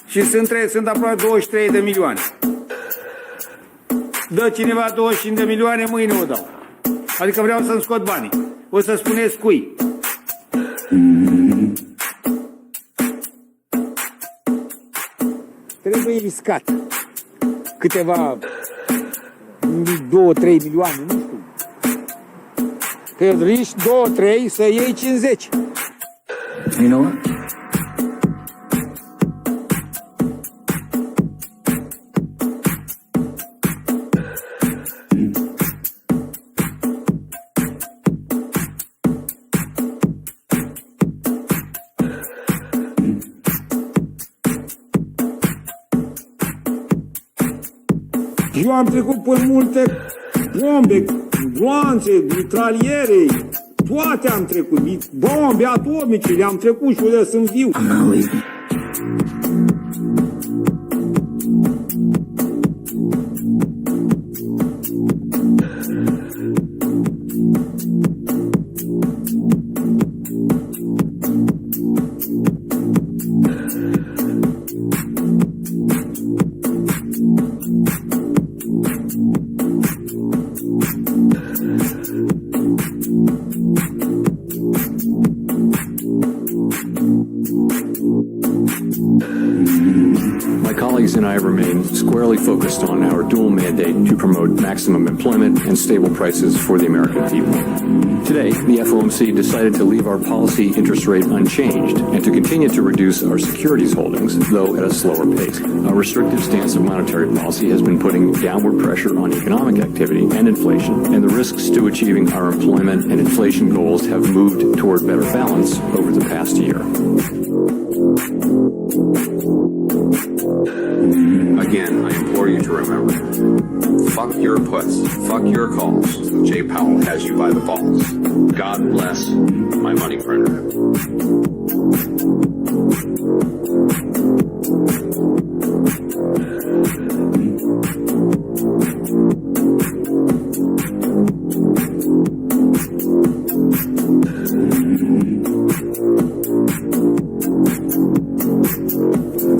Și sunt aproape 23 de milioane. Dă cineva 25 de milioane, mâine o dau. Adică vreau să-mi scot banii. O să spuneți cui. Trebuie riscat. Câteva 2-3 milioane, nu știu. Că riști 2-3 să iei 50. You know what? Eu am trecut pe multe bombe, gloanțe, mitraliere, toate am trecut, bombe atomice, le-am trecut și unde sunt viu. I'm not leaving. My colleagues and I remain squarely focused on our dual mandate to promote maximum employment and stable prices for the American people. Today, the FOMC decided to leave our policy interest rate unchanged and to continue to reduce our securities holdings, though at a slower pace. Our restrictive stance of monetary policy has been putting downward pressure on economic activity and inflation, and the risks to achieving our employment and inflation goals have moved toward better balance over the past year. Again, I implore you to remember, fuck your puts, fuck your calls. Jay Powell has you by the balls. God bless my money printer.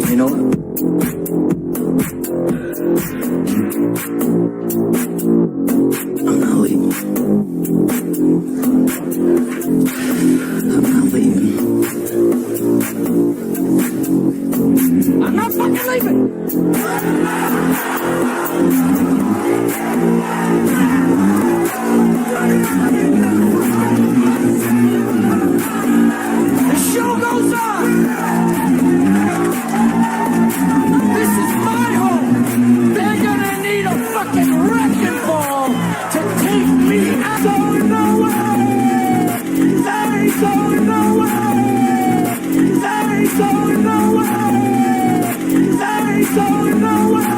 You know what? I'm not leaving. I'm not leaving. I'm not fucking leaving. The show goes on. This is my home. They're gonna need a fucking wrecking ball to take me out. Going nowhere. They ain't going nowhere. They ain't going nowhere. They ain't going nowhere.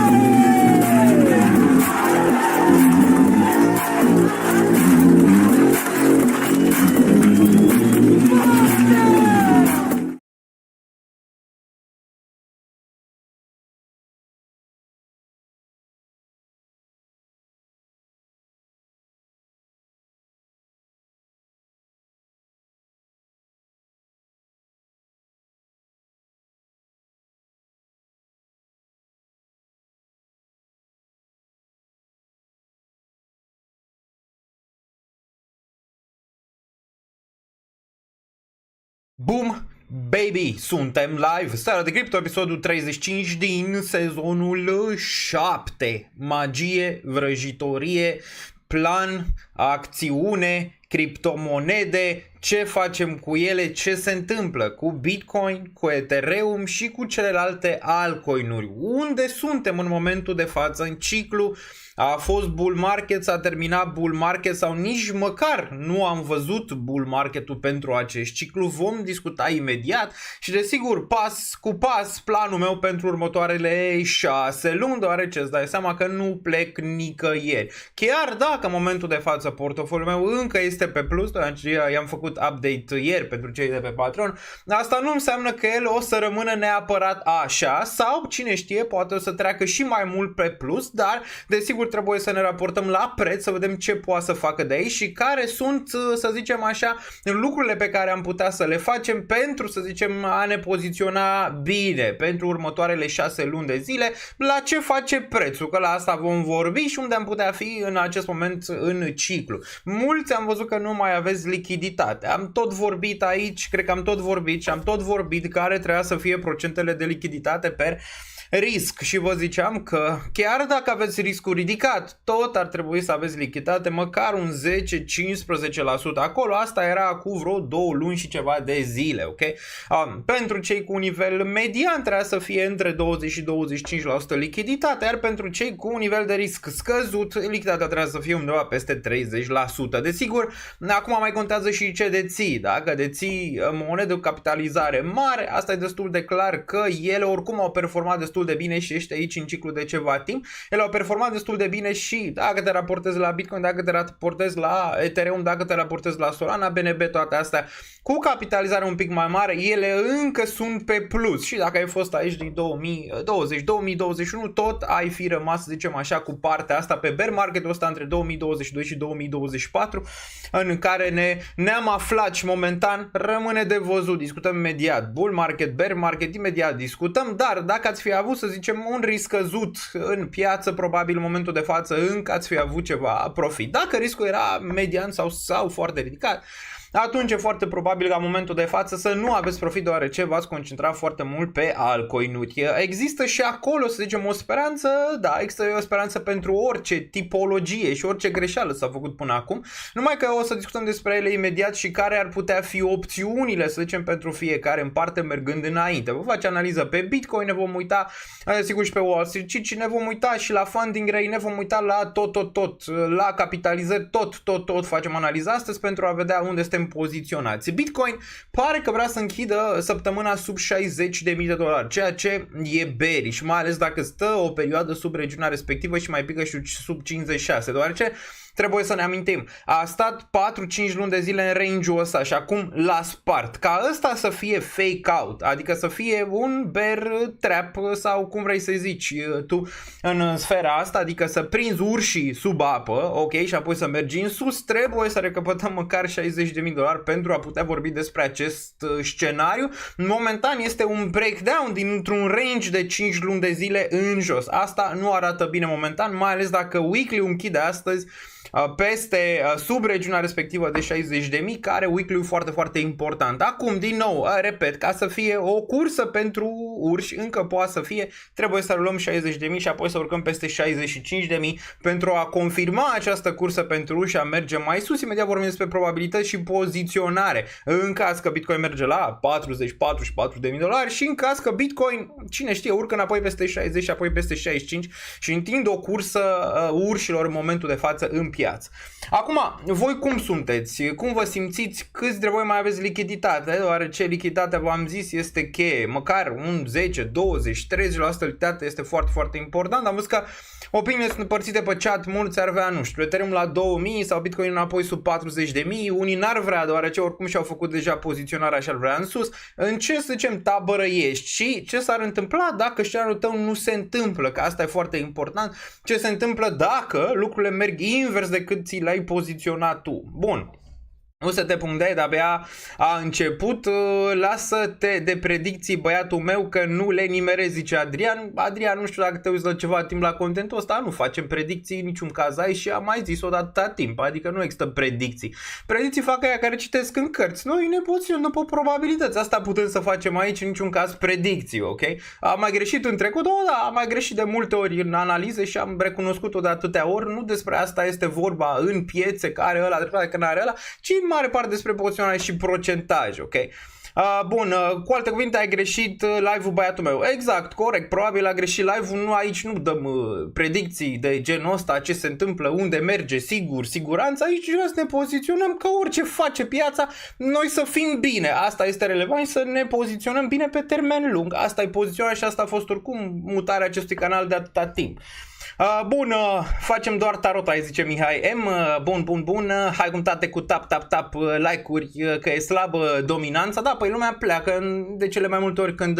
Boom, baby! Suntem live, Seara de Cripto, episodul 35 din sezonul 7. Magie, vrăjitorie, plan, acțiune, criptomonede, ce facem cu ele, ce se întâmplă cu Bitcoin, cu Ethereum și cu celelalte altcoinuri. Unde suntem în momentul de față în ciclu? A fost bull market, s-a terminat bull market sau nici măcar nu am văzut bull marketul pentru acest ciclu. Vom discuta imediat și desigur pas cu pas planul meu pentru următoarele 6 luni, deoarece îți dai seama că nu plec nicăieri. Chiar dacă în momentul de față portofoliul meu încă este pe plus, deoarece i-am făcut făcut update ieri pentru cei de pe Patreon, asta nu înseamnă că el o să rămână neapărat așa sau, cine știe, poate o să treacă și mai mult pe plus, dar desigur trebuie să ne raportăm la preț, să vedem ce poate să facă de aici și care sunt, să zicem așa, lucrurile pe care am putea să le facem pentru, să zicem, a ne poziționa bine pentru următoarele 6 luni de zile, la ce face prețul, că la asta vom vorbi și unde am putea fi în acest moment în ciclu. Mulți am văzut că nu mai aveți lichiditate. Am tot vorbit aici, cred că am tot vorbit și am tot vorbit care trebuia să fie procentele de lichiditate per risc și vă ziceam că chiar dacă aveți riscul ridicat, tot ar trebui să aveți lichiditate măcar un 10-15% acolo. Asta era cu vreo 2 luni și ceva de zile, ok? Pentru cei cu un nivel median trebuia să fie între 20 și 25% lichiditate, iar pentru cei cu un nivel de risc scăzut, lichiditatea trebuia să fie undeva peste 30%. Desigur, acum mai contează și ce deții. Dacă deții monede cu capitalizare mare, asta e destul de clar că ele oricum au performat destul de bine și ești aici în ciclu de ceva timp. Ele au performat destul de bine și dacă te raportezi la Bitcoin, dacă te raportezi la Ethereum, dacă te raportezi la Solana, BNB, toate astea cu capitalizare un pic mai mare, ele încă sunt pe plus și dacă ai fost aici din 2020-2021, tot ai fi rămas, să zicem așa, cu partea asta pe bear market-ul ăsta între 2022 și 2024 în care ne-am aflat și momentan rămâne de văzut. Discutăm imediat bull market, bear market, imediat discutăm, dar dacă ați fi avut, să zicem, un risc scăzut în piață, probabil în momentul de față încă ați fi avut ceva profit. Dacă riscul era median sau foarte ridicat, atunci e foarte probabil ca în momentul de față să nu aveți profit, deoarece v-ați concentrat foarte mult pe altcoin-uri. Există și acolo, să zicem, o speranță, da, există o speranță pentru orice tipologie și orice greșeală s-a făcut până acum, numai că o să discutăm despre ele imediat și care ar putea fi opțiunile, să zicem, pentru fiecare în parte mergând înainte. Vă face analiză pe Bitcoin, ne vom uita, sigur, și pe Wall Street, și ne vom uita și la funding rate, ne vom uita la tot, la capitalizări, tot facem analiza astăzi pentru a vedea unde suntem poziționați. Bitcoin pare că vrea să închidă săptămâna sub $60.000, ceea ce e bearish, mai ales dacă stă o perioadă sub regiunea respectivă și mai pică și sub 56, deoarece trebuie să ne amintim, a stat 4-5 luni de zile în range-ul ăsta și acum l-a spart. Ca ăsta să fie fake out, adică să fie un bear trap sau cum vrei să zici tu în sfera asta, adică să prinzi urșii sub apă, ok, și apoi să mergi în sus, trebuie să recăpătăm măcar $60.000 pentru a putea vorbi despre acest scenariu. Momentan este un breakdown dintr-un range de 5 luni de zile în jos. Asta nu arată bine momentan, mai ales dacă weekly închide astăzi peste sub regiunea respectivă de 60.000, care weekly-ul foarte, foarte important. Acum, din nou, repet, ca să fie o cursă pentru urși, încă poate să fie, trebuie să luăm 60.000 și apoi să urcăm peste 65.000 pentru a confirma această cursă pentru urși și a merge mai sus. Imediat vorbim despre probabilități și poziționare. În caz că Bitcoin merge la $44.000 și în caz că Bitcoin, cine știe, urcă înapoi peste 60 și apoi peste 65 și întind o cursă urșilor în momentul de față în piață. Acum, voi cum sunteți? Cum vă simțiți? Câți dintre voi mai aveți lichiditate? Deoarece lichiditatea, v-am zis, este cheie. Măcar un 10, 20, 30% lichiditate este foarte, foarte important. Am văzut că opiniile sunt împărțite pe chat. Mulți ar vrea, nu știu, Ethereum la 2000 sau Bitcoin înapoi sub 40.000. Unii n-ar vrea, deoarece oricum și-au făcut deja poziționarea și ar vrea în sus. În ce, să zicem, tabără ești? Și ce s-ar întâmpla dacă scenariul tău nu se întâmplă? Că asta e foarte important. Ce se întâmplă dacă lucrurile merg invers decât ți le-ai poziționat tu? Bun. UST.de de-abia a început, lasă-te de predicții, băiatul meu, că nu le nimerezi, zice Adrian. Adrian, nu știu dacă te uiți la ceva timp la contentul ăsta, nu facem predicții în niciun caz, ai și am mai zis-o de atâta timp, adică nu există predicții. Predicții fac aia care citesc în cărți, noi ne poziționăm după probabilități, asta putem să facem aici, în niciun caz predicții, ok? Am mai greșit în trecut, da, am mai greșit de multe ori în analize și am recunoscut-o de atâtea ori, nu despre asta este vorba în piețe, care ăla dreptate, că n-are ăla, ci în mare parte despre poziționare și procentaj, ok? Bun, cu alte cuvinte, ai greșit live-ul, băiatul meu. Exact, corect, probabil a greșit live-ul, nu, aici nu dăm predicții de genul ăsta, ce se întâmplă, unde merge, sigur, siguranță, aici să ne poziționăm ca orice face piața, noi să fim bine, asta este relevant, să ne poziționăm bine pe termen lung, asta e poziționarea și asta a fost oricum mutarea acestui canal de atâta timp. Bun, facem doar tarot, ai zice Mihai M. Bun, hai cum tate cu tap, like-uri, că e slabă dominanța. Da, păi lumea pleacă de cele mai multe ori când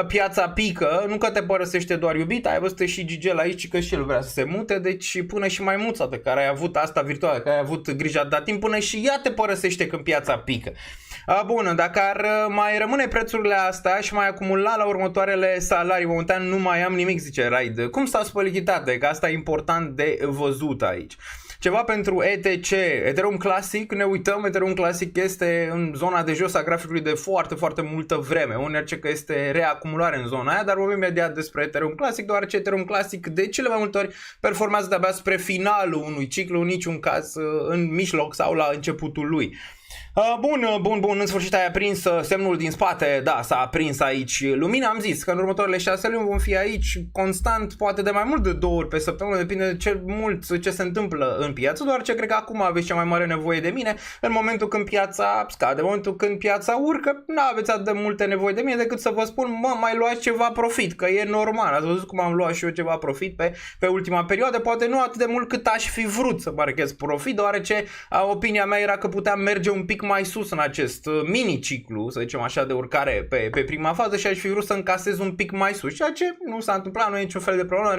piața pică, nu că te părăsește doar iubita, ai văzut și Gigel aici că și el vrea să se mute, deci până și maimuța pe care ai avut asta virtuală, că ai avut grija de timp, până și ea te părăsește când piața pică. Bun, dacă ar mai rămâne prețurile astea și mai acumula la următoarele salarii, momentan nu mai am nimic, zice Raid. Cum stau pe lichiditate? Că asta e important de văzut aici. Ceva pentru ETC, Ethereum Classic, ne uităm, Ethereum Classic este în zona de jos a graficului de foarte multă vreme, UNRC că este reacumulare în zona aia, dar vorbim imediat despre Ethereum Classic, deoarece Ethereum Classic de cele mai multe ori performează de-abia spre finalul unui ciclu, în niciun caz în mijloc sau la începutul lui. Bun, în sfârșit ai aprins semnul din spate, da, s-a aprins aici lumina, am zis că în următoarele 6 luni vom fi aici constant, poate de mai mult de 2 ori pe săptămână, depinde de ce se întâmplă în piață, doar ce cred că acum aveți cea mai mare nevoie de mine, în momentul când piața scade, în momentul când piața urcă, nu aveți atât de multe nevoie de mine decât să vă spun, mai luați ceva profit, că e normal, ați văzut cum am luat și eu ceva profit pe ultima perioadă, poate nu atât de mult cât aș fi vrut să marchez profit, deoarece opinia mea era că puteam merge un pic mai sus în acest mini-ciclu, să zicem așa, de urcare pe prima fază și aș fi vrut să încasez un pic mai sus, ceea ce nu s-a întâmplat, nu e niciun fel de problemă,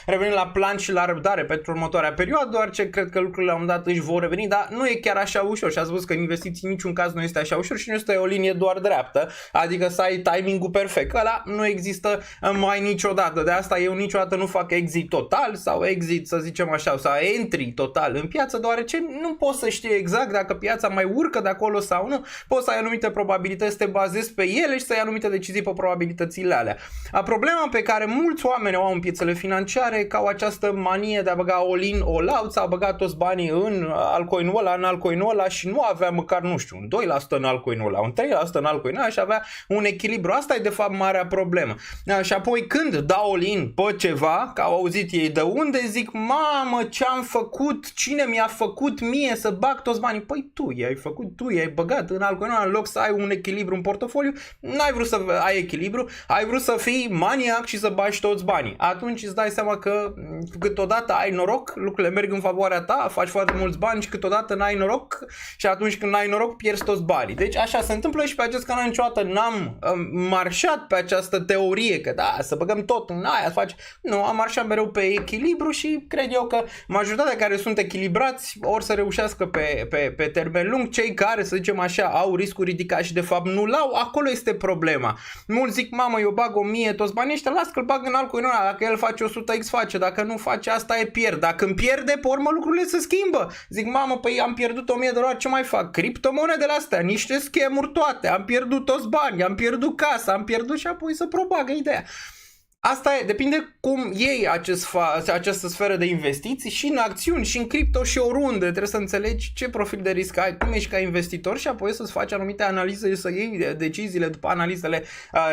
revenim la plan și la răbdare pentru următoarea perioadă, doar ce cred că lucrurile la un moment dat își vor reveni, dar nu e chiar așa ușor și ați văzut că în investiții în niciun caz nu este așa ușor și nu este o linie doar dreaptă, adică să ai timing-ul perfect, că ăla nu există mai niciodată, de asta eu niciodată nu fac exit total sau exit, să zicem așa, sau entry total în piață, deoarece nu poți să știi exact dacă piața mai urcă de acolo sau nu, poți să ai anumite probabilități, să te bazezi pe ele și să ai anumite decizii pe probabilitățile alea. Problema pe care mulți oameni o au în piețele financiare ca au această manie de a băga all-in, all-out, s-a băgat toți banii în altcoin-ul ăla, în altcoin-ul ăla și nu avea măcar, nu știu, un 2% în altcoin-ul ăla, un 3% în altcoin-ul ăla și avea un echilibru. Asta e de fapt marea problemă. Și apoi când dau all-in pe ceva, că au auzit ei de unde, zic, mamă, ce-am făcut, cine mi-a făcut mie să bag toți banii? Păi tu i-ai făcut, tu i-ai băgat în altcoin, în loc să ai un echilibru în portofoliu, n-ai vrut să ai echilibru, ai vrut să fii maniac și să bagi toți banii. Atunci îți dai seama că câteodată ai noroc, lucrurile merg în favoarea ta, faci foarte mulți bani și câteodată n-ai noroc și atunci când n-ai noroc pierzi toți banii. Deci așa se întâmplă și pe acest canal niciodată n-am marșat pe această teorie că da, să băgăm tot în aia, să faci. Nu, am marșat mereu pe echilibru și cred eu că majoritatea care sunt echilibrați or să reușească pe termen lung, cei care, să zicem așa, au riscuri ridicat și de fapt nu l-au, acolo este problema. Mulți zic, mamă, eu bag 1000 toți banii ăștia, las că-l bag în altcoin ăla, dacă el face 100x face, dacă nu face asta e pierd, dacă îmi pierde, pe urmă lucrurile se schimbă. Zic, mamă, păi am pierdut $1000, ce mai fac? Criptomonedele astea, niște schemuri toate, am pierdut toți banii, am pierdut casa, am pierdut și apoi să propagă ideea. Asta e, depinde cum iei această sferă de investiții și în acțiuni, și în cripto, și oriunde. Trebuie să înțelegi ce profil de risc ai, cum ești ca investitor și apoi să-ți faci anumite analize, să iei deciziile după analizele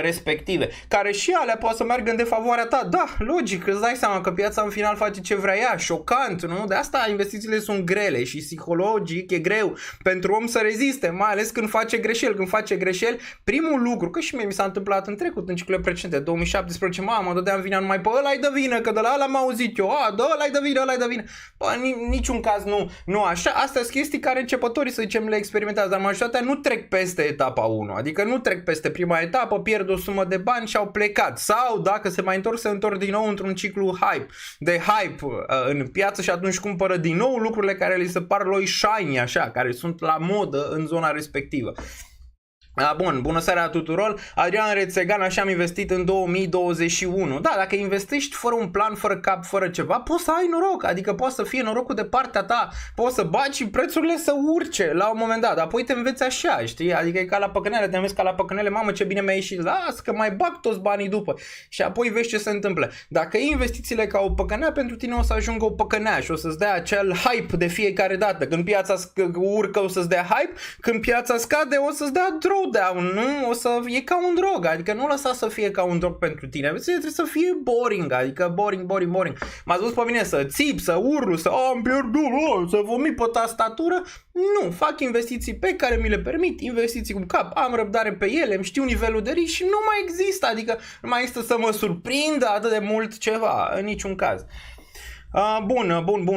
respective, care și alea poate să meargă în defavoarea ta. Da, logic, îți dai seama că piața în final face ce vrea ea, șocant, nu? De asta investițiile sunt grele și psihologic e greu pentru om să reziste, mai ales când face greșeli. Când face greșeli, primul lucru, că și mie mi s-a întâmplat în trecut, în ciclurile precedente, 2017, mă dădeam vina numai pe ăla-i dă vină, că de la ăla am auzit eu, ăla-i dă vină, ăla-i dă vină. Bă, niciun caz nu așa. Astea sunt chestii care începătorii, să zicem, le experimentează, dar majoritatea nu trec peste etapa 1, adică nu trec peste prima etapă, pierd o sumă de bani și au plecat. Sau dacă se mai întorc, se întorc din nou într-un ciclu de hype în piață și atunci cumpără din nou lucrurile care li se par lui shiny, așa, care sunt la modă în zona respectivă. Bun, bună seara tuturor, Adrian Rețegan, așa am investit în 2021. Da, dacă investești fără un plan, fără cap, fără ceva, poți să ai noroc, adică poate să fie norocul de partea ta, poți să bagi și prețurile să urce la un moment dat, apoi te înveți așa, știi, adică e ca la păcănele, te înveți ca la păcănele, mamă ce bine mi-a ieșit, las că mai bag toți banii după și apoi vezi ce se întâmplă. Dacă iei investițiile ca o păcănea, pentru tine o să ajungă o păcănea și o să-ți dea acel hype de fiecare dată, când piața urcă o să-ți dea hype, când piața scade o să-ți dea down, nu? O să fie ca un drog, adică nu lăsa să fie ca un drog pentru tine, trebuie să fie boring, adică boring. M-ați văzut pe mine să țip, să urlu, să am pierdut, să vomit pe tastatură? Nu, fac investiții pe care mi le permit, investiții cu cap, am răbdare pe ele, îmi știu nivelul de risc și nu mai există, adică nu mai există să mă surprindă atât de mult ceva, în niciun caz.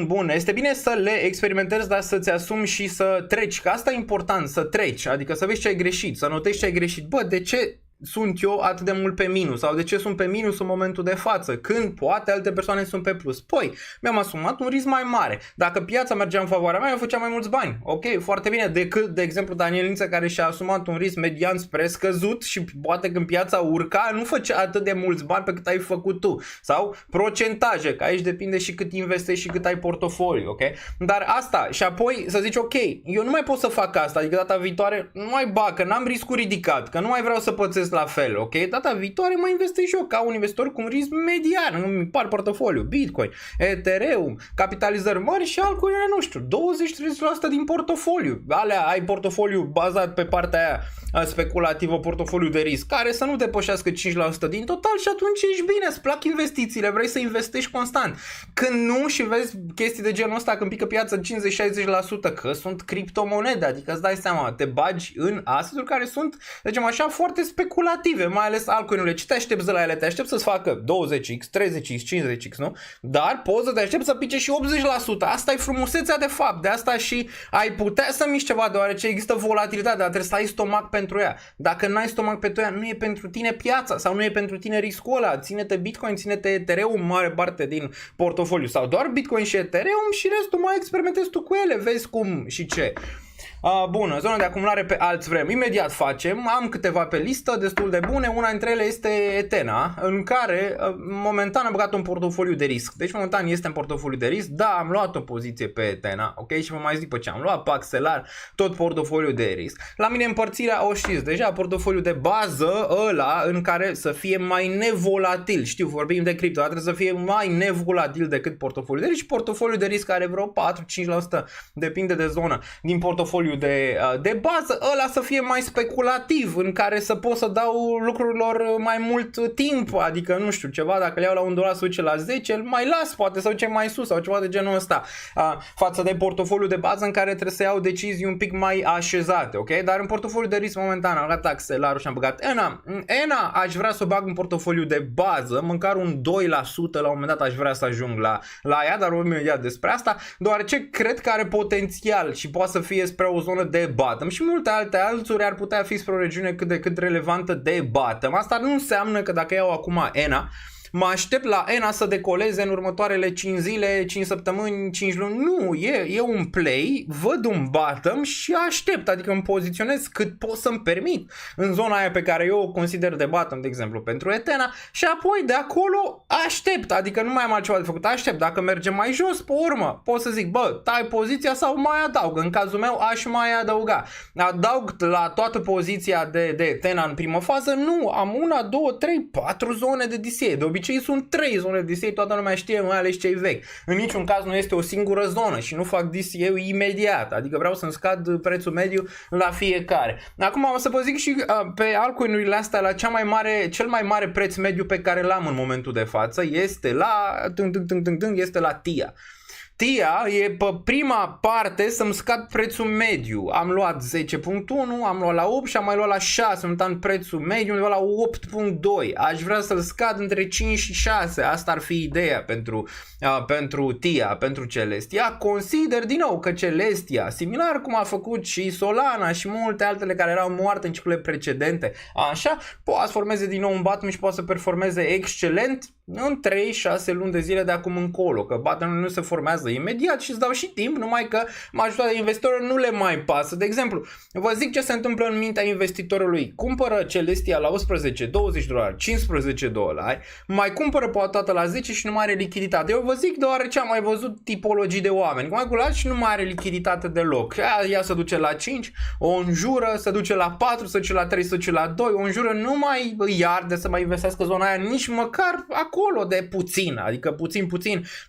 Bun. Este bine să le experimentezi, dar să-ți asumi și să treci, că asta e important, să treci, adică să vezi ce ai greșit, să notezi ce ai greșit. Bă, de ce sunt eu atât de mult pe minus sau de ce sunt pe minus în momentul de față când poate alte persoane sunt pe plus? Păi, mi-am asumat un risc mai mare. Dacă piața mergea în favoarea mea, eu făceam mai mulți bani. Ok, foarte bine, decât, de exemplu, Daniel Niță, care și-a asumat un risc median spre scăzut și poate când piața urca nu făcea atât de mulți bani pe cât ai făcut tu. Sau procentaje, că aici depinde și cât investești și cât ai portofoliu, ok? Dar asta, și apoi să zici, ok, eu nu mai pot să fac asta, adică data viitoare nu mai bag, că n-am riscul ridicat, că nu mai vreau să pățesc la fel, ok? Data viitoare mă investesc și eu ca un investitor cu un risc median, îmi par portofoliu, Bitcoin, Ethereum, capitalizări mari și altcoin, nu știu, 20-30% din portofoliu. Alea ai portofoliu bazat pe partea aia speculativă, portofoliu de risc, care să nu depășească 5% din total și atunci ești bine, îți plac investițiile, vrei să investești constant. Când nu și vezi chestii de genul ăsta, când pică piața 50-60%, că sunt criptomonede, adică îți dai seama, te bagi în asset-uri care sunt, zicem așa, foarte speculative, mai ales altcoin-urile. Ce te aștepți de la ele? Te aștepți să-ți facă 20x, 30x, 50x, nu? Dar poți să te aștepți să pice și 80%. Asta e frumusețea de fapt. De asta și ai putea să miști ceva, deoarece există volatilitate, dar trebuie să ai stomac pentru ea. Dacă n-ai stomac pentru ea, nu e pentru tine piața sau nu e pentru tine riscul ăla. Ține-te Bitcoin, ține-te Ethereum, mare parte din portofoliu sau doar Bitcoin și Ethereum și restul mai experimentezi tu cu ele, vezi cum și ce. Bună, zona de acumulare pe alți vrem. Imediat facem, am câteva pe listă destul de bune, una dintre ele este Ethena, în care momentan am băgat un portofoliu de risc. Deci momentan este în portofoliu de risc, da, am luat o poziție pe Ethena, ok? Și vă mai zic pe ce am luat, Paxelar, tot portofoliu de risc. La mine împărțirea o știți, deja portofoliu de bază, ăla în care să fie mai nevolatil. Știu, vorbim de cripto, dar trebuie să fie mai nevolatil decât portofoliu de risc și portofoliu de risc are vreo 4-5%, depinde de zonă, din portofoliu de bază, ăla să fie mai speculativ, în care să pot să dau lucrurilor mai mult timp, adică nu știu, ceva, dacă le iau la $1 să duce la 10, îl mai las, poate să duce mai sus sau ceva de genul ăsta, față de portofoliu de bază în care trebuie să iau decizii un pic mai așezate, ok? Dar în portofoliu de risc momentan am luat Axelar și am băgat Ena, aș vrea să o bag în portofoliu de bază, măcar un 2% la un moment dat aș vrea să ajung la ea, dar vorbim imediat despre asta, deoarece cred că are potențial și poate să fie spre o zonă de bottom și multe alte alțuri ar putea fi spre o regiune cât de cât relevantă de bottom. Asta nu înseamnă că dacă iau acum Ena, mă aștept la Ena să decoleze în următoarele 5 zile, 5 săptămâni, 5 luni. Nu, e un play, văd un bottom și aștept, adică îmi poziționez cât pot să-mi permit în zona aia pe care eu o consider de bottom, de exemplu, pentru Ethena și apoi de acolo aștept, adică nu mai am altceva de făcut, aștept. Dacă merge mai jos, pe urmă, pot să zic, bă, tai poziția sau mai adaug. În cazul meu aș mai adăuga. Adaug la toată poziția de Ethena în primă fază? Nu, am 1, 2, 3, 4 zone de DCA. De obicei sunt 3 zone de DCA, toată lumea știe, mai ales cei vechi. În niciun caz nu este o singură zonă și nu fac DCA imediat, adică vreau să-mi scad prețul mediu la fiecare. Acum o să vă zic și pe altcoin-urile astea la cel mai mare preț mediu pe care l-am în momentul de față este la TIA. TIA e pe prima parte să-mi scad prețul mediu. Am luat 10.1, am luat la 8 și am mai luat la 6. Am dat prețul mediu undeva la 8.2. Aș vrea să-l scad între 5 și 6. Asta ar fi ideea pentru TIA, pentru Celestia. Consider din nou că Celestia, similar cum a făcut și Solana și multe altele care erau moarte în ciclurile precedente, așa, poate să formeze din nou un bottom și poate să performeze excelent în 3-6 luni de zile de acum încolo, că bottom nu se formează imediat și îți dau și timp, numai că majoritatea investitorilor nu le mai pasă. De exemplu, vă zic ce se întâmplă în mintea investitorului. Cumpără Celestia la 18, 20 $, 15 $, mai cumpără poate la 10 și nu mai are lichiditate. Eu vă zic deoarece am mai văzut tipologii de oameni. Cum ai culat și nu mai are lichiditate deloc. Ea se duce la 5, o înjură, se duce la 4, se duce la 3, se duce la 2, o înjură, nu mai îi arde să mai investească zona aia nici măcar acolo de puțin, adică puțin,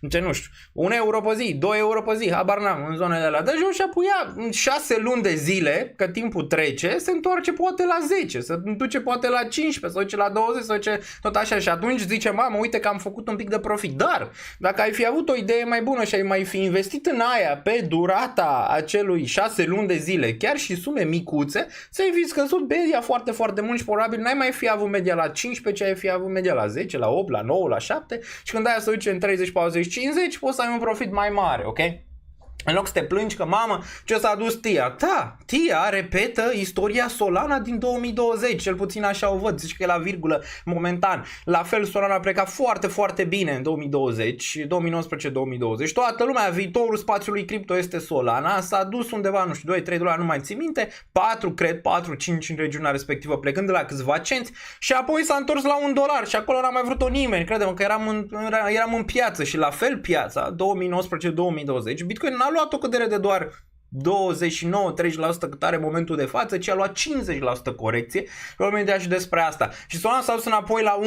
nu știu, 1 euro pe zi, 2 euro pe zi, habar n-am, în zonele alea de jos și apoi în 6 luni de zile, că timpul trece, se întoarce poate la 10, se duce poate la 15, se duce la 20, se duce tot așa și atunci zice, mamă, uite că am făcut un pic de profit, dar dacă ai fi avut o idee mai bună și ai mai fi investit în aia pe durata acelui 6 luni de zile, chiar și sume micuțe, ți-ai fi scăzut media foarte, foarte mult și probabil n-ai mai fi avut media la 15, ci ai fi avut media la 10, la 8, la 9, 8, la 7 și când aia se duce în 30, 40, 50 poți să ai un profit mai mare, ok? În loc să te plângi că, mamă, ce s-a dus TIA. Da, TIA repetă istoria Solana din 2020, cel puțin așa o văd, zici că e la virgulă momentan. La fel, Solana a plecat foarte, foarte bine în 2020, 2019-2020. Toată lumea, viitorul spațiului cripto este Solana, s-a dus undeva, nu știu, 2-3 dolari, nu mai țin minte, 4, cred, 4-5 în regiunea respectivă, plecând de la câțiva cenți și apoi s-a întors la $1 și acolo n-a mai vrut-o nimeni, credem că eram în piață și la fel piața, 2019-2020, Bitcoin n-a luat o cădere de doar 29-30% cât are momentul de față, ci a luat 50% corecție și vom vedea și despre asta. Și Solana s-a dus înapoi la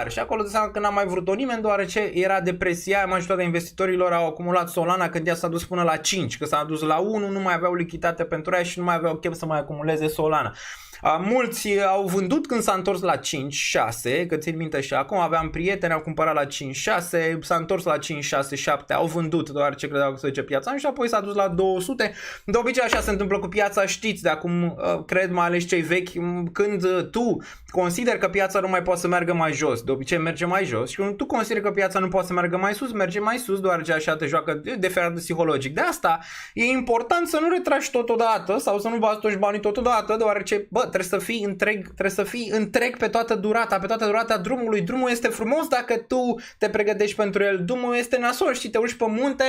$1 și acolo de seama că n-a mai vrut-o nimeni, deoarece era depresia, majoritatea investitorilor au acumulat Solana când ea s-a dus până la 5, că s-a dus la 1, nu mai aveau lichiditate pentru ea și nu mai aveau chef să mai acumuleze Solana. Mulți au vândut când s-a întors la 5-6, că țin minte și acum aveam prieteni, au cumpărat la 5-6, s-a întors la 5-6-7, au vândut deoarece credeau că se duce piața și apoi s-a dus la 200. De obicei așa se întâmplă cu piața, știți, de acum cred mai ales cei vechi, când tu consideri că piața nu mai poate să meargă mai jos, de obicei merge mai jos și când tu consideri că piața nu poate să meargă mai sus, merge mai sus, deoarece așa te joacă de ferat psihologic. De asta e important să nu retragi totodată sau să nu bați toți banii totodată, deoarece, trebuie să fii întreg pe toată durata drumului. Drumul este frumos dacă tu te pregătești pentru el. Drumul este nasol și te urci pe munte.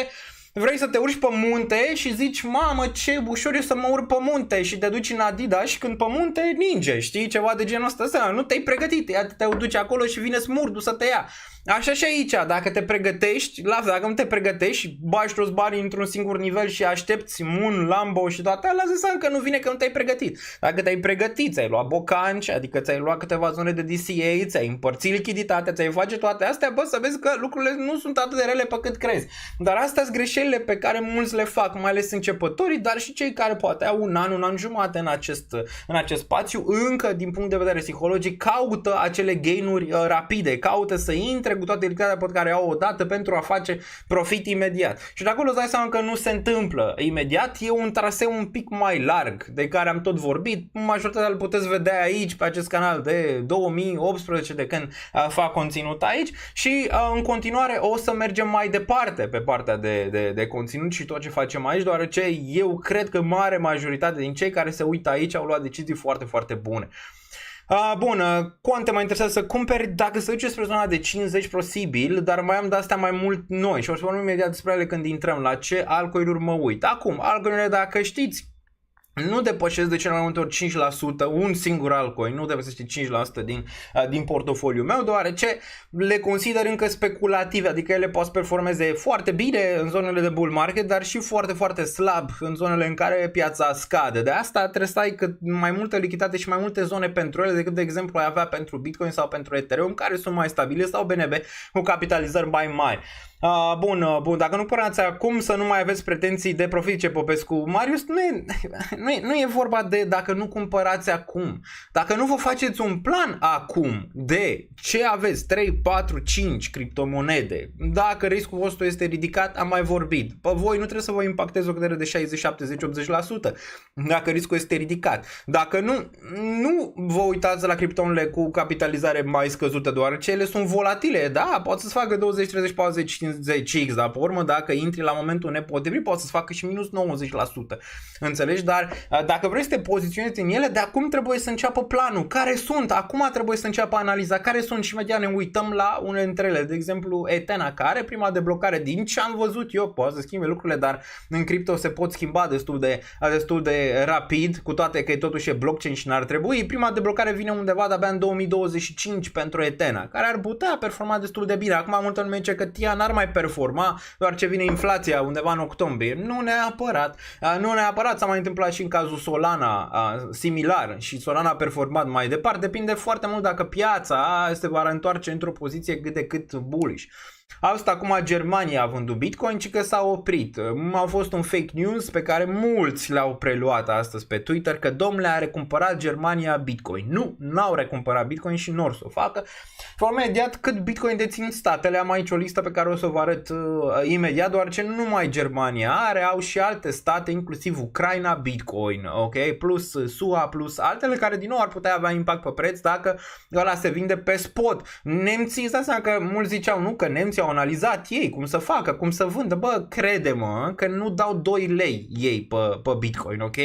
Vrei să te urci pe munte și zici, mamă, ce ușor e să mă urc pe munte și te duci în Adidas și când pe munte ninge, știi, ceva de genul ăsta, nu te-ai pregătit, te duci acolo și vine smurdul să te ia. Așa și aici, dacă te pregătești, dacă nu te pregătești, bagi toți banii într-un singur nivel și aștepți Moon, Lambo și toate alea, înseamnă că nu vine că nu te-ai pregătit. Dacă te-ai pregătit, ți-ai luat bocanci, adică ți-ai luat câteva zone de DCA, ți-ai împărțit lichiditatea, ți-ai face toate astea, să vezi că lucrurile nu sunt atât de rele pe cât crezi. Dar astea sunt greșelile pe care mulți le fac, mai ales începătorii, dar și cei care poate au un an jumate în acest spațiu, încă din punct de vedere psihologic, caută acele gain-uri rapide, caută să intre cu toate lichiditatea pe care au odată pentru a face profit imediat. Și de acolo îți dai seama că nu se întâmplă imediat, e un traseu un pic mai larg de care am tot vorbit, majoritatea îl puteți vedea aici pe acest canal de 2018 de când fac conținut aici și în continuare o să mergem mai departe pe partea de conținut și tot ce facem aici, deoarece eu cred că mare majoritate din cei care se uită aici au luat decizii foarte, foarte bune. Bun, Quante mă interesează să cumperi dacă se duce spre zona de 50 posibil, dar mai am de astea mai mult noi și o să vorbim imediat despre ele când intrăm la ce altcoin-uri mă uit. Acum, altcoin-urile, dacă știți, nu depășesc de cel mai multe ori 5%, un singur altcoin, nu depășește 5% din portofoliul meu, deoarece le consider încă speculative, adică ele pot să performeze foarte bine în zonele de bull market, dar și foarte, foarte slab în zonele în care piața scade. De asta trebuie să ai mai multă lichiditate și mai multe zone pentru ele decât, de exemplu, ai avea pentru Bitcoin sau pentru Ethereum, care sunt mai stabile, sau BNB cu capitalizări mai mari. Bun, dacă nu părați acum să nu mai aveți pretenții de profit, ce Popescu. Marius, nu e vorba de dacă nu cumpărați acum. Dacă nu vă faceți un plan acum de ce aveți, 3, 4, 5 criptomonede, dacă riscul vostru este ridicat, am mai vorbit. Pe voi nu trebuie să vă impacteze o cădere de 60, 70, 80% dacă riscul este ridicat. Dacă nu vă uitați la criptomonede cu capitalizare mai scăzută, deoarece ele sunt volatile, da, poate să facă 20, 30, 40, 50x, dar pe urmă dacă intri la momentul nepotrivit poate să-ți facă și minus 90%. Înțelegi? Dar dacă vrei să te poziționezi în ele, de acum trebuie să înceapă planul. Care sunt? Acum trebuie să înceapă analiza care sunt și imediat ne uităm la unele dintre ele. De exemplu, Ethena, care are prima deblocare din ce am văzut eu, poate să schimbe lucrurile, dar în cripto se pot schimba destul de rapid, cu toate că totuși e blockchain și n-ar trebui. Prima deblocare vine undeva de-abia în 2025 pentru Ethena, care ar putea performa destul de bine. Acum multă lume zice că TIA n-ar mai performa, doar ce vine inflația undeva în octombrie. Nu neapărat, s-a mai întâmplat și în cazul Solana, similar, și Solana a performat mai departe, depinde foarte mult dacă piața se va întoarce într-o poziție cât de cât bullish. Asta acum Germania a vândut Bitcoin și că s-a oprit. A fost un fake news pe care mulți le-au preluat astăzi pe Twitter că domnule a recumpărat Germania Bitcoin. Nu, n-au recumpărat Bitcoin și nu or să o facă. Și imediat cât Bitcoin dețin statele, am aici o listă pe care o să vă arăt imediat, deoarece nu numai Germania are, au și alte state, inclusiv Ucraina Bitcoin, ok? Plus SUA, plus altele care din nou ar putea avea impact pe preț dacă ăla se vinde pe spot. Nemții, îți dai seama că mulți ziceau nu, că nemții au analizat ei cum să facă, cum să vândă. Bă, crede-mă că nu dau 2 lei ei pe Bitcoin, ok?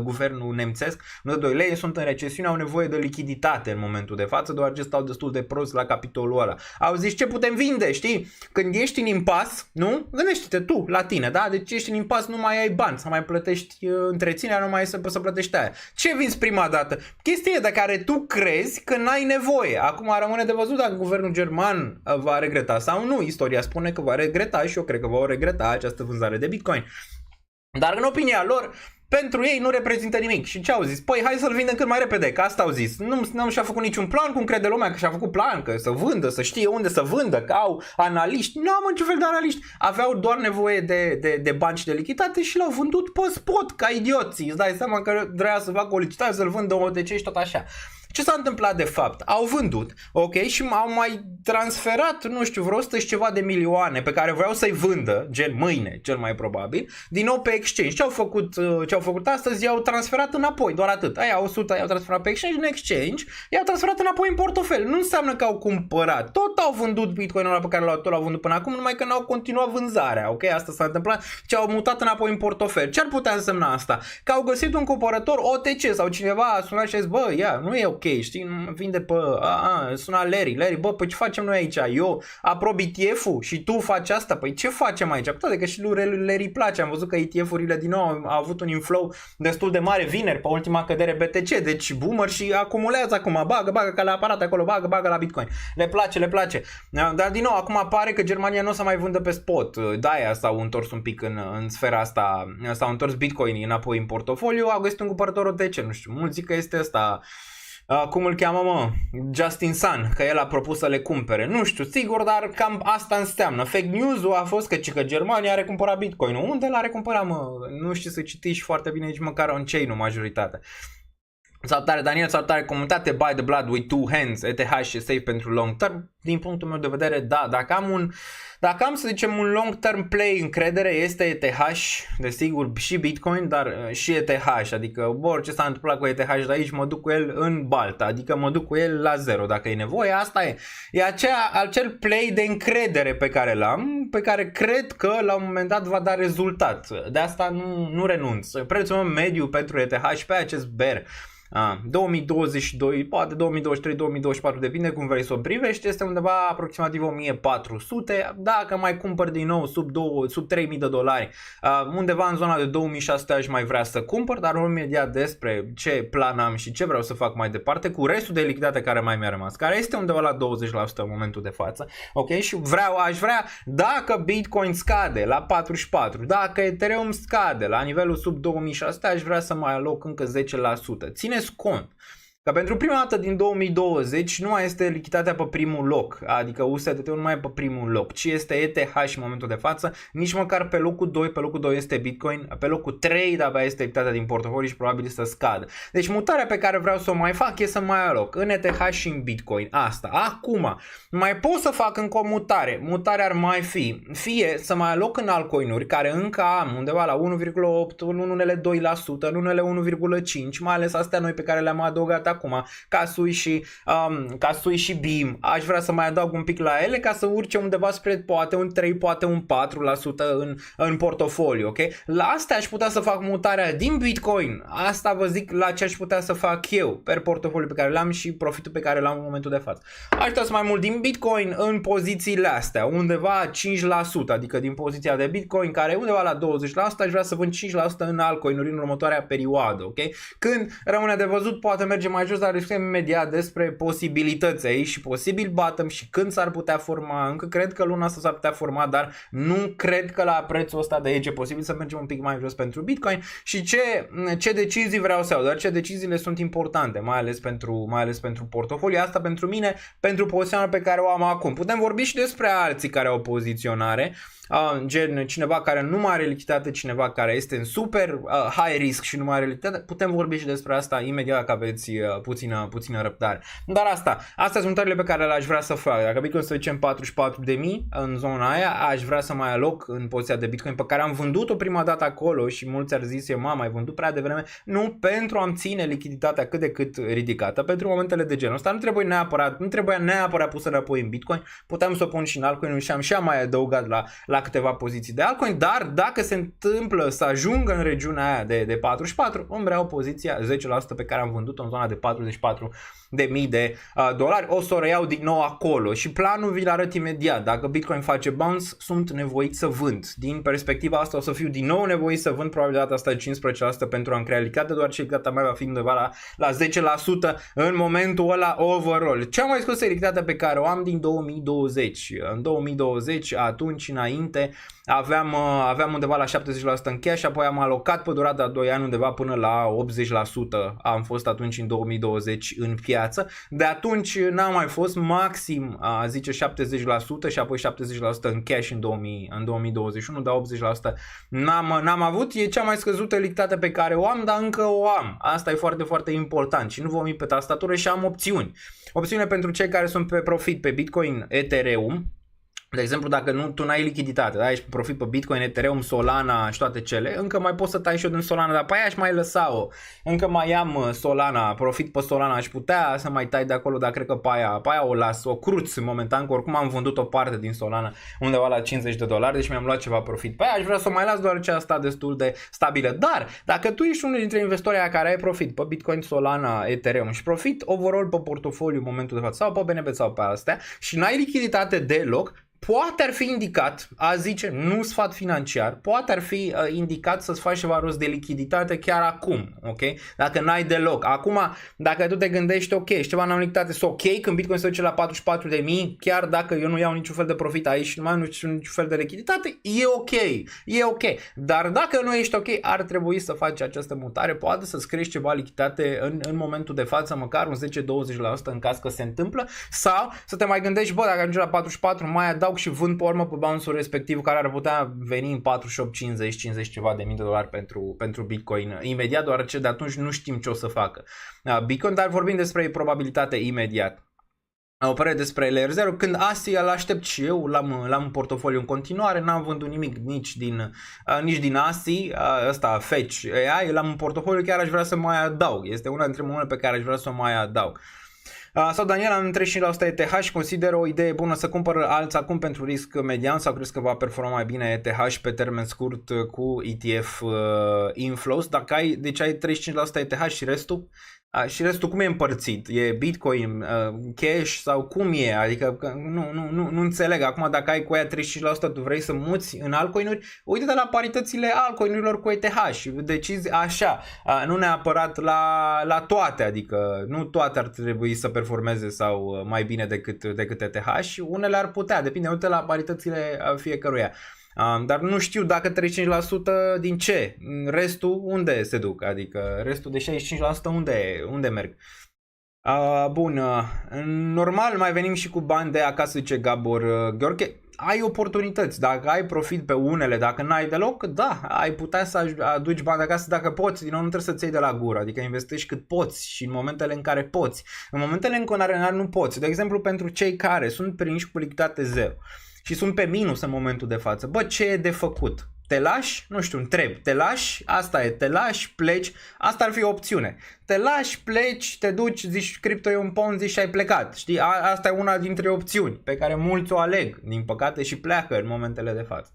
Guvernul nemțesc nu dă 2 lei, sunt în recesiune, au nevoie de lichiditate în momentul de față, deoarece stau destul de prost la capitolul ăla. Au zis ce putem vinde, știi? Când ești în impas, nu? Gândește-te tu la tine, da? Deci ești în impas, nu mai ai bani să mai plătești întreținerea, nu mai ai să plătești aia. Ce vinzi prima dată? Chestia de care tu crezi că n-ai nevoie. Acum rămâne de văzut dacă guvernul german va regreta sau nu. Istoria spune că va regreta și eu cred că va regreta această vânzare de Bitcoin. Dar în opinia lor, pentru ei nu reprezintă nimic. Și ce au zis? Păi hai să-l vindem cât mai repede, că asta au zis. Nu și-a făcut niciun plan, cum crede lumea că și-a făcut plan, că să vândă, să știe unde să vândă, că au analiști. Nu am niciun fel de analiști. Aveau doar nevoie de bani și de lichiditate și l-au vândut pe spot, ca idioții. Îți dai seama că vrea să facă o licitație, să-l vândă OTC și tot așa. Ce s-a întâmplat de fapt? Au vândut, ok, și au mai transferat, nu știu, vreo 100 și ceva de milioane pe care vreau să-i vândă, gen mâine, cel mai probabil, din nou pe exchange. Ce au făcut astăzi? I-au transferat înapoi, doar atât. Aia 100 i-au transferat pe exchange, în exchange, i-au transferat înapoi în portofel. Nu înseamnă că au cumpărat. Tot au vândut Bitcoin-ul ăla pe care l-au vândut până acum, numai că n-au continuat vânzarea, ok? Asta s-a întâmplat și au mutat înapoi în portofel. Ce ar putea însemna asta? Că au găsit un cumpărător OTC sau cineva a sunat și a zis, bă, ia, nu e ok, știi, vinde pe, suna Larry, bă, păi ce facem noi aici? Eu aprob ETF-ul și tu faci asta? Păi ce facem aici? Cu toate că și lui Larry place, am văzut că ETF-urile din nou au avut un inflow destul de mare vineri, pe ultima cădere BTC, deci boomer și acumulează acum, bagă ca la aparat acolo, bagă la Bitcoin. Le place. Dar din nou, acum pare că Germania nu o să mai vândă pe spot, de-aia s-au întors un pic în sfera asta, s-au întors Bitcoin înapoi în portofoliu, au găsit un cumpărător OTC, nu știu, mulți zic că este ăsta, cum îl cheamă, mă? Justin Sun, că el a propus să le cumpere. Nu știu, sigur, dar cam asta înseamnă. Fake news-ul a fost că Germania are cumpărat Bitcoin-ul. Unde l-a recumpărat, mă? Nu știu să citiți foarte bine nici măcar on-chain-ul majoritatea. Salutare Daniel, salutare comunitate, buy the blood with two hands, ETH și safe pentru long term. Din punctul meu de vedere, da, dacă am să zicem un long term play încredere este ETH, desigur și Bitcoin, dar și ETH, adică orice s-a întâmplat cu ETH de aici mă duc cu el în baltă, adică mă duc cu el la zero dacă e nevoie, asta e. E acel play de încredere pe care l-am, pe care cred că la un moment dat va da rezultat, de asta nu renunț. Prețul meu mediu pentru ETH pe acest bear 2022, poate 2023-2024, depinde cum vrei să o privești, este undeva aproximativ 1400, dacă mai cumpăr din nou sub 3000 de dolari, undeva în zona de 2600 aș mai vrea să cumpăr, dar imediat despre ce plan am și ce vreau să fac mai departe cu restul de lichiditate care mai mi-a rămas, care este undeva la 20% în momentul de față, ok? Și aș vrea, dacă Bitcoin scade la 44, dacă Ethereum scade la nivelul sub 2600, aș vrea să mai aloc încă 10%. Țineți cont că pentru prima dată din 2020 nu mai este lichiditatea pe primul loc, adică USDT-ul nu mai e pe primul loc, ci este ETH în momentul de față, nici măcar pe locul 2, pe locul 2 este Bitcoin, pe locul 3 de-abia este lichiditatea din portofoliu și probabil să scadă. Deci mutarea pe care vreau să o mai fac e să mai aloc în ETH și în Bitcoin. Asta. Acum, mai pot să fac încă o mutare. Mutarea ar mai fi, fie să mai aloc în altcoinuri, care încă am undeva la 1,8, în unele 2%, în unele 1,5, mai ales astea noi pe care le-am adăugat acum, ca SUI și BIM, aș vrea să mai adaug un pic la ele ca să urce undeva spre poate un 3, poate un 4% în portofoliu, ok? La asta aș putea să fac mutarea din Bitcoin, asta vă zic la ce aș putea să fac eu per portofoliu pe care l-am și profitul pe care l-am în momentul de față. Aș putea să mai mult din Bitcoin în pozițiile astea, undeva 5%, adică din poziția de Bitcoin care e undeva la 20%, aș vrea să vând 5% în altcoinuri în următoarea perioadă, ok? Când rămâne de văzut, poate merge mai aș vrea să discutăm imediat despre posibilități aici și posibil bottom și când s-ar putea forma. Încă cred că luna asta s-ar putea forma, dar nu cred că la prețul ăsta de aici e posibil să mergem un pic mai jos pentru Bitcoin. Și ce decizii vreau să iau, dar ce deciziile sunt importante, mai ales pentru portofoliu. Asta pentru mine, pentru poziționarea pe care o am acum. Putem vorbi și despre alții care au poziționare, gen cineva care nu mai are lichiditate, cineva care este în super high risk și nu mai are lichiditate. Putem vorbi și despre asta imediat dacă aveți puțină răbdare. Dar astea sunt întrebările pe care le-aș vrea să fac. Dacă Bitcoin să zicem 44.000 în zona aia, aș vrea să mai aloc în poziția de Bitcoin pe care am vândut-o prima dată acolo și mulți ar zice, mai vândut prea devreme. Nu, pentru a-mi ține lichiditatea cât de cât ridicată pentru momentele de genul ăsta. Nu trebuia neapărat pusă înapoi în Bitcoin. Puteam să o pun și în altcoin și am mai adăugat la câteva poziții de altcoin, dar dacă se întâmplă să ajungă în regiunea aia de 44, îmi vreau poziția 10% pe care am vândut-o în zona de 44.000 de dolari, o să o reiau din nou acolo și planul vi-l arăt imediat. Dacă Bitcoin face bounce, sunt nevoit să vând. Din perspectiva asta o să fiu din nou nevoit să vând, probabil data asta de 15% pentru a-mi crea lichiditate, doar ce lichiditatea mea va fi undeva la 10% în momentul ăla overall. Cea mai scosă lichiditatea pe care o am din 2020. În 2020, atunci înainte, aveam undeva la 70% în cash, apoi am alocat pe durata 2 ani undeva până la 80%. Am fost atunci în 2020 în piață. De atunci n-am mai fost, maxim zice 70% și apoi 70% în cash în 2021, dar 80% n-am avut. E cea mai scăzută lichiditate pe care o am, dar încă o am. Asta e foarte, foarte important și nu vom pe tastatură și am opțiuni. Opțiune pentru cei care sunt pe profit pe Bitcoin, Ethereum. De exemplu, dacă tu n-ai lichiditate, da, ești pe profit pe Bitcoin, Ethereum, Solana și toate cele, încă mai poți să tai și eu din Solana, dar pe aia aș mai lăsa-o. Încă mai am Solana, profit pe Solana, aș putea să mai tai de acolo, dar cred că pe aia o las, o cruț momentan, că oricum am vândut o parte din Solana undeva la $50, deci mi-am luat ceva profit. Pe aia aș vrea să o mai las, deoarece asta destul de stabilă. Dar, dacă tu ești unul dintre investitorii care ai profit pe Bitcoin, Solana, Ethereum și profit overall pe portofoliu în momentul de față, sau pe BNB sau pe astea, și n-ai lichiditate deloc, poate ar fi indicat, a zice, nu sfat financiar, poate ar fi indicat să-ți faci ceva rost de lichiditate chiar acum, ok? Dacă n-ai deloc. Acum, dacă tu te gândești, ok, și ceva n-am lichiditate, sunt ok, când Bitcoin se duce la 44.000, chiar dacă eu nu iau niciun fel de profit aici și nu mai am niciun fel de lichiditate, e ok. Dar dacă nu ești ok, ar trebui să faci această mutare, poate să-ți crești ceva lichiditate în momentul de față, măcar un 10-20% în caz că se întâmplă, sau să te mai gândești, dacă ajungi la 44, mai adaug și vând pe urmă pe bounce-ul respectiv care ar putea veni în 48, 50 ceva de mii de dolari pentru Bitcoin imediat, deoarece de atunci nu știm ce o să facă Bitcoin, dar vorbim despre probabilitate imediat. O părere despre Layer 0, când ASI îl aștept și eu, l-am în portofoliu în continuare, n-am vândut nimic nici din ASI, ăsta Fetch AI, l-am în portofoliu, chiar aș vrea să mai adaug, este una dintre momentele pe care aș vrea să o mai adaug. Sau Daniel, am 35% ETH și consider o idee bună să cumpăr alți acum pentru risc median sau crezi că va performa mai bine ETH pe termen scurt cu ETF inflows? Dacă ai 35% ETH și restul? Și restul cum e împărțit? E Bitcoin, cash sau cum e? Adică nu înțeleg. Acum dacă ai cu aia 35%, tu vrei să muți în altcoinuri, uite-te la paritățile altcoinurilor cu ETH și decizi așa, nu neapărat la toate, adică nu toate ar trebui să performeze sau mai bine decât ETH și unele ar putea, depinde, uite la paritățile fiecăruia. Dar nu știu dacă 35% din ce, restul unde se duc, adică restul de 65% unde merg. Bun, normal mai venim și cu bani de acasă, zice Gabor Gheorghe. Ai oportunități, dacă ai profit pe unele, dacă n-ai deloc, da, ai putea să aduci bani de acasă dacă poți, din nou nu trebuie să-ți iei de la gură, adică investești cât poți și în momentele în care poți. În momentele în care nu poți, de exemplu pentru cei care sunt prinși cu lichiditate zero și sunt pe minus în momentul de față, ce e de făcut? Te lași? Nu știu, întreb. Te lași? Asta e, te lași, pleci, asta ar fi o opțiune. Te lași, pleci, te duci, zici cripto e un Ponzi și ai plecat. Știi? Asta e una dintre opțiuni pe care mulți o aleg, din păcate, și pleacă în momentele de față.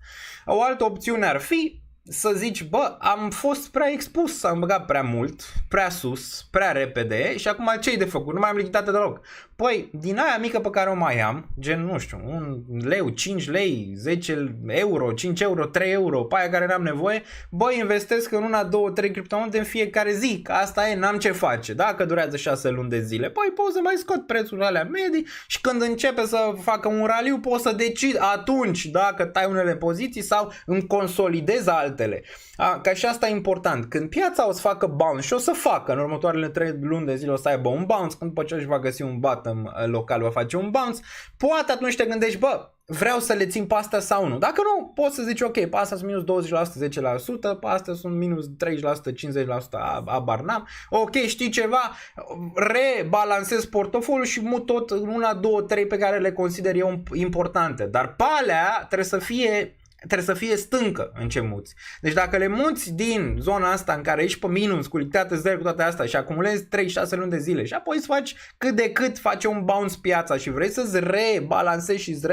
O altă opțiune ar fi să zici, bă, am fost prea expus, am băgat prea mult, prea sus, prea repede și acum ce-i de făcut? Nu mai am lichiditate deloc. Păi, din aia mică pe care o mai am, gen, nu știu, 1 leu, 5 lei, 10 euro, 5 euro, 3 euro, pe aia care n-am nevoie, bă, investesc în 1, 2, 3 criptomonede în fiecare zi, că asta e, n-am ce face. Dacă durează 6 luni de zile, păi pot să mai scot prețurile alea medii și când începe să facă un raliu, pot să decid atunci dacă tai unele poziții sau îmi consolidez altele. Ca și asta e important. Când piața o să facă bounce și o să facă în următoarele 3 luni de zile o să aibă un bounce, când după ce își va găsi un bottom local va face un bounce, poate atunci te gândești, bă, vreau să le țin pe astea sau nu. Dacă nu, poți să zici, ok, pe astea sunt minus 20%, 10%, pe astea sunt minus 30%, 50%, abar n-am. Ok, știi ceva, rebalansez portofoliul și mut tot 1, 2, 3 pe care le consider eu importante. Dar pe alea trebuie să fie stâncă în ce muți. Deci dacă le muți din zona asta în care ești pe minus, cu lichiditate zero, cu toate astea și acumulezi 3-6 luni de zile și apoi îți faci cât de cât face un bounce piața și vrei să-ți rebalansezi și îți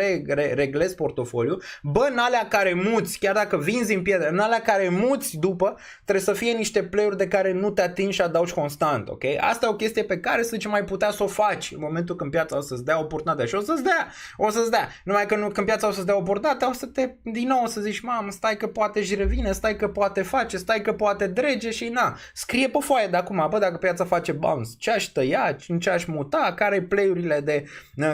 reglezi portofoliul, bă, în alea care muți, chiar dacă vinzi în pierdere, în alea care muți după, trebuie să fie niște play-uri de care nu te atingi și adaugi constant, ok? Asta e o chestie pe care să zicem mai putea să o faci în momentul când piața o să-ți dea oportunitatea și o să-ți dea. Numai că când piața o să-ți dea oportunitatea, o să te, din nou, o să zici, mamă, stai că poate își revine, stai că poate face, stai că poate drege și na. Scrie pe foaie de acum, bă, dacă piața face bounce, ce aș tăia, în ce aș muta, care play-urile de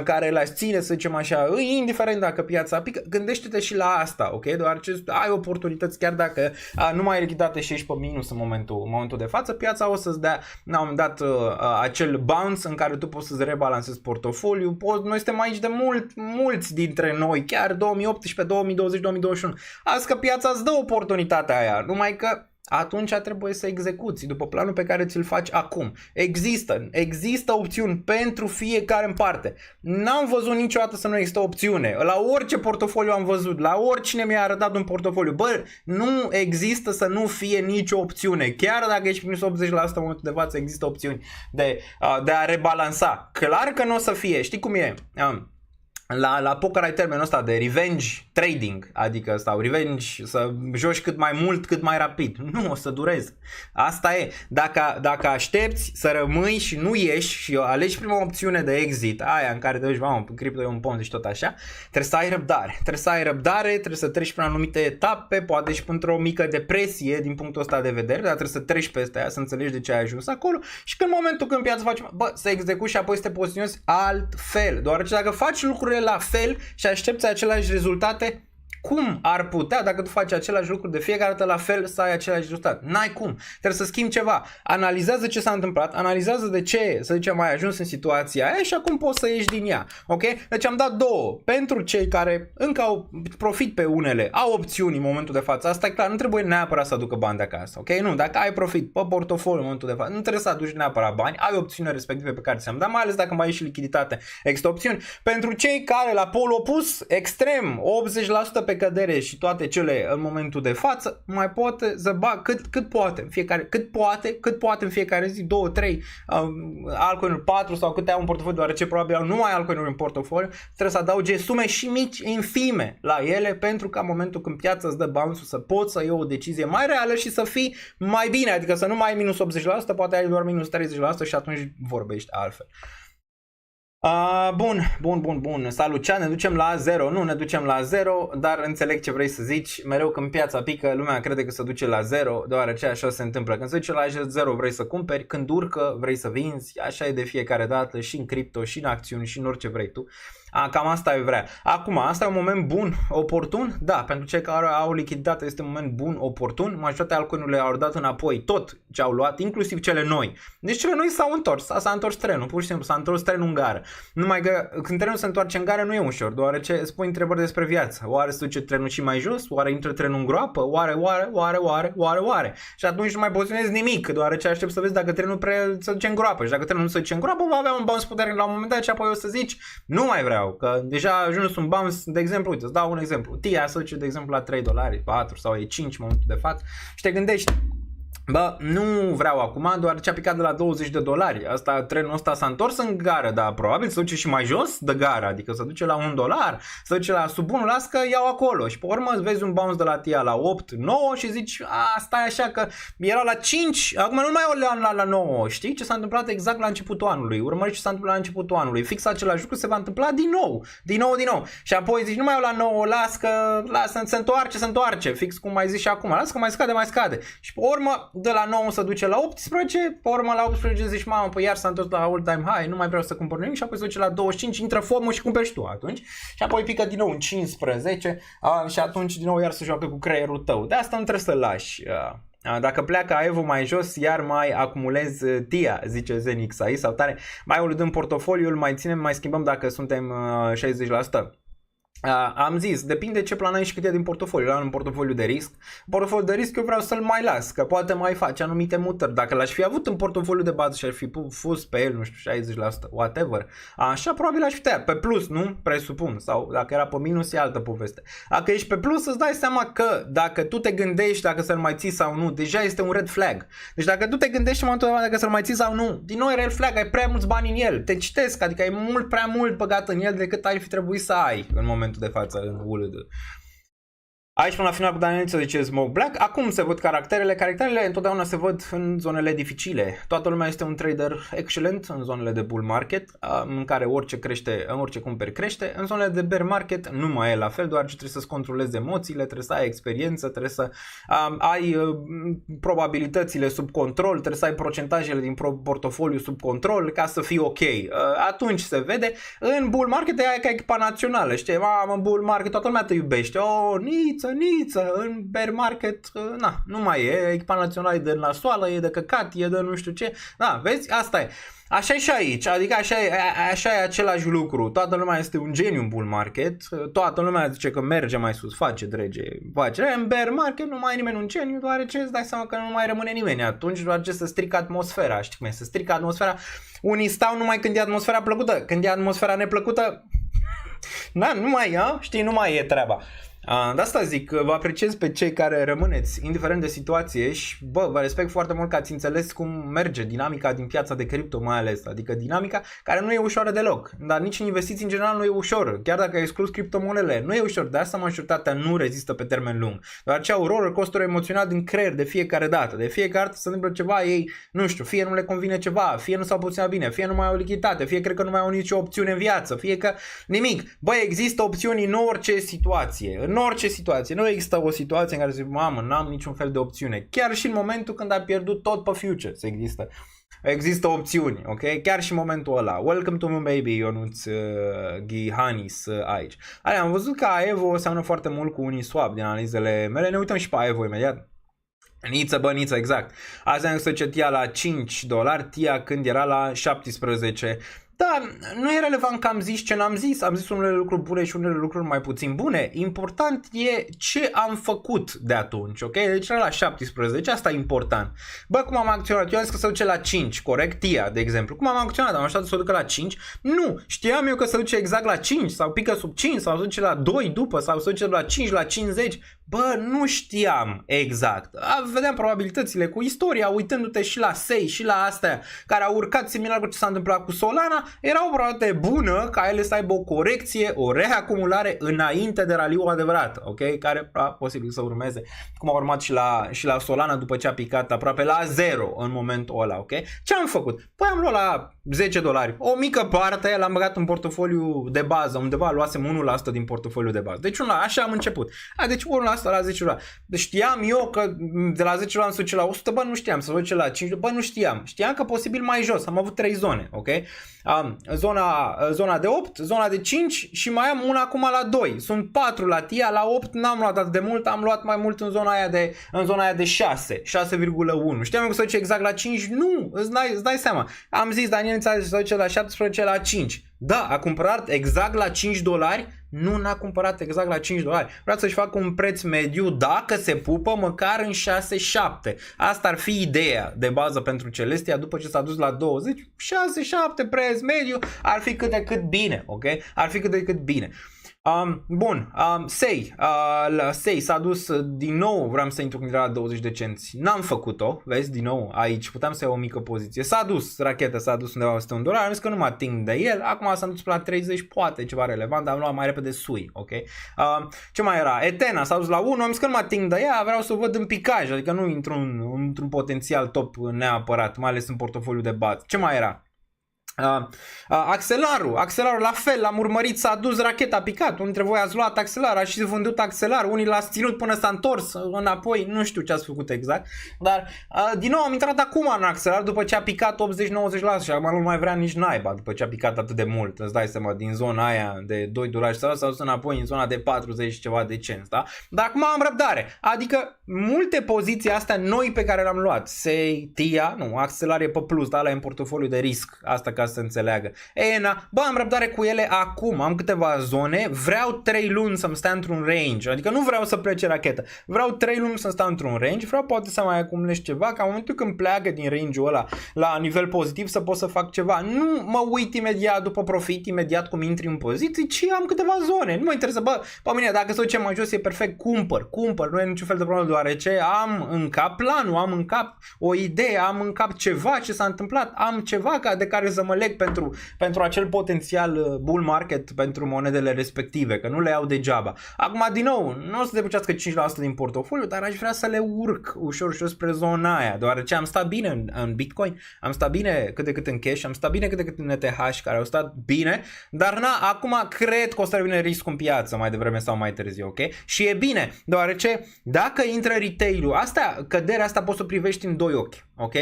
care le-aș ține, să zicem așa, indiferent dacă piața pică, gândește-te și la asta, ok? Deoarece ai oportunități, chiar dacă nu mai ai lichiditate și ești pe minus în momentul de față, piața o să-ți dea, n-am dat acel bounce în care tu poți să-ți rebalansezi portofoliul. Noi suntem aici de mulți dintre noi, chiar 2018, 2020, 2021. Azi că piața îți dă oportunitatea aia, numai că atunci trebuie să execuți după planul pe care ți-l faci acum. Există opțiuni pentru fiecare în parte. N-am văzut niciodată să nu există opțiune. La orice portofoliu am văzut, la oricine mi-a arătat un portofoliu. Bă, nu există să nu fie nicio opțiune. Chiar dacă ești minus 80% în momentul de față, există opțiuni de a rebalansa. Clar că nu o să fie. Știi cum e? La poker ai termenul ăsta de revenge trading, adică sau revenge, să joci cât mai mult, cât mai rapid. Nu, o să dureze. Asta e. Dacă aștepți să rămâi și nu ieși și alegi prima opțiune de exit, aia în care te duci, mamă, cripto e un ponzi și tot așa, trebuie să ai răbdare. Trebuie să treci prin anumite etape, poate și într-o mică depresie din punctul ăsta de vedere, dar trebuie să treci peste aia, să înțelegi de ce ai ajuns acolo și când momentul când piața face, bă, să execuți și apoi să te poziționezi altfel. Deoarece dacă faci lucrurile la fel și aștepți aceleași rezultate, cum ar putea, dacă tu faci același lucru de fiecare dată la fel, să ai același rezultat? N-ai cum. Trebuie să schimbi ceva. Analizează ce s-a întâmplat, analizează de ce, să zicem, ai ajuns în situația aia și acum poți să ieși din ea. Ok? Deci am dat două. Pentru cei care încă au profit pe unele, au opțiuni în momentul de față. Asta e clar, nu trebuie neapărat să aducă bani de acasă. Ok? Nu, dacă ai profit pe portofoliu în momentul de față, nu trebuie să aduci neapărat bani, ai opțiunile respective pe care ți-am dat, mai ales dacă mai ai și lichiditate. Există opțiuni. Pentru cei care la pol opus, extrem, 80% pe cădere și toate cele în momentul de față, mai poate să bag cât poate în fiecare, cât poate în fiecare zi, 2, 3 altcoin-uri, 4 sau câte au în portofoliu, deoarece probabil nu mai altcoin-uri în portofoliu, trebuie să adauge sume și mici, infime la ele, pentru ca în momentul când piața îți dă bounce-ul să poți să iei o decizie mai reală și să fii mai bine, adică să nu mai ai minus 80%, poate ai doar minus 30% și atunci vorbești altfel. Bun. Salut, Cea, ne ducem la 0. Nu ne ducem la 0, dar înțeleg ce vrei să zici. Mereu când piața pică, lumea crede că se duce la 0, deoarece așa se întâmplă. Când se duce la 0 vrei să cumperi, când urcă vrei să vinzi. Așa e de fiecare dată și în cripto, și în acțiuni, și în orice vrei tu. Cam asta e vrea. Acum, asta e un moment bun, oportun? Da, pentru cei care au lichiditate este un moment bun, oportun. Majoritatea altcoin-urile au dat înapoi tot ce au luat, inclusiv cele noi. Deci cele noi s-au întors, s-a întors trenul, pur și simplu, s-a întors trenul în gară. Numai că când trenul se întoarce în gară nu e ușor, deoarece îți pui întrebări despre viață. Oare se duce trenul și mai jos? Oare intră trenul în groapă? Oare? Și atunci nu mai poziționezi nimic, deoarece aștept să vezi dacă trenul se duce în groapă. Și dacă trenul nu se duce în groapă, va avea un bounce puternic la un moment dat și apoi o să zici, nu mai vreau. Că deja a ajuns un bounce, de exemplu, uite, îți dau un exemplu. TIA se duce, de exemplu, la $3, 4 sau e 5 în momentul de față și te gândești, Bă, nu vreau acum, deoarece a picat de la $20. Asta, trenul ăsta s-a întors în gară, dar probabil se duce și mai jos de gară, adică se duce la $1, se duce la sub 1, las că iau acolo. Și pe urmă îți vezi un bounce de la TIA la 8, 9 și zici, stai așa că era la 5, acum nu mai o la 9, știi ce s-a întâmplat exact la începutul anului, urmărești ce s-a întâmplat la începutul anului, fix același lucru se va întâmpla din nou. Și apoi zici, nu mai o la 9, las că se întoarce, fix cum mai zici și acum, las că mai scade. Și pe urmă de la 9 se duce la 18, pe urmă la 18 zici, mamă, păi iar s-a întors la all-time high, nu mai vreau să cumpăr nimic și apoi se duce la 25, intră FOMO și cumperi și tu atunci și apoi pică din nou în 15 și atunci din nou iar se joacă cu creierul tău. De asta nu trebuie să-l lași. Dacă pleacă AEVO mai jos, iar mai acumulezi TIA, zice Zenix aici, sau tare, mai uludăm portofoliul, mai ținem, mai schimbăm dacă suntem 60%. Am zis, depinde ce planezi și cât e din portofoliu. La un portofoliu de risc. Portofoliul de risc eu vreau să-l mai las, că poate mai face anumite mutări. Dacă l-aș fi avut în portofoliu de bază și ar fi fost pe el, nu știu, 60%, whatever, așa probabil aș fi tăiat. Pe plus, nu? Presupun. Sau dacă era pe minus, e altă poveste. Dacă ești pe plus, îți dai seama că dacă tu te gândești dacă să-l mai ții sau nu, deja este un red flag. Deci dacă tu te gândești în momentul ăla dacă să-l mai ții sau nu, din nou e red flag, ai prea mulți bani în el. Te citesc, adică ai mult prea mult băgat în el decât ai fi trebuit să ai în momentul de față în ULD. Aici până la final cu Danieliță zice Smoke Black. Acum se văd caracterele. Caracterele întotdeauna se văd în zonele dificile. Toată lumea este un trader excelent în zonele de bull market, în care orice crește, în orice cumperi crește. În zonele de bear market nu mai e la fel, doar ce trebuie să-ți controlezi emoțiile, trebuie să ai experiență, trebuie să ai probabilitățile sub control, trebuie să ai procentajele din portofoliu sub control ca să fii ok. Atunci se vede. În bull market e ca echipa națională, știi? În bull market toată lumea te iubește. Niță, în bear market, nu mai e, echipa națională e de nasoală, e de căcat, e de nu știu ce, vezi, asta e. Așa e și aici, adică așa e același lucru, toată lumea este un geniu în bull market, toată lumea zice că merge mai sus, face drege, în bear market nu mai e nimeni un geniu, deoarece îți dai seama că nu mai rămâne nimeni, atunci deoarece să strică atmosfera, știi cum e, să strică atmosfera, unii stau numai când e atmosfera plăcută, când e atmosfera neplăcută, nu mai e treaba. De asta zic, vă apreciez pe cei care rămâneți, indiferent de situație și vă respect foarte mult că ați înțeles cum merge dinamica din piața de cripto mai ales, adică dinamica care nu e ușoară deloc, dar nici în investiții în general nu e ușor, chiar dacă ai exclus criptomonedele, nu e ușor, de asta majoritatea nu rezistă pe termen lung, doar ce au roller coaster emoțional din creier de fiecare dată, se întâmplă ceva, ei, nu știu, fie nu le convine ceva, fie nu s-au poziționat bine, fie nu mai au lichiditate, fie cred că nu mai au nicio opțiune în viață, fie că nimic, există opțiuni în orice situație, nu există o situație în care zic, mamă, n-am niciun fel de opțiune. Chiar și în momentul când ai pierdut tot pe futures există opțiuni, ok? Chiar și în momentul ăla. Welcome to me, baby, Ionuț Ghihanis aici. Am văzut că AEVO seamănă foarte mult cu Uniswap din analizele mele. Ne uităm și pe AEVO imediat. Niță, exact. Azi am văzut TIA la $5, TIA când era la 17. Da, nu e relevant că am zis ce n-am zis, am zis unele lucruri bune și unele lucruri mai puțin bune. Important e ce am făcut de atunci, ok? Deci era la 17, asta e important. Cum am acționat? Eu am zis că se duce la 5, corect? TIA, de exemplu. Cum am acționat? Am așteptat să se ducă la 5? Nu, știam eu că se duce exact la 5 sau pică sub 5 sau se duce la 2 după sau se duce la 5, la 50. Nu știam exact. Vedeam probabilitățile cu istoria, uitându-te și la SEI și la astea care au urcat similar cu ce s-a întâmplat cu Solana. Era o probabilitate bună ca ele să aibă o corecție, o reacumulare înainte de raliul adevărat, ok? Care posibil să urmeze, cum a urmat și la Solana după ce a picat aproape la 0 în momentul ăla, ok? Ce am făcut? Am luat la $10, o mică parte l-am băgat în portofoliu de bază, undeva luasem 1% din portofoliu de bază. Deci așa am început. Deci 1% la $10. Deci știam eu că de la $10 să duce la 100, nu știam, să duce la 5, nu știam. Știam că posibil mai jos, am avut 3 zone, ok? Zona de 8, zona de 5 și mai am una acum la 2. Sunt 4 la TIA, la 8 n-am luat atât de mult, am luat mai mult în zona aia de 6, 6,1. Știam că se duce exact la 5? Nu, îți dai seama. Am zis, Daniel, se duce la 17, la 5. Da, a cumpărat exact la $5, nu n-a cumpărat exact la $5. Vrea să-și facă un preț mediu, dacă se pupă, măcar în 6-7. Asta ar fi ideea de bază pentru Celestia după ce s-a dus la 20. 6-7 preț mediu ar fi cât de cât bine, ok? Ar fi cât de cât bine. Bun, SEI s-a dus din nou, vreau să intru la 20 de cenți, n-am făcut-o, vezi, din nou aici, puteam să iau o mică poziție, s-a dus, racheta s-a dus undeva peste $1, am zis că nu mă ating de el, acum s-a dus la 30, poate ceva relevant, dar am luat mai repede SUI, ok? Ce mai era? Etena s-a dus la 1, am zis că nu mă ating de ea, vreau să o văd în picaj, adică nu intru într-un potențial top neapărat, mai ales în portofoliu de bază. Ce mai era? Axelarul la fel, l-am urmărit, s-a dus, racheta a picat, unii dintre voi ați luat Axelar, a și vândut Axelar, unii l-ați ținut până s-a întors înapoi, nu știu ce ați făcut exact, dar din nou am intrat acum în Axelar după ce a picat 80-90% și acum nu mai vrea nici naiba după ce a picat atât de mult, îți dai seama, din zona aia de $2 s-a dus înapoi în zona de 40 ceva de cenți, da? Dar acum am răbdare, adică multe poziții astea noi pe care le-am luat, SEI, TIA, nu, Axelar e pe plus, dar ăla e în portofoliu de risc, asta ca să înțeleagă. ENA, bă, am răbdare cu ele acum, am câteva zone, vreau 3 luni să-mi stea într-un range, adică nu vreau să plece rachetă, vreau 3 luni să-mi stau într-un range, vreau poate să mai acumulez ceva, ca în momentul când pleacă din range-ul ăla la nivel pozitiv să pot să fac ceva, nu mă uit imediat după profit, imediat cum intri în poziții, ci am câteva zone, nu mă interesează, bă, pe mine dacă se duce mai jos e perfect, cumpăr, nu e niciun fel de problemă, deoarece am în cap planul, am în cap o idee, am în cap ceva ce s-a întâmplat, am ceva de care să mă leg pentru acel potențial bull market pentru monedele respective, că nu le iau degeaba. Acum, din nou, nu o să debucească 5% din portofoliu, dar aș vrea să le urc ușor spre zona aia, deoarece am stat bine în Bitcoin, am stat bine cât de cât în cash, am stat bine cât de cât în ETH, care au stat bine, dar acum cred că o să revină riscul în piață mai devreme sau mai târziu, ok? Și e bine, deoarece dacă intră retail-ul, căderea asta poți să o privești în doi ochi, ok?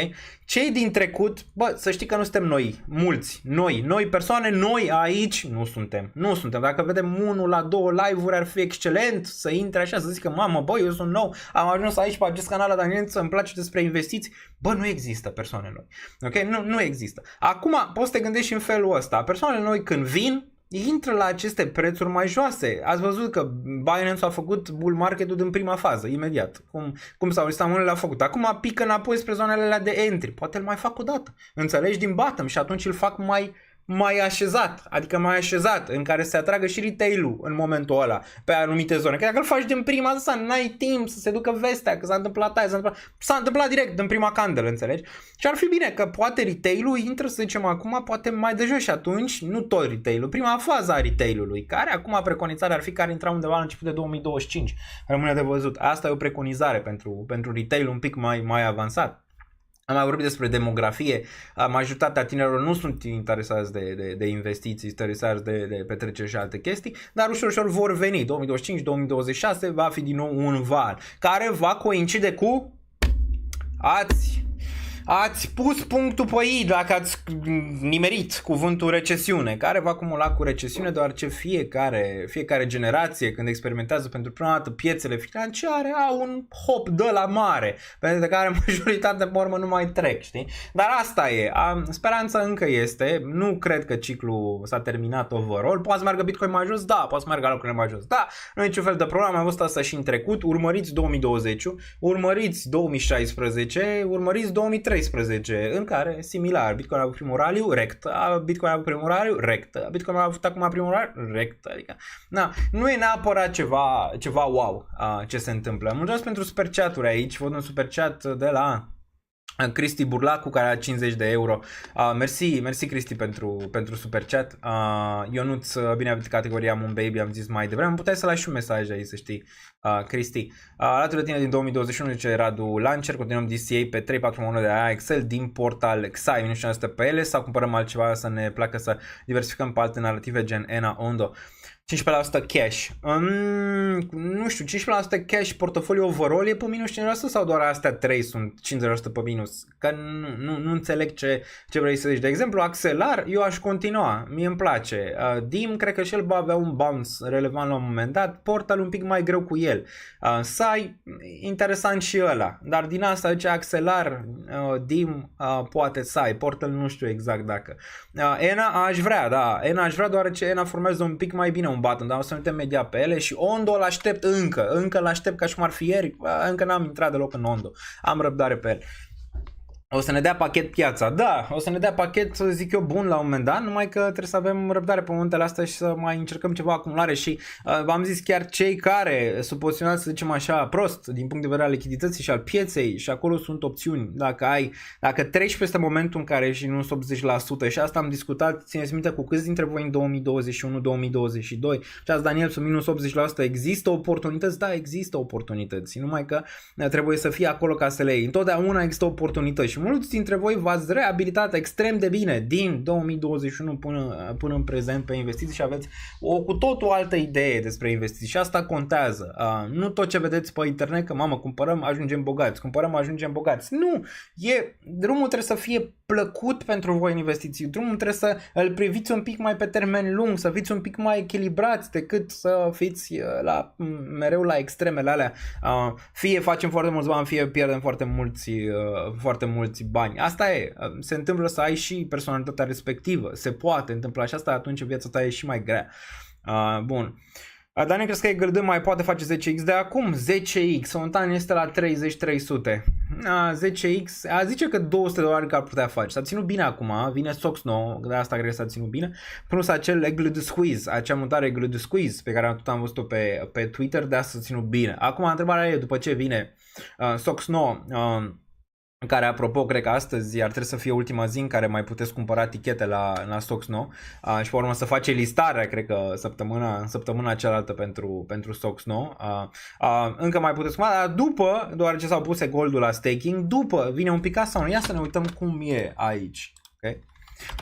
Cei din trecut, bă, să știi că nu suntem noi, mulți, noi persoane, noi aici nu suntem. Dacă vedem 1 la 2 live-uri ar fi excelent să intre așa, să zică, mamă, bă, eu sunt nou, am ajuns aici pe acest canal la Daniență, îmi place despre investiții. Bă, nu există persoane noi. Ok? Nu există. Acum poți să te gândești și în felul ăsta. Persoanele noi când vin, intră la aceste prețuri mai joase. Ați văzut că Binance a făcut bull market-ul din prima fază, imediat. Cum s-au listat monedele, le-a făcut. Acum pică înapoi spre zonele alea de entry. Poate îl mai fac o dată. Înțelegi, din bottom, și atunci îl fac mai așezat, adică mai așezat, în care se atragă și retail-ul în momentul ăla, pe anumite zone. Că dacă îl faci din prima dată, n-ai timp să se ducă vestea, că s-a întâmplat aia, s-a întâmplat direct din prima candle, înțelegi? Și ar fi bine că poate retail-ul intră, să zicem acum, poate mai de jos și atunci, nu tot retail-ul, prima fază a retail-ului, care acum preconizarea ar fi care intra undeva la început de 2025. Rămâne de văzut. Asta e o preconizare pentru retail un pic mai avansat. Am mai vorbit despre demografie, majoritatea tinerilor nu sunt interesați de investiții, interesați de petreceri și alte chestii, dar ușor vor veni. 2025-2026 va fi din nou un val, care va coincide cu... Ați pus punctul pe I dacă ați nimerit cuvântul recesiune, care va acumula cu recesiune, deoarece fiecare generație când experimentează pentru prima dată piețele financiare au un hop de la mare, pentru care majoritatea pe urmă nu mai trec, știi? Dar asta e, speranța încă este, nu cred că ciclul s-a terminat overall, poate să meargă Bitcoin mai jos, da, poate să meargă lucrurile mai jos, da, nu e niciun fel de problemă, am văzut asta și în trecut, urmăriți 2020, urmăriți 2016, urmăriți 2013, în care, similar, Bitcoin a avut primul raliu, rect, Bitcoin a avut primul raliu, rect, Bitcoin a avut acum primul raliu, rect, adică, nu e neapărat ceva wow ce se întâmplă. Mulțumesc pentru super chat-uri aici, văd un super chat de la Cristi Burlacu, care a 50 de euro. Mersi Cristi pentru super chat. Ionuț, bine a venit categoria Moon Baby, am zis mai devreme. Puteai să lași și un mesaj aici, să știi, Cristi. Alături de tine din 2021, zice Radu Lancer, continuăm DCA pe 3-4 monede de AXL din portal Xai, nu știu pe ele, sau cumpărăm altceva să ne placă să diversificăm pe alte narrative gen ENA, Ondo. 15% cash. Nu știu, 15% cash portofoliu overall e pe minus 5% sau doar astea 3 sunt 50% pe minus? Că nu înțeleg ce vrei să zici. De exemplu, Axelar, eu aș continua, mie îmi place. Dim, cred că și el va avea un bounce relevant la un moment dat, Portal un pic mai greu cu el. Sai, interesant și ăla, dar din asta zice Axelar, Dim, poate Sai, Portal nu știu exact dacă. Ena aș vrea, da, Ena aș vrea deoarece Ena formează un pic mai bine un button, dar o să nu uităm media pe ele și Ondo l-aștept încă l-aștept ca și cum ar fi ieri, încă n-am intrat deloc în Ondo, am răbdare pe el. O să ne dea pachet piața, da, o să ne dea pachet, să zic eu, bun la un moment dat, numai că trebuie să avem răbdare pe momentele astea și să mai încercăm ceva acumulare și v-am zis chiar cei care sunt poziționați, să zicem așa, prost din punct de vedere al lichidității și al pieței și acolo sunt opțiuni, dacă treci peste momentul în care și nu sunt 80% și asta am discutat, țineți minte cu câți dintre voi în 2021-2022 și azi Daniel sunt minus 80%, există oportunități? Da, există oportunități, numai că trebuie să fie acolo ca să le iei, întotdeauna există oportunități și mulți dintre voi v-ați reabilitat extrem de bine din 2021 până în prezent pe investiții și aveți o cu totul altă idee despre investiții și asta contează. Nu tot ce vedeți pe internet că mamă cumpărăm, ajungem bogați. Nu! Drumul trebuie să fie plăcut pentru voi în investiții. Drumul trebuie să îl priviți un pic mai pe termen lung, să fiți un pic mai echilibrați decât să fiți mereu la extremele alea. Fie facem foarte mulți bani, fie pierdem foarte mulți bani. Asta e. Se întâmplă să ai și personalitatea respectivă. Se poate întâmpla și asta, atunci viața ta e și mai grea. Bun. Daniel, crezi că EGLD mai poate face 10x de acum? 10x. Montan este la 30-300. 10x. Zice că $200 că ar putea face. S-a ținut bine acum. Vine SOX nou. De asta cred că s-a ținut bine. Plus acel EGLD Squeeze. Acea mutare EGLD Squeeze pe care tot am văzut-o pe Twitter. De asta s-a ținut bine. Acum întrebarea e după ce vine SOX nou. Care, apropo, cred că astăzi ar trebui să fie ultima zi în care mai puteți cumpăra tichete la Stocks nou și pe urmă să face listarea, cred că săptămâna cealaltă pentru Stocks nou. Încă mai puteți cumpăra, dar după, deoarece s-au pus goldul la staking, după vine un pic asta, ia să ne uităm cum e aici. Okay?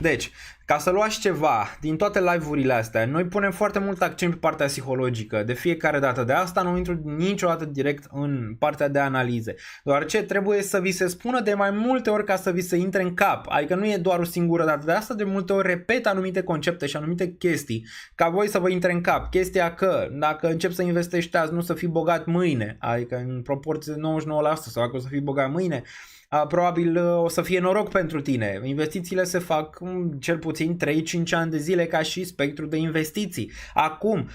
Deci, ca să luați ceva din toate live-urile astea, noi punem foarte mult accent pe partea psihologică de fiecare dată. De asta nu intru niciodată direct în partea de analize, deoarece trebuie să vi se spună de mai multe ori ca să vi se intre în cap. Adică nu e doar o singură dată, de asta de multe ori repet anumite concepte și anumite chestii ca voi să vă intre în cap. Chestia că dacă începi să investești azi, nu să fii bogat mâine, adică în proporție de 99% sau dacă o să fii bogat mâine, probabil o să fie noroc pentru tine. Investițiile se fac cel puțin 3-5 ani de zile ca și spectru de investiții. Acum,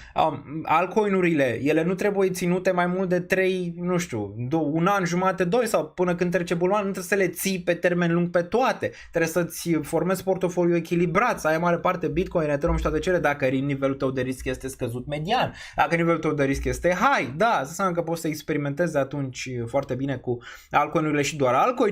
altcoin-urile, ele nu trebuie ținute mai mult de 3, nu știu, un an, jumate, 2 sau până când trece bulvan, nu trebuie să le ții pe termen lung pe toate. Trebuie să-ți formezi portofoliu echilibrat, să ai mare parte Bitcoin, Ethereum și toate cele, dacă nivelul tău de risc este scăzut median, dacă nivelul tău de risc este high, da, asta înseamnă că poți să experimentezi atunci foarte bine cu altcoin-urile și doar altcoin.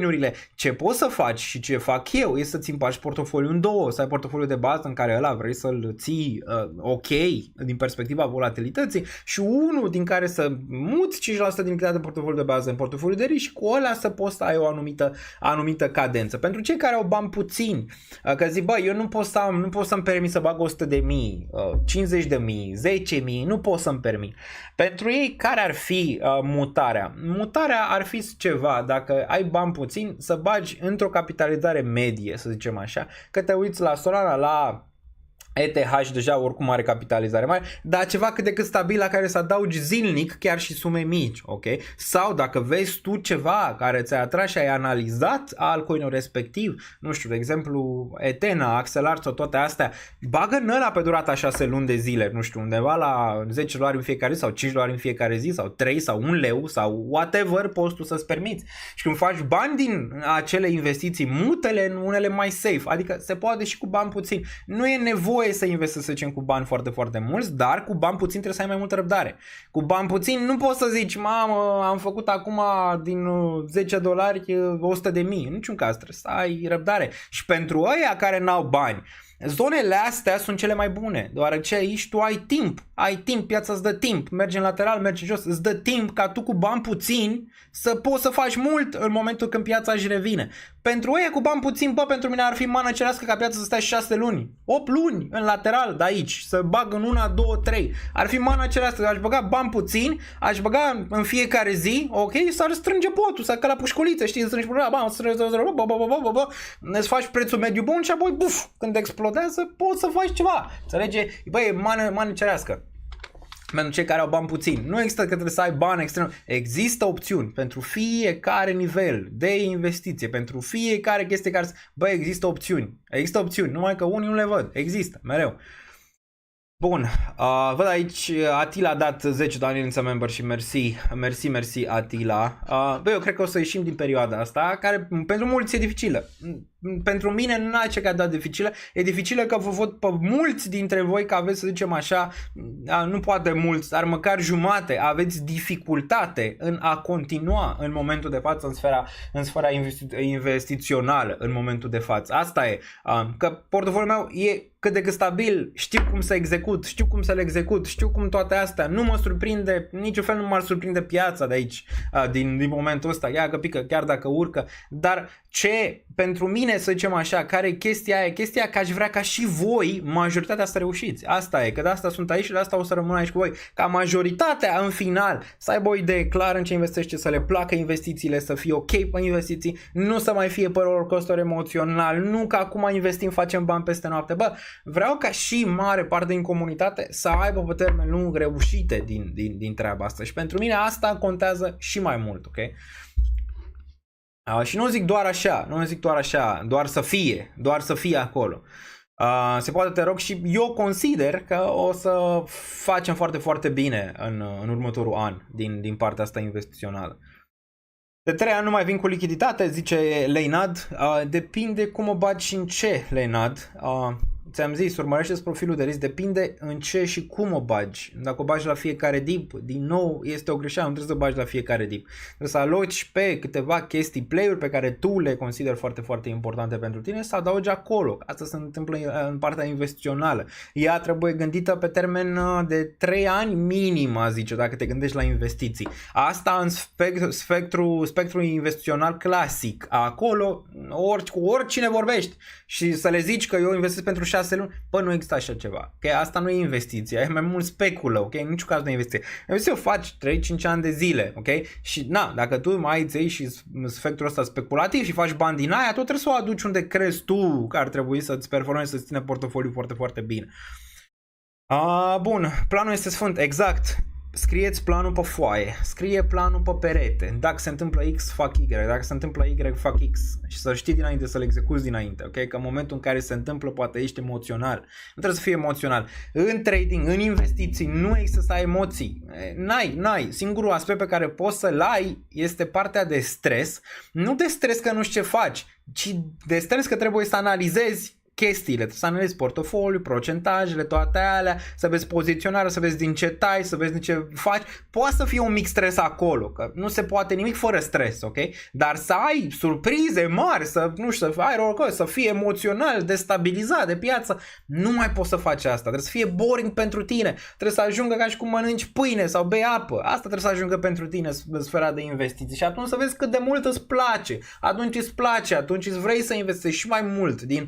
Ce poți să faci și ce fac eu este să-ți împaci portofoliul în două, să ai portofoliul de bază în care ăla vrei să-l ții ok din perspectiva volatilității și unul din care să muți 5% din lichiditatea portofoliul de bază în portofoliul de risc și cu ăla să poți să ai o anumită cadență. Pentru cei care au bani puțini, că zic, bă, eu nu pot să-mi permit să bag 100.000, 50.000, 10.000, nu pot să-mi permit. Pentru ei, care ar fi mutarea? Mutarea ar fi ceva, dacă ai bani puțini, să bagi într-o capitalizare medie, să zicem așa, că te uiți la Solana, la ETH deja oricum are capitalizare mare, dar ceva cât de cât stabil la care să adaugi zilnic chiar și sume mici, ok? Sau dacă vezi tu ceva care ți-a atras și ai analizat altcoin-ul respectiv, nu știu, de exemplu Ethena, Axelar sau toate astea, bagă în ăla pe durata 6 luni de zile, nu știu, undeva la $10 în fiecare zi sau $5 în fiecare zi sau 3 sau 1 leu sau whatever poți tu să-ți permiți. Și când faci bani din acele investiții, mutele în unele mai safe, adică se poate și cu bani puțini. Nu e nevoie să investești, să zicem, cu bani foarte, foarte mulți, dar cu bani puțini trebuie să ai mai multă răbdare. Cu bani puțini nu poți să zici, mamă, am făcut acum din $10 100.000. În niciun caz, trebuie să ai răbdare. Și pentru ăia care n-au bani, Zonele astea sunt cele mai bune, deoarece aici tu ai timp, piața îți dă timp, mergi în lateral, mergi în jos, îți dă timp ca tu cu bani puțini să poți să faci mult în momentul când piața își revine. Pentru ei cu bani puțini, pentru mine ar fi mană cerească ca piața să stea 6 luni, 8 luni în lateral de aici, să bag în 1, 2, 3, ar fi mană cerească, aș băga bani puțini, aș băga în fiecare zi, ok, s-ar strânge botul, să ca la pușculiță, știi, strângi îți faci prețul mediu bun și apoi, buf, când explodează, poți să faci ceva, înțelege? Băi, mană cerească. Pentru cei care au bani puțini. Nu există că trebuie să ai bani extrem. Există opțiuni pentru fiecare nivel de investiție, pentru fiecare chestie care... Băi, există opțiuni. Există opțiuni, numai că unii nu le văd. Există, mereu. Bun, văd aici Atila a dat 10 donații member și mersi Atila. Băi, eu cred că o să ieșim din perioada asta, care pentru mulți e dificilă. Pentru mine nu ai ce că a dat dificilă, e dificilă că vă văd pe mulți dintre voi că aveți, să zicem așa, nu poate mulți, dar măcar jumate, aveți dificultate în a continua în momentul de față în sfera investițională în momentul de față. Asta e, că portofoliul meu e cât de cât stabil, știu cum să execut, știu cum să le execut, știu cum toate astea, nu mă surprinde, niciun fel nu m-ar surprinde piața de aici, din momentul ăsta, ia că pică chiar dacă urcă, dar ce pentru mine, să zicem așa, care e chestia aia? Chestia că aș vrea ca și voi, majoritatea, să reușiți. Asta e, că de asta sunt aici și de asta o să rămân aici cu voi. Ca majoritatea, în final, să aibă o idee clară în ce investește, să le placă investițiile, să fie ok pe investiții, nu să mai fie pe roller coaster emoțional, nu că acum investim, facem bani peste noapte. Bă, vreau ca și mare parte din comunitate să aibă pe termen lung reușite din treaba asta. Și pentru mine asta contează și mai mult, ok? Și nu zic doar așa, doar să fie acolo. Se poate, te rog, și eu consider că o să facem foarte, foarte bine în următorul an din partea asta investițională. De 3 ani nu mai vin cu lichiditate, zice Leinad. Depinde cum o bagi și în ce, Leinad. Ți-am zis, urmărește-ți profilul de risc, depinde în ce și cum o bagi. Dacă o bagi la fiecare dip, din nou, este o greșeală, nu trebuie să bagi la fiecare dip. Trebuie să aloci pe câteva chestii, play-uri pe care tu le consideri foarte, foarte importante pentru tine, să adaugi acolo. Asta se întâmplă în partea investițională. Ea trebuie gândită pe termen de 3 ani minim, zice, dacă te gândești la investiții. Asta în spectru investițional clasic. Acolo, cu oricine vorbești și să le zici că eu investesc pentru 6 luni, bă, nu există așa ceva. Okay? Asta nu e investiție, e mai mult speculă, ok? În niciun caz nu e investiție. Investiție o faci 3-5 ani de zile, ok? Și na, dacă tu mai ții și spectrul ăsta speculativ și faci bani din aia, tu trebuie să o aduci unde crezi tu că ar trebui să-ți performezi, să-ți ține portofoliul foarte, foarte bine. Bun, planul este sfânt, exact. Scrieți planul pe foaie, scrie planul pe perete. Dacă se întâmplă X, fac Y. Dacă se întâmplă Y, fac X. Și să știi dinainte, să le execuți dinainte. Ok? Că în momentul în care se întâmplă, poate ești emoțional. Nu trebuie să fie emoțional. În trading, în investiții, nu există să ai emoții. N-ai. Singurul aspect pe care poți să-l ai este partea de stres. Nu de stres că nu știi ce faci, ci de stres că trebuie să analizezi chestiile, să analizezi portofoliu, procentajele, toate alea, să vezi poziționarea, să vezi din ce tai, să vezi din ce faci. Poate să fie un mic stres acolo, că nu se poate nimic fără stres, ok? Dar să ai surprize mari, să ai rollercoaster, să fie emoțional, destabilizat de piață, nu mai poți să faci asta. Trebuie să fie boring pentru tine. Trebuie să ajungă ca și cum mănânci pâine sau bei apă. Asta trebuie să ajungă pentru tine în sfera de investiții. Și atunci să vezi cât de mult îți place. Atunci îți place, atunci îți vrei să investești și mai mult din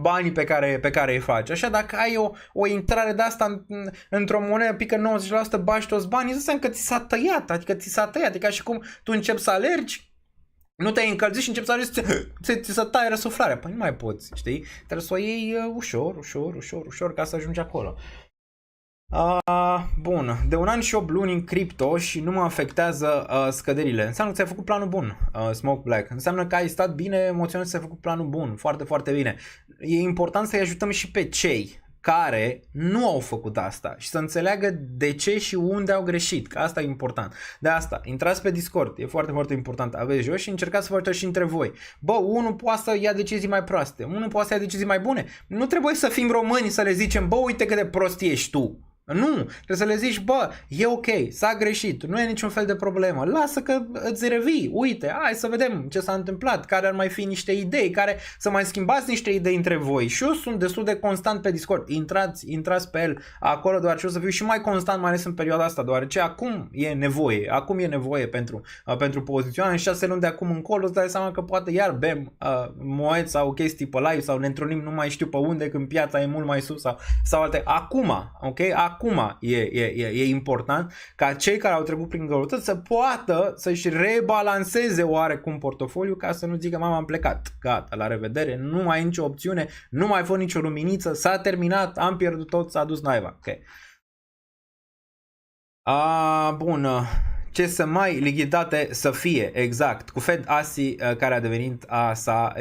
banii pe care îi faci. Așa, dacă ai o intrare de asta într-o monedă pică 90%, bagi toți banii, înseamnă că ți s-a tăiat, adică ca și cum tu începi să alergi, nu te-ai încălzit și începi să alergi, ți se taie răsuflarea. Păi nu mai poți, știi? Trebuie să o iei ușor ca să ajungi acolo. Bun, de 1 an și 8 luni în cripto și nu mă afectează scăderile. Înseamnă că ți-ai făcut planul bun, Smoke Black. Înseamnă că ai stat bine emoționat și ți-ai făcut planul bun, foarte, foarte bine. E important să-i ajutăm și pe cei care nu au făcut asta și să înțeleagă de ce și unde au greșit, că asta e important. De asta, intrați pe Discord, e foarte, foarte important, aveți jos și încercați să vă uitați și între voi. Bă, unul poate să ia decizii mai proaste, unul poate să ia decizii mai bune. Nu trebuie să fim români să le zicem, bă, uite cât de prost ești tu. Nu, trebuie să le zici, bă, e ok, s-a greșit, nu e niciun fel de problemă, lasă că îți revii, uite, hai să vedem ce s-a întâmplat, care ar mai fi niște idei, care să mai schimbați niște idei între voi. Și eu sunt destul de constant pe Discord, intrați pe el acolo, deoarece o să fiu și mai constant, mai ales în perioada asta, deoarece acum e nevoie pentru poziționare. În 6 luni de acum încolo îți dai seama că poate iar bem moed sau chestii pe live sau ne întrunim nu mai știu pe unde când piața e mult mai sus sau alte. Acum, ok? Acum e important ca cei care au trecut prin greutăți să poată să-și rebalanceze oarecum portofoliu ca să nu zică mama am plecat, gata, la revedere, nu mai ai nicio opțiune, nu mai fă nicio luminiță, s-a terminat, am pierdut tot, s-a dus naiba. Ok. Bun. Ce să mai lichiditate să fie, exact, cu Fed ASI care a devenit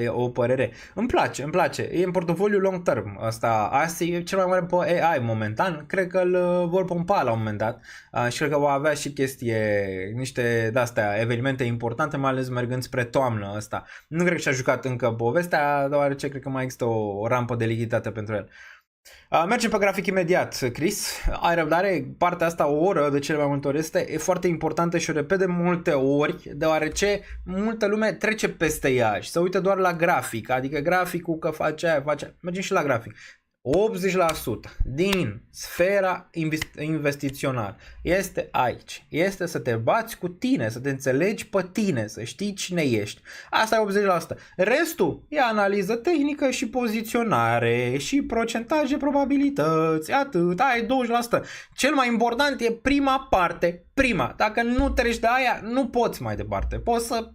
o părere. Îmi place, e în portofoliu long term ăsta, ASI e cel mai mare pe AI momentan, cred că îl vor pompa la un moment dat și cred că va avea și niște de-astea evenimente importante, mai ales mergând spre toamnă ăsta. Nu cred că și-a jucat încă povestea, deoarece cred că mai există o rampă de lichiditate pentru el. Mergem pe grafic imediat, Chris, ai răbdare, partea asta o oră de cele mai multe ori e foarte importantă și o repet de multe ori, deoarece multă lume trece peste ea și se uită doar la grafic, adică graficul că face aia, mergem și la grafic. 80% din sfera investițională este aici. Este să te bați cu tine, să te înțelegi pe tine, să știi cine ești. Asta e 80%. Restul e analiză tehnică și poziționare și procentaje, probabilități, atât. Ai 20%. Cel mai important e prima parte. Dacă nu treci de aia, nu poți mai departe. Poți să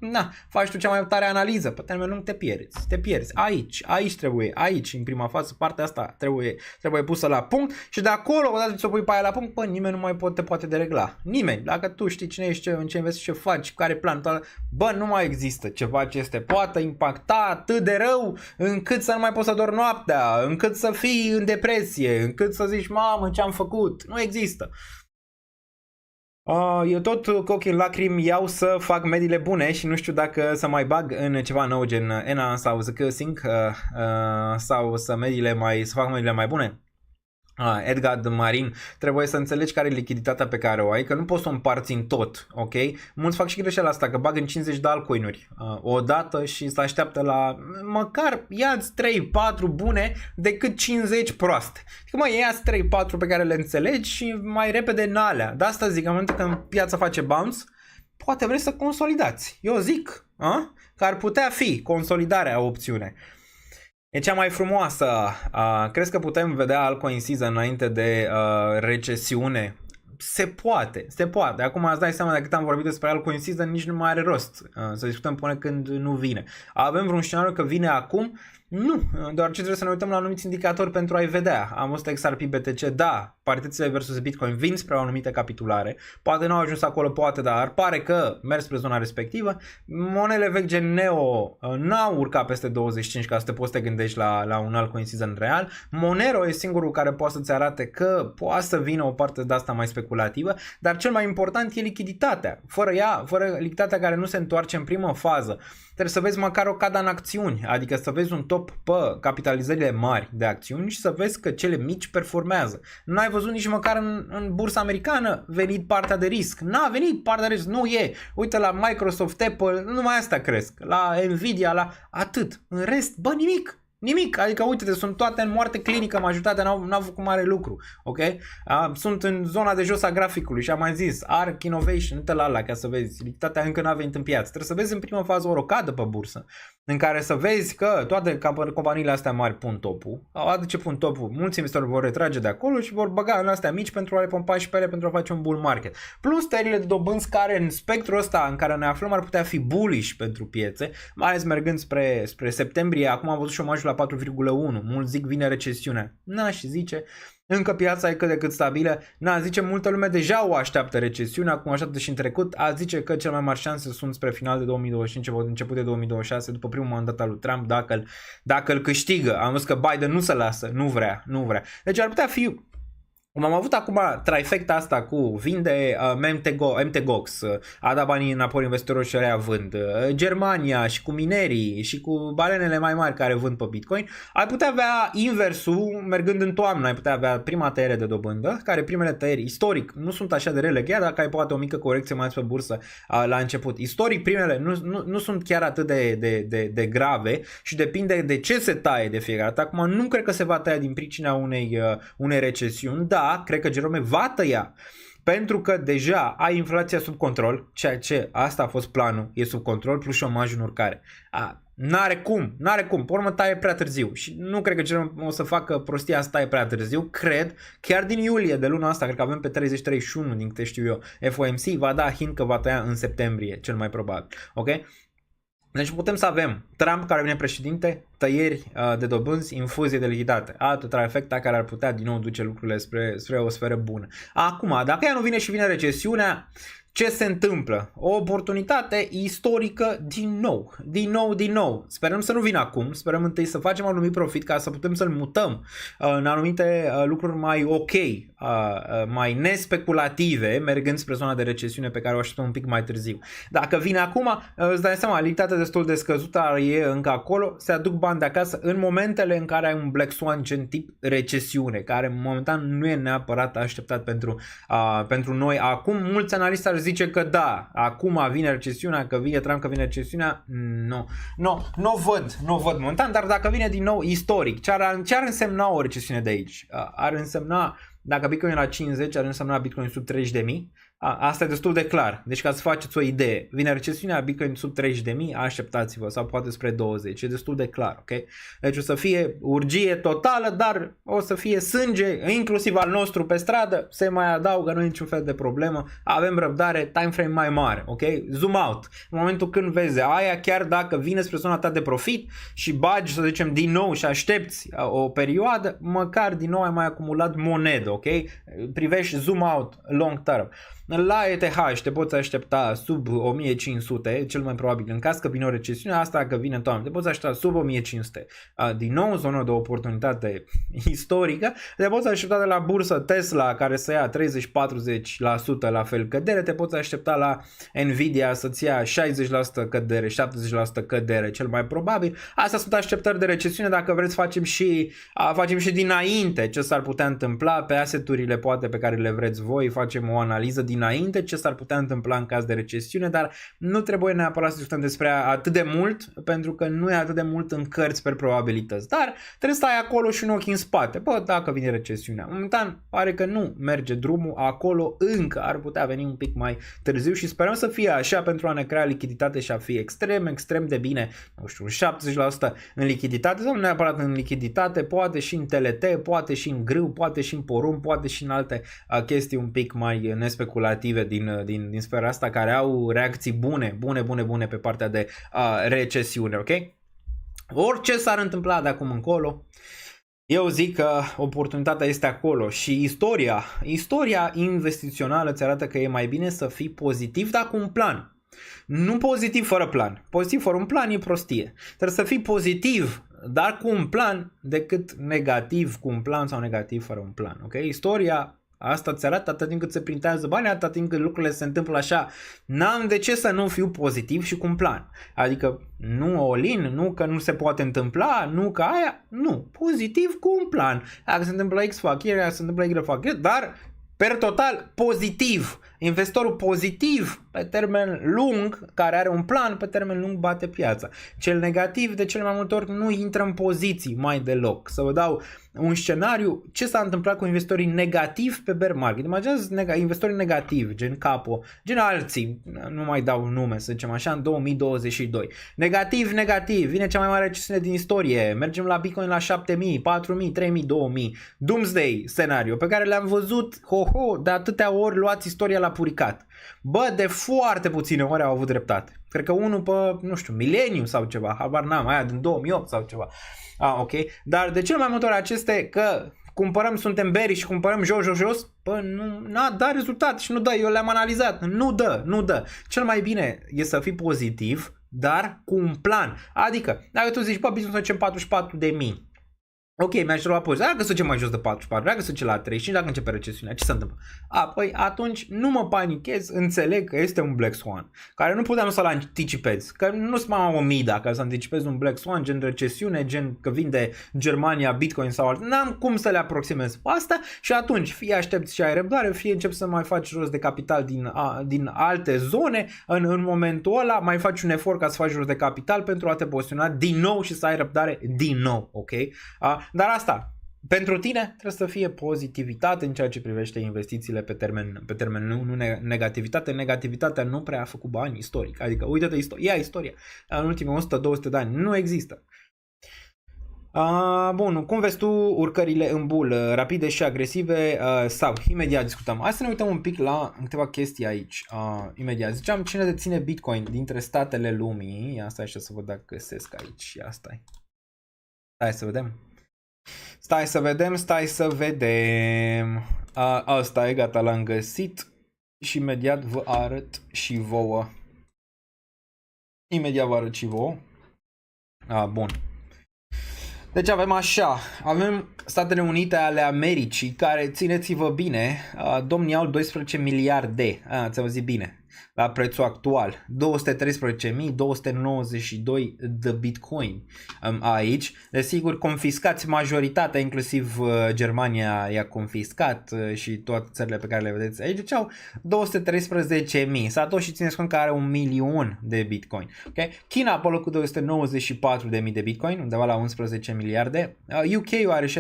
faci tu cea mai tare analiză. Pe termen lung te pierzi. Aici trebuie, aici, în prima fază, partea asta trebuie pusă la punct și de acolo, odată ce o pui pe aia la punct, nimeni nu mai te poate deregla. Nimeni. Dacă tu știi cine ești, în ce investești, ce faci, care plan, nu mai există ceva ce este poate impacta atât de rău încât să nu mai poți să dormi noaptea, încât să fii în depresie, încât să zici, mamă, ce am făcut. Nu există. Eu tot cu ochii în lacrimi iau să fac mediile bune și nu știu dacă să mai bag în ceva nou gen ENA sau The Sync sau să fac mediile mai bune. Edgar Marin, trebuie să înțelegi care e lichiditatea pe care o ai, că nu poți să o împarți în tot, ok? Mulți fac și greșeala asta, că bag în 50 de altcoinuri odată și se așteaptă la măcar ia-ți 3-4 bune decât 50 proaste. Adică ia-ți 3-4 pe care le înțelegi și mai repede în alea. De asta zic, în momentul când piața face bounce, poate vrei să consolidați. Eu zic că ar putea fi consolidarea opțiune. E cea mai frumoasă. Crezi că putem vedea altcoin season înainte de recesiune? Se poate. Acum îți dai seama de cât am vorbit despre altcoin season, nici nu mai are rost să discutăm până când nu vine. Avem vreun scenariu că vine acum? Nu, doar ce trebuie să ne uităm la anumiți indicatori pentru a-i vedea. Am văzut XRP BTC, da, paritățile versus Bitcoin vin spre o anumită capitulare, poate nu au ajuns acolo, poate, dar pare că merg spre zona respectivă. Monele vechi gen Neo n-au urcat peste 25 ca să te poți să te gândești la un altcoin season real. Monero e singurul care poate să-ți arate că poate să vină o parte de asta mai speculativă, dar cel mai important e lichiditatea. Fără lichiditatea care nu se întoarce în primă fază, trebuie să vezi măcar o cadă în acțiuni, adică să vezi un top pe capitalizările mari de acțiuni și să vezi că cele mici performează. Nu ai văzut nici măcar în bursa americană venit partea de risc. N-a venit partea de risc, nu e. Uite la Microsoft, Apple, numai asta cresc. La Nvidia, la atât. În rest, nimic, adică uite-te, sunt toate în moarte clinică, majoritatea n-au făcut mare lucru, ok? Sunt în zona de jos a graficului și am mai zis, ARK Innovation, uite la ala ca să vezi, lichiditatea încă n-a venit în piață, trebuie să vezi în prima fază o rocadă pe bursă, în care să vezi că toate companiile astea mari pun topul, odată ce pun topul, mulți investitori vor retrage de acolo și vor băga în astea mici pentru a le pompa și pe ele pentru a face un bull market. Plus tăierile de dobânzi care în spectrul ăsta în care ne aflăm ar putea fi bullish pentru piețe, mai ales mergând spre septembrie, acum am văzut șomajul la 4,1, mulți zic vine recesiunea, și zice, încă piața e cât de cât stabilă, zice multă lume deja o așteaptă recesiunea, cum așteaptă și în trecut, zice că cele mai mari șanse sunt spre final de 2025, început de 2026, după primul mandat al lui Trump, dacă îl câștigă. Am văzut că Biden nu se lasă, nu vrea. Deci ar putea fi Cum am avut acum trifecta asta cu vinde MTGOX, a dat banii înapoi investitorilor și ăia vând, Germania și cu minerii și cu balenele mai mari care vând pe Bitcoin, ai putea avea inversul mergând în toamnă, ai putea avea prima tăiere de dobândă, care primele tăieri istoric nu sunt așa de rele, chiar dacă ai poate o mică corecție mai ales pe bursă la început. Istoric primele nu sunt chiar atât de grave și depinde de ce se taie de fiecare dată. Acum nu cred că se va tăia din pricina unei recesiuni, da, cred că Jerome va tăia, pentru că deja ai inflația sub control, ceea ce asta a fost planul, e sub control, plus șomajul în urcare. N-are cum, pe urmă taie prea târziu și nu cred că Jerome o să facă prostia asta, taie prea târziu, cred, chiar din iulie de luna asta, cred că avem pe 30-31 din câte știu eu, FOMC va da hint că va tăia în septembrie, cel mai probabil, ok? Deci putem să avem Trump care vine președinte, tăieri de dobânzi, infuzie de lichiditate. Altă trifecta care ar putea din nou duce lucrurile spre o sferă bună. Acum, dacă ea nu vine și vine recesiunea, ce se întâmplă? O oportunitate istorică din nou. Sperăm să nu vină acum, sperăm întâi să facem anumit profit ca să putem să-l mutăm în anumite lucruri mai ok, mai nespeculative, mergând spre zona de recesiune pe care o așteptăm un pic mai târziu. Dacă vine acum, îți dai seama, lichiditatea destul de scăzută e încă acolo, se aduc bani de acasă în momentele în care ai un Black Swan gen tip recesiune, care momentan nu e neapărat așteptat pentru noi. Acum mulți analiști ar zice că da, acum vine recesiunea, că vine Trump, că vine recesiunea, nu văd momentan, dar dacă vine din nou istoric, ce ar însemna o recesiune de aici? Ar însemna, dacă Bitcoin la 50, ar însemna Bitcoin sub 30.000, asta e destul de clar. Deci ca să faceți o idee, vine recesiunea, Bitcoin sub 30.000, așteptați-vă, sau poate spre 20, e destul de clar, ok? Deci o să fie urgie totală, dar o să fie sânge, inclusiv al nostru pe stradă, se mai adaugă, nu e niciun fel de problemă, avem răbdare, time frame mai mare, ok? Zoom out. În momentul când vezi aia, chiar dacă vine spre zona ta de profit și bagi, să zicem, din nou și aștepți o perioadă, măcar din nou ai mai acumulat monedă, ok? Privești zoom out long term. La ETH te poți aștepta sub 1500, cel mai probabil, în caz că vine o recesiune, asta că vine în toamnă, te poți aștepta sub 1500. Din nou, zonă de oportunitate istorică, te poți aștepta de la bursă Tesla, care să ia 30-40% la fel cădere, te poți aștepta la Nvidia să-ți ia 60% cădere, 70% cădere, cel mai probabil. Astea sunt așteptări de recesiune, dacă vreți facem și dinainte ce s-ar putea întâmpla pe asset-urile poate pe care le vreți voi, facem o analiză dinainte ce s-ar putea întâmpla în caz de recesiune, dar nu trebuie neapărat să discutăm despre atât de mult, pentru că nu e atât de mult în cărți pe probabilități, dar trebuie să ai acolo și un ochi în spate. Bă, dacă vine recesiunea. Momentan pare că nu merge drumul acolo, încă ar putea veni un pic mai târziu și sperăm să fie așa pentru a ne crea lichiditate și a fi extrem de bine, nu știu, 70% în lichiditate sau nu neapărat în lichiditate, poate și în TLT, poate și în grâu, poate și în porumb, poate și în alte chestii un pic mai nespeculative din sfera asta, care au reacții bune pe partea de recesiune, ok? Orice s-ar întâmpla de acum încolo, eu zic că oportunitatea este acolo și istoria investițională îți arată că e mai bine să fii pozitiv, dar cu un plan. Nu pozitiv fără plan. Pozitiv fără un plan e prostie. Trebuie să fii pozitiv, dar cu un plan, decât negativ cu un plan sau negativ fără un plan, ok? Istoria asta îți arată atât timp cât se printează bani, atât timp cât lucrurile se întâmplă așa. N-am de ce să nu fiu pozitiv și cu un plan. Adică nu all-in, nu că nu se poate întâmpla, nu că aia, nu. Pozitiv cu un plan. Dacă se întâmplă X fac eu, dacă se întâmplă Y fac eu, dar per total pozitiv. Investorul pozitiv pe termen lung, care are un plan pe termen lung, bate piața. Cel negativ de cele mai multe ori nu intră în poziții mai deloc. Să vă dau un scenariu, ce s-a întâmplat cu investitorii negativi pe bear market. Imaginează investitorii negativi, gen Capo, gen alții, nu mai dau nume, să zicem așa, în 2022. Negativ, vine cea mai mare recesiune din istorie, mergem la Bitcoin la 7000, 4000, 3000, 2000. Doomsday scenariu, pe care le-am văzut, de atâtea ori luați istoria la puricat. Bă, de foarte puține ori au avut dreptate. Cred că unul pe, nu știu, mileniu sau ceva, habar n-am, aia din 2008 sau ceva. Ok, dar de cel mai multe ori aceste că cumpărăm, suntem bearish și cumpărăm jos, bă, n-a dat rezultat și nu dă, eu le-am analizat, nu dă. Cel mai bine e să fii pozitiv, dar cu un plan. Adică, dacă tu zici, bă, business-ul 44.000, Ok, mi-aș lua poziția. Dacă se duce mai jos de 44, dacă se duce la 35, dacă începe recesiunea, ce se întâmplă? Păi atunci nu mă panichez, înțeleg că este un Black Swan, care nu puteam să-l anticipez, că nu sunt mai 1000 dacă să anticipez un Black Swan, gen recesiune, gen că vinde Germania Bitcoin sau alt. N-am cum să le aproximez pe asta și atunci fie aștepți și ai răbdare, fie încep să mai faci rost de capital din alte zone, în momentul ăla mai faci un efort ca să faci rost de capital pentru a te poziționa din nou și să ai răbdare din nou, ok? Dar asta, pentru tine trebuie să fie pozitivitate în ceea ce privește investițiile pe termen lung, nu negativitate. Negativitatea nu prea a făcut bani istoric. Adică uite-te, ia istoria. În ultimii 100-200 de ani nu există. Bun, cum vezi tu urcările în bulă, rapide și agresive sau imediat discutăm. Hai să ne uităm un pic la câteva chestii aici. Imediat. Ziceam cine deține Bitcoin dintre statele lumii. Ia stai și să văd dacă găsesc aici. Ia stai. Stai să vedem. Stai să vedem. Asta e, gata, l-am găsit. Și imediat vă arăt și vouă. Bun. Deci avem așa, avem Statele Unite ale Americii, care, țineți-vă bine, domnii au 12 miliarde, ți-am zis bine, la prețul actual, 213.292 de Bitcoin aici, desigur confiscați majoritatea, inclusiv Germania i-a confiscat și toate țările pe care le vedeți aici, deci au 213.000, Satoshi țineți cont că are 1.000.000 de Bitcoin, okay? China pe locul 294.000 de Bitcoin, undeva la 11 miliarde, UK-ul are 61.000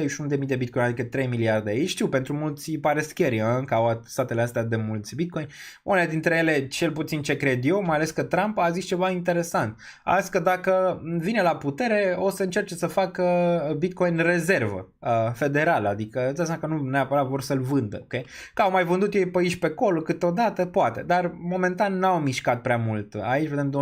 de Bitcoin, adică 3 miliarde aici, știu, pentru mulți pare scary, că au statele astea de mulți Bitcoin, unele dintre ele, cel puțin ce cred eu, mai ales că Trump a zis ceva interesant. A zis că dacă vine la putere o să încerce să facă Bitcoin rezervă federală, adică îți dai seama că nu neapărat vor să-l vândă, okay? Că au mai vândut ei pe aici pe acolo câteodată, poate, dar momentan n-au mișcat prea mult. Aici vedem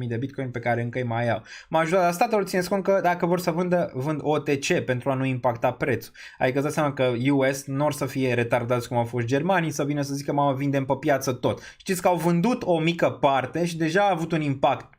213.000 de Bitcoin pe care încă îi mai au. Majoritatea statelor țineți cont că dacă vor să vândă, vând OTC pentru a nu impacta prețul. Adică îți dai seama că US nu or să fie retardați cum au fost germanii, să vină să zică mă vindem pe piață tot. Știți că au vândut o mică parte și deja a avut un impact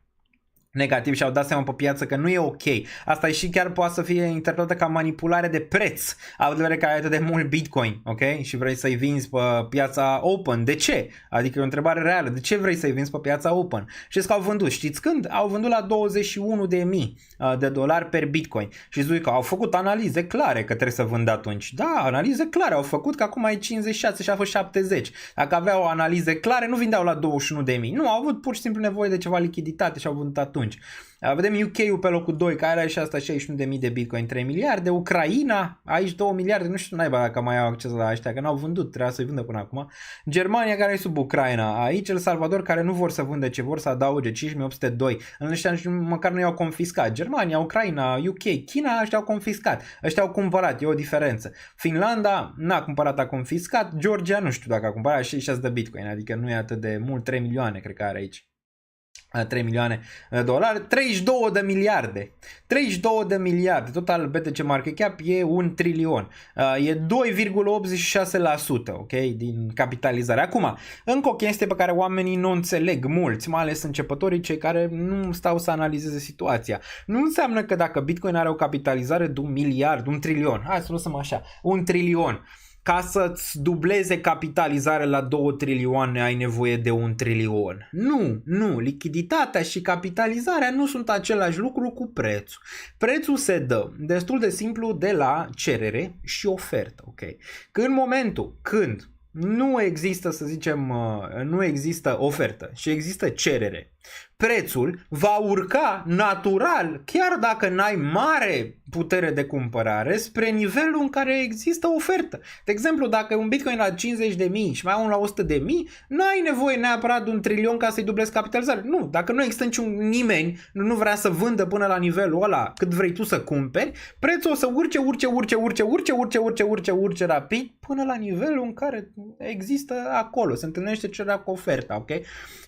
negativ și au dat seama pe piață că nu e ok. Asta e și chiar poate să fie interpretată ca manipulare de preț, având în vedere că ai atât de mult Bitcoin, ok? Și vrei să-i vinzi pe piața open. De ce? Adică e o întrebare reală. De ce vrei să-i vinzi pe piața open? Știți că au vândut. Știți când? Au vândut la $21.000 de dolari per Bitcoin. Și zic că au făcut analize clare că trebuie să vând atunci. Da, analize clare au făcut, că acum e 56 și a fost 70. Dacă aveau analize clare, nu vindeau la 21.000. Nu, au avut pur și simplu nevoie de ceva lichiditate și au vândut atunci. Vedem UK-ul pe locul 2, care are și asta 61.000 de Bitcoin, 3 miliarde. Ucraina, aici 2 miliarde, nu știu naiba dacă mai au acces la ăștia, că n-au vândut, trebuia să-i vândă până acum. Germania, care e sub Ucraina, aici El Salvador, care nu vor să vândă, ce vor să adauge, 5.802. În ăștia măcar nu i-au confiscat. Germania, Ucraina, UK, China, ăștia au confiscat. Ăștia au cumpărat, e o diferență. Finlanda n-a cumpărat, a confiscat. Georgia, nu știu dacă a cumpărat, și 6 de Bitcoin, adică nu e atât de mult, 3 milioane cred că are aici. 3 milioane de dolari, 32 de miliarde. 32 de miliarde. Total BTC market cap e 1 trilion. E 2,86%, ok, din capitalizare. Acum, încă o chestie pe care oamenii nu înțeleg mulți, mai ales începătorii, cei care nu stau să analizeze situația. Nu înseamnă că dacă Bitcoin are o capitalizare de 1 miliard, 1 trilion, hai să lăsăm așa, 1 trilion, ca să-ți dubleze capitalizarea la 2 trilioane ai nevoie de 1 trilion. Nu, lichiditatea și capitalizarea nu sunt același lucru cu prețul. Prețul se dă destul de simplu de la cerere și ofertă, ok? Că în momentul când nu există, să zicem, nu există ofertă și există cerere, prețul va urca natural, chiar dacă n-ai mare putere de cumpărare, spre nivelul în care există ofertă. De exemplu, dacă e un Bitcoin la 50.000 și mai unul la 100.000, n-ai nevoie neapărat de 1 trilion ca să-i dublezi capitalizarea. Nu, dacă nu există nimeni, nu vrea să vândă până la nivelul ăla cât vrei tu să cumperi, prețul o să urce rapid până la nivelul în care există acolo, se întâlnește cererea cu oferta, ok?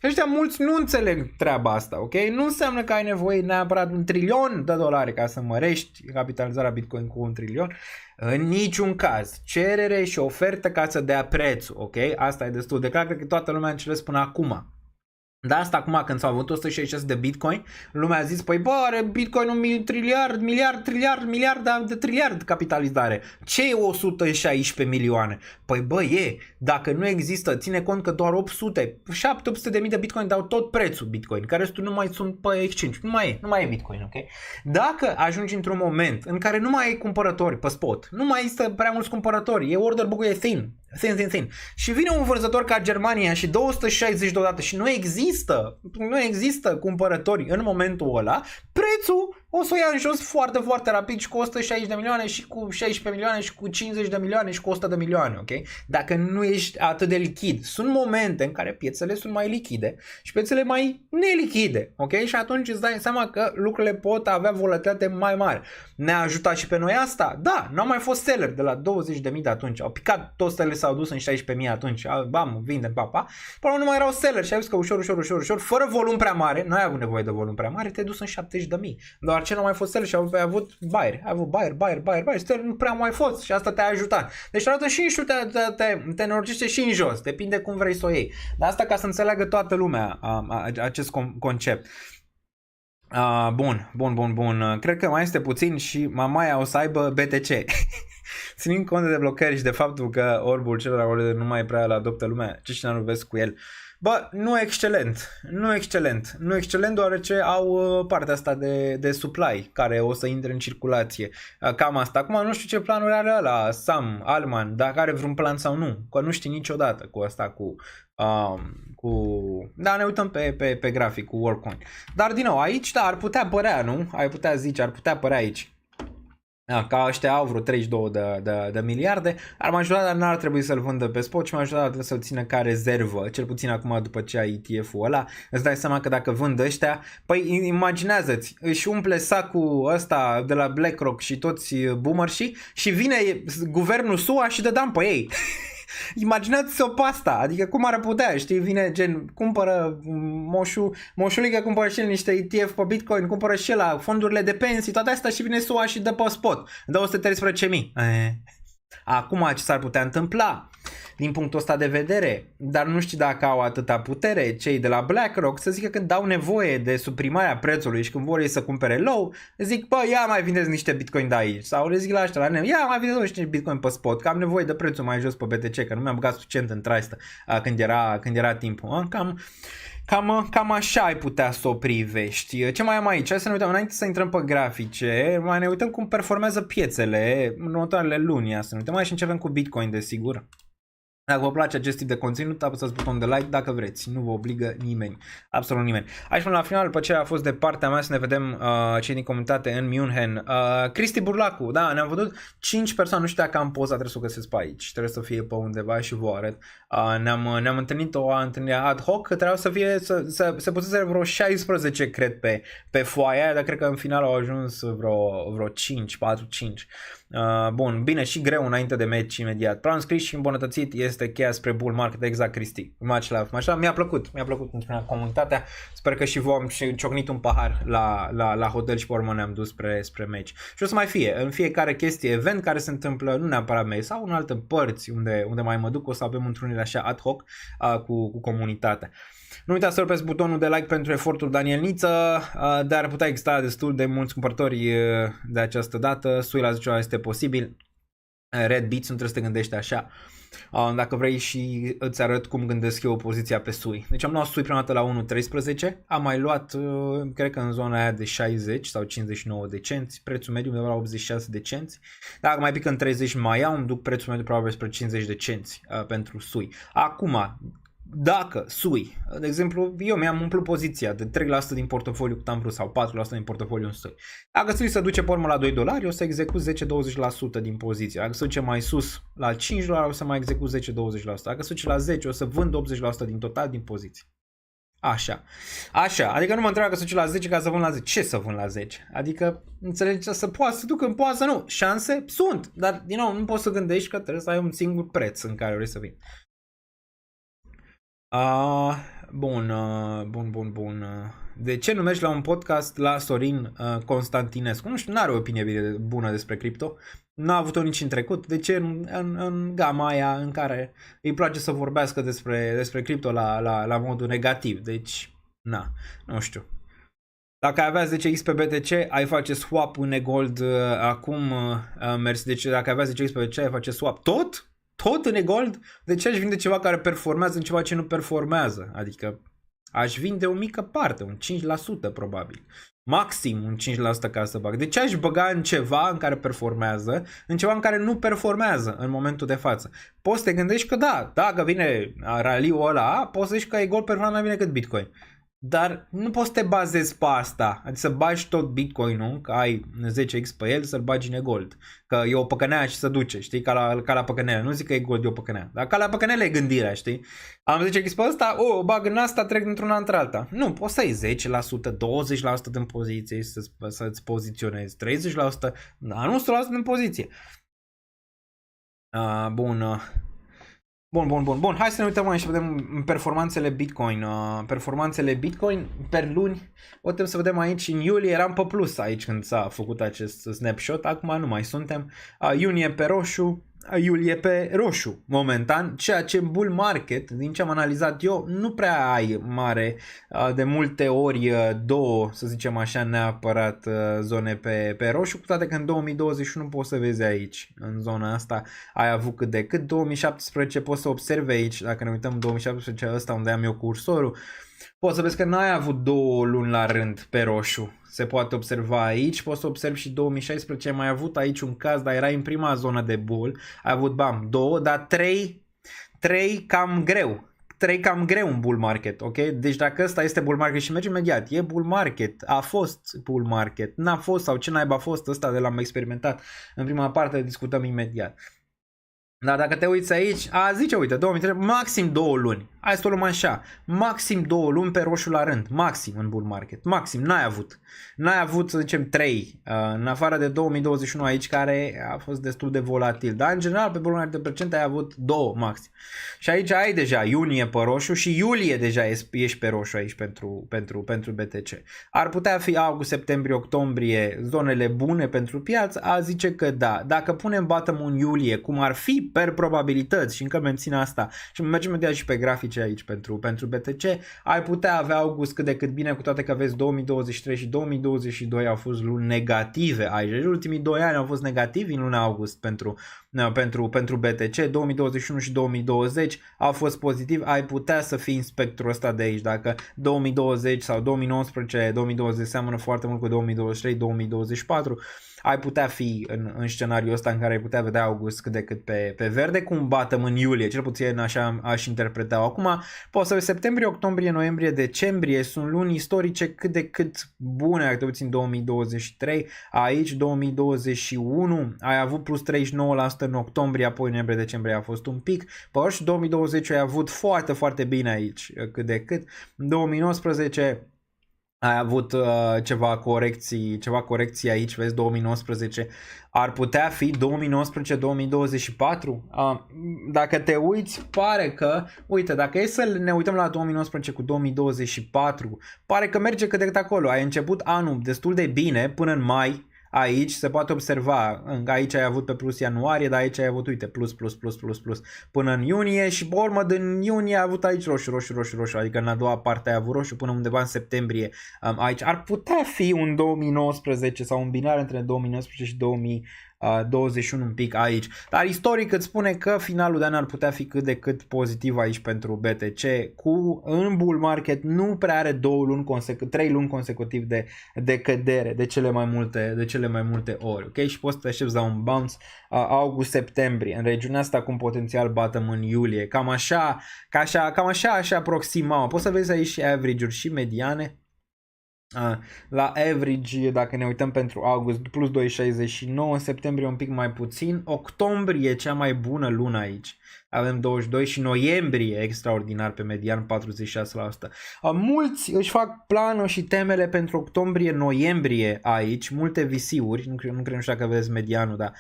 Ăștia mulți nu înțeleg treaba asta, ok? Nu înseamnă că ai nevoie neapărat de 1 trilion de dolari ca să mărești capitalizarea Bitcoin cu 1 trilion. În niciun caz. Cerere și ofertă ca să dea prețul, ok? Asta e destul de clar, cred că toată lumea a înțeles până acum. De asta acum când s-au avut 166 de Bitcoin, lumea a zis, păi bă, are Bitcoin un miliard de triliard capitalizare. Ce e 116 milioane? Păi bă, dacă nu există, ține cont că doar 700 de mii de Bitcoin dau tot prețul Bitcoin, care restul nu mai sunt pe exchange, nu mai e Bitcoin, ok? Dacă ajungi într-un moment în care nu mai ai cumpărători pe spot, nu mai există prea mulți cumpărători, order book-ul e thin, și vine un vânzător ca Germania și 260 deodată și nu există cumpărători în momentul ăla, prețul o să o ia în jos foarte, foarte rapid și cu 160 de milioane și cu 16 milioane și cu 50 de milioane și cu 100 de milioane, ok? Dacă nu ești atât de lichid. Sunt momente în care piețele sunt mai lichide și piețele mai nelichide, ok? Și atunci îți dai seama că lucrurile pot avea volatilitate mai mare. Ne-a ajutat și pe noi asta? Da, n-au mai fost seller de la 20.000 de atunci. Au picat toți sellers, s-au dus în 16.000 atunci. Bam, vindem, papa. Până nu mai erau seller și ai văzut că ușor, fără volum prea mare, nu ai avut nevoie de volum prea mare, te-ai dus în 70.000. Doar ce nu mai fost seller și au avut buyer, și nu prea mai fost și asta te-a ajutat. Deci arată și în șut, te înorocește și în jos, depinde cum vrei să o iei. Dar asta ca să înțeleagă toată lumea acest concept. Bun. Cred că mai este puțin și Mamaia o să aibă BTC. Ținând cont de deblocări și de faptul că orbul celor nu mai prea îl adoptă lumea, ce și nu vezi cu el. Bă, nu excelent deoarece au partea asta de supply care o să intre în circulație. Cam asta. Acum nu știu ce planuri are ăla, Sam Altman, dacă are vreun plan sau nu, că nu știi niciodată cu asta da, ne uităm pe grafic cu Workcoin. Dar din nou, aici, da, ar putea părea, nu? Ar putea părea aici. Ca ăștia au vreo 32 de miliarde, dar majoritatea n-ar trebui să-l vândă pe spot și majoritatea trebuie să-l țină ca rezervă, cel puțin acum după ce ai ETF-ul ăla. Îți dai seama că dacă vând ăștia, păi imaginează-ți, își umple sacul ăsta de la BlackRock și toți boomerșii și vine guvernul SUA și dă dam pe ei. Imaginați-o pe asta, adică cum ar putea, știi, vine gen, cumpără moșulică, cumpără și el niște ETF pe Bitcoin, cumpără și la fondurile de pensii, toate astea și vine SUA și dă pe spot, 213.000. Acum ce s-ar putea întâmpla din punctul ăsta de vedere, dar nu știu dacă au atâta putere cei de la BlackRock să zică când dau nevoie de suprimarea prețului și când vor ei să cumpere low, zic, bă, ia mai vindeți niște Bitcoin de aici, sau le zic la ăștia, ia mai vindeți niște Bitcoin pe spot, că am nevoie de prețul mai jos pe BTC, că nu mi-am băgat suficient în traistă când era timpul. Cam așa ai putea să o privești. Ce mai am aici? Hai să ne uităm, înainte să intrăm pe grafice, mai ne uităm cum performează piețele în următoarele luni. Să ne uităm mai și începem cu Bitcoin, desigur. Dacă vă place acest tip de conținut, apăsați butonul de like dacă vreți. Nu vă obligă nimeni. Absolut nimeni. Aici până la final, după ce a fost de partea mea, să ne vedem cei din comunitate în München. Cristi Burlacu, da, ne-am văzut 5 persoane. Nu știu dacă am poza, trebuie să o găsesc pe aici. Trebuie să fie pe undeva și vă arăt. Ne-am întâlnit o întâlnire ad hoc, că trebuia să fie, se pusese vreo 16, cred, pe foaia aia, dar cred că în final au ajuns vreo 5, 4-5. Bun, bine, și greu înainte de meci imediat. Plan scris și îmbunătățit este cheia spre bull market, exact, Cristi. Așa, mi-a plăcut cum spunea comunitatea. Sper că și voi am ciocnit un pahar la hotel și pe urmă ne-am dus spre meci. Și o să mai fie, în fiecare chestie, event care se întâmplă, nu neapărat meci, sau în alte părți unde mai mă duc, o să avem întruniri așa ad hoc cu comunitatea. Nu uitați să apăsați butonul de like pentru efortul Daniel Niță, dar putea exista destul de mulți cumpărători de această dată. Sui la 10 este posibil. Red Beats, nu trebuie să te gândești așa. Dacă vrei și îți arăt cum gândesc eu poziția pe SUI. Deci am luat SUI prima dată la 1.13, am mai luat, cred că în zona aia de 60 sau 59 de cenți, prețul mediu undeva la 86 de cenți. Dacă mai pică în 30 mai iau, îmi duc prețul mediu probabil spre 50 de cenți pentru SUI. Acum, dacă SUI, de exemplu, eu mi-am umplut poziția de 3% din portofoliu cât am vrut sau 4% din portofoliu în SUI. Dacă SUI se duce pe urmă la $2, o să execut 10-20% din poziție. Dacă se duce mai sus la $5, o să mai execut 10-20%. Dacă se duce la 10, o să vând 80% din total din poziție. Așa, adică nu mă întreb că se duce la 10 ca să vând la 10. Ce să vând la 10? Adică, înțelegi, să poată să ducă în poate, nu. Șanse sunt, dar din nou nu poți să gândești că trebuie să ai un singur preț în care vrei să vii. Bun. De ce nu mergi la un podcast la Sorin Constantinescu? Nu știu, n-are o opinie bună despre cripto. N-a avut-o nici în trecut. De ce în gama aia în care îi place să vorbească despre cripto la modul negativ? Deci, nu știu. Dacă ai avea 10x pe BTC, ai face swap în eGold acum, mersi. Deci dacă ai avea 10x pe BTC, ai face swap. Tot în eGold? De ce aș vinde ceva care performează în ceva ce nu performează? Adică aș vinde o mică parte, un 5% probabil. Maxim un 5% ca să bag. De ce aș băga în ceva în care performează, în ceva în care nu performează în momentul de față? Poți să te gândești că da, dacă vine rally-ul ăla, poți să zici că eGold performează mai bine cât Bitcoin. Dar nu poți să te bazezi pe asta. Adică să bagi tot Bitcoin-ul, că ai 10x pe el, să-l bagi în eGold. Că e o păcănea și se duce, știi? Ca la păcănea. Nu zic că eGold e o păcănea. Dar ca la păcănea e gândirea, știi? Am 10x pe ăsta, o bag în asta, trec dintr-una într-alta. Nu, poți să ai 10%, 20% din poziție să-ți poziționezi, 30%, dar nu 100% din poziție. Bun. Hai să ne uităm aici și vedem performanțele Bitcoin. Performanțele Bitcoin per luni. Putem să vedem aici în iulie eram pe plus aici când s-a făcut acest snapshot. Acum nu mai suntem. Iunie pe roșu, iulie pe roșu momentan, ceea ce în bull market, din ce am analizat eu, nu prea ai mare, de multe ori două, să zicem așa, neapărat zone pe roșu, cu toate că în 2021 poți să vezi aici, în zona asta, ai avut cât de cât. 2017 poți să observi aici, dacă ne uităm în 2017 ăsta unde am eu cursorul, poți să vezi că n-ai avut 2 luni la rând pe roșu. Se poate observa aici, poți să observi și 2016, ai mai avut aici un caz, dar era în prima zonă de bull, ai avut 2, dar 3 cam greu. 3 cam greu în bull market, ok? Deci dacă ăsta este bull market și merge imediat, e bull market, a fost bull market, n-a fost sau ce naiba a fost ăsta de l-am experimentat în prima parte, discutăm imediat. Dar dacă te uiți aici, zice, uite, 2003, maxim 2 luni. Hai să o luăm așa. Maxim 2 luni pe roșu la rând. Maxim în bull market. Maxim. N-ai avut, să zicem, 3. În afară de 2021 aici, care a fost destul de volatil. Dar, în general, pe bull market de procent ai avut 2 maxim. Și aici ai deja iunie pe roșu și iulie deja ești pe roșu aici pentru BTC. Ar putea fi august, septembrie, octombrie zonele bune pentru piață. Zice că da. Dacă punem bottom în iulie, cum ar fi per probabilități și încă mențin asta și mergem imediat și pe grafice aici pentru BTC, ai putea avea august cât de cât bine, cu toate că vezi 2023 și 2022 au fost luni negative aici. Deci ultimii 2 ani au fost negativi în luna august pentru BTC, 2021 și 2020 au fost pozitiv. Ai putea să fii în spectrul ăsta de aici. Dacă 2020 sau 2019, 2020 seamănă foarte mult cu 2023, 2024, ai putea fi în scenariul ăsta în care ai putea vedea august cât de cât pe verde, cum batem în iulie, cel puțin așa aș interpreta. Acum poți să vezi septembrie, octombrie, noiembrie, decembrie, sunt luni istorice cât de cât bune, dacă te uiți în 2023, aici 2021 ai avut plus 39% în octombrie, apoi noiembrie, decembrie a fost un pic, pe și 2020 ai avut foarte, foarte bine aici cât de cât, 2019 ai avut ceva corecții aici, vezi, 2019 ar putea fi 2019-2024. Dacă te uiți, pare că, uite, dacă e să ne uităm la 2019 cu 2024, pare că merge cât de cât acolo. Ai început anul destul de bine până în mai. Aici se poate observa, aici ai avut pe plus ianuarie, dar aici ai avut, uite, plus până în iunie și pe urmă din iunie ai avut aici roșu, adică în a doua parte ai avut roșu până undeva în septembrie. Aici ar putea fi un 2019 sau un binar între 2019 și 2021 un pic aici. Dar istoric îți spune că finalul de an ar putea fi cât de cât pozitiv aici pentru BTC, în bull market nu prea are 3 luni consecutiv de cădere de cele mai multe ori, ok? Și poți să te aștepți la un bounce august-septembrie în regiunea asta cu un potențial bottom în iulie. Cam așa aproxima. Poți să vezi aici și average-uri și mediane. La average, dacă ne uităm pentru august, plus 2,69, septembrie un pic mai puțin, octombrie cea mai bună lună aici, avem 22 și noiembrie extraordinar pe median 46%. Mulți își fac planul și temele pentru octombrie-noiembrie aici, multe VC-uri, nu știu dacă vedeți medianul, dar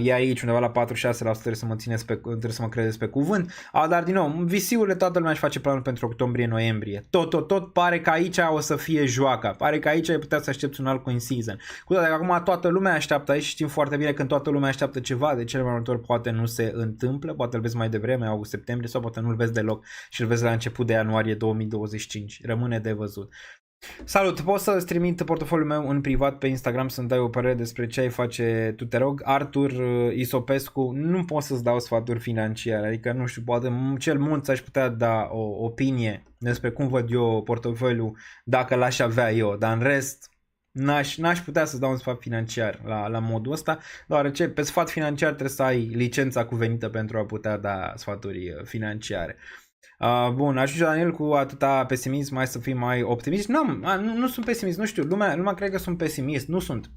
E aici undeva la 46%, trebuie să mă credeți pe cuvânt. Dar din nou, visiurile toată lumea își face planul pentru octombrie-noiembrie. Tot pare că aici o să fie joaca. Pare că aici ai putea să aștepți un alt coin season. Cu toate că acum toată lumea așteaptă aici și știm foarte bine când toată lumea așteaptă ceva, de cele mai multe ori poate nu se întâmplă, poate îl vezi mai devreme, august-septembrie, sau poate nu-l vezi deloc și îl vezi la început de ianuarie 2025. Rămâne de văzut. Salut, poți să-ți trimit portofoliul meu în privat pe Instagram să-mi dai o părere despre ce ai face tu, te rog. Artur Isopescu, nu pot să-ți dau sfaturi financiare, adică nu știu, poate cel mult aș putea da o opinie despre cum văd eu portofoliul dacă l-aș avea eu, dar în rest n-aș putea să-ți dau un sfat financiar la modul ăsta, deoarece pe sfat financiar trebuie să ai licența cuvenită pentru a putea da sfaturi financiare. Bun, ajunge Daniel cu atâta pesimism, mai să fii mai optimist. Nu sunt pesimist, nu știu, lumea crede că sunt pesimist, nu sunt.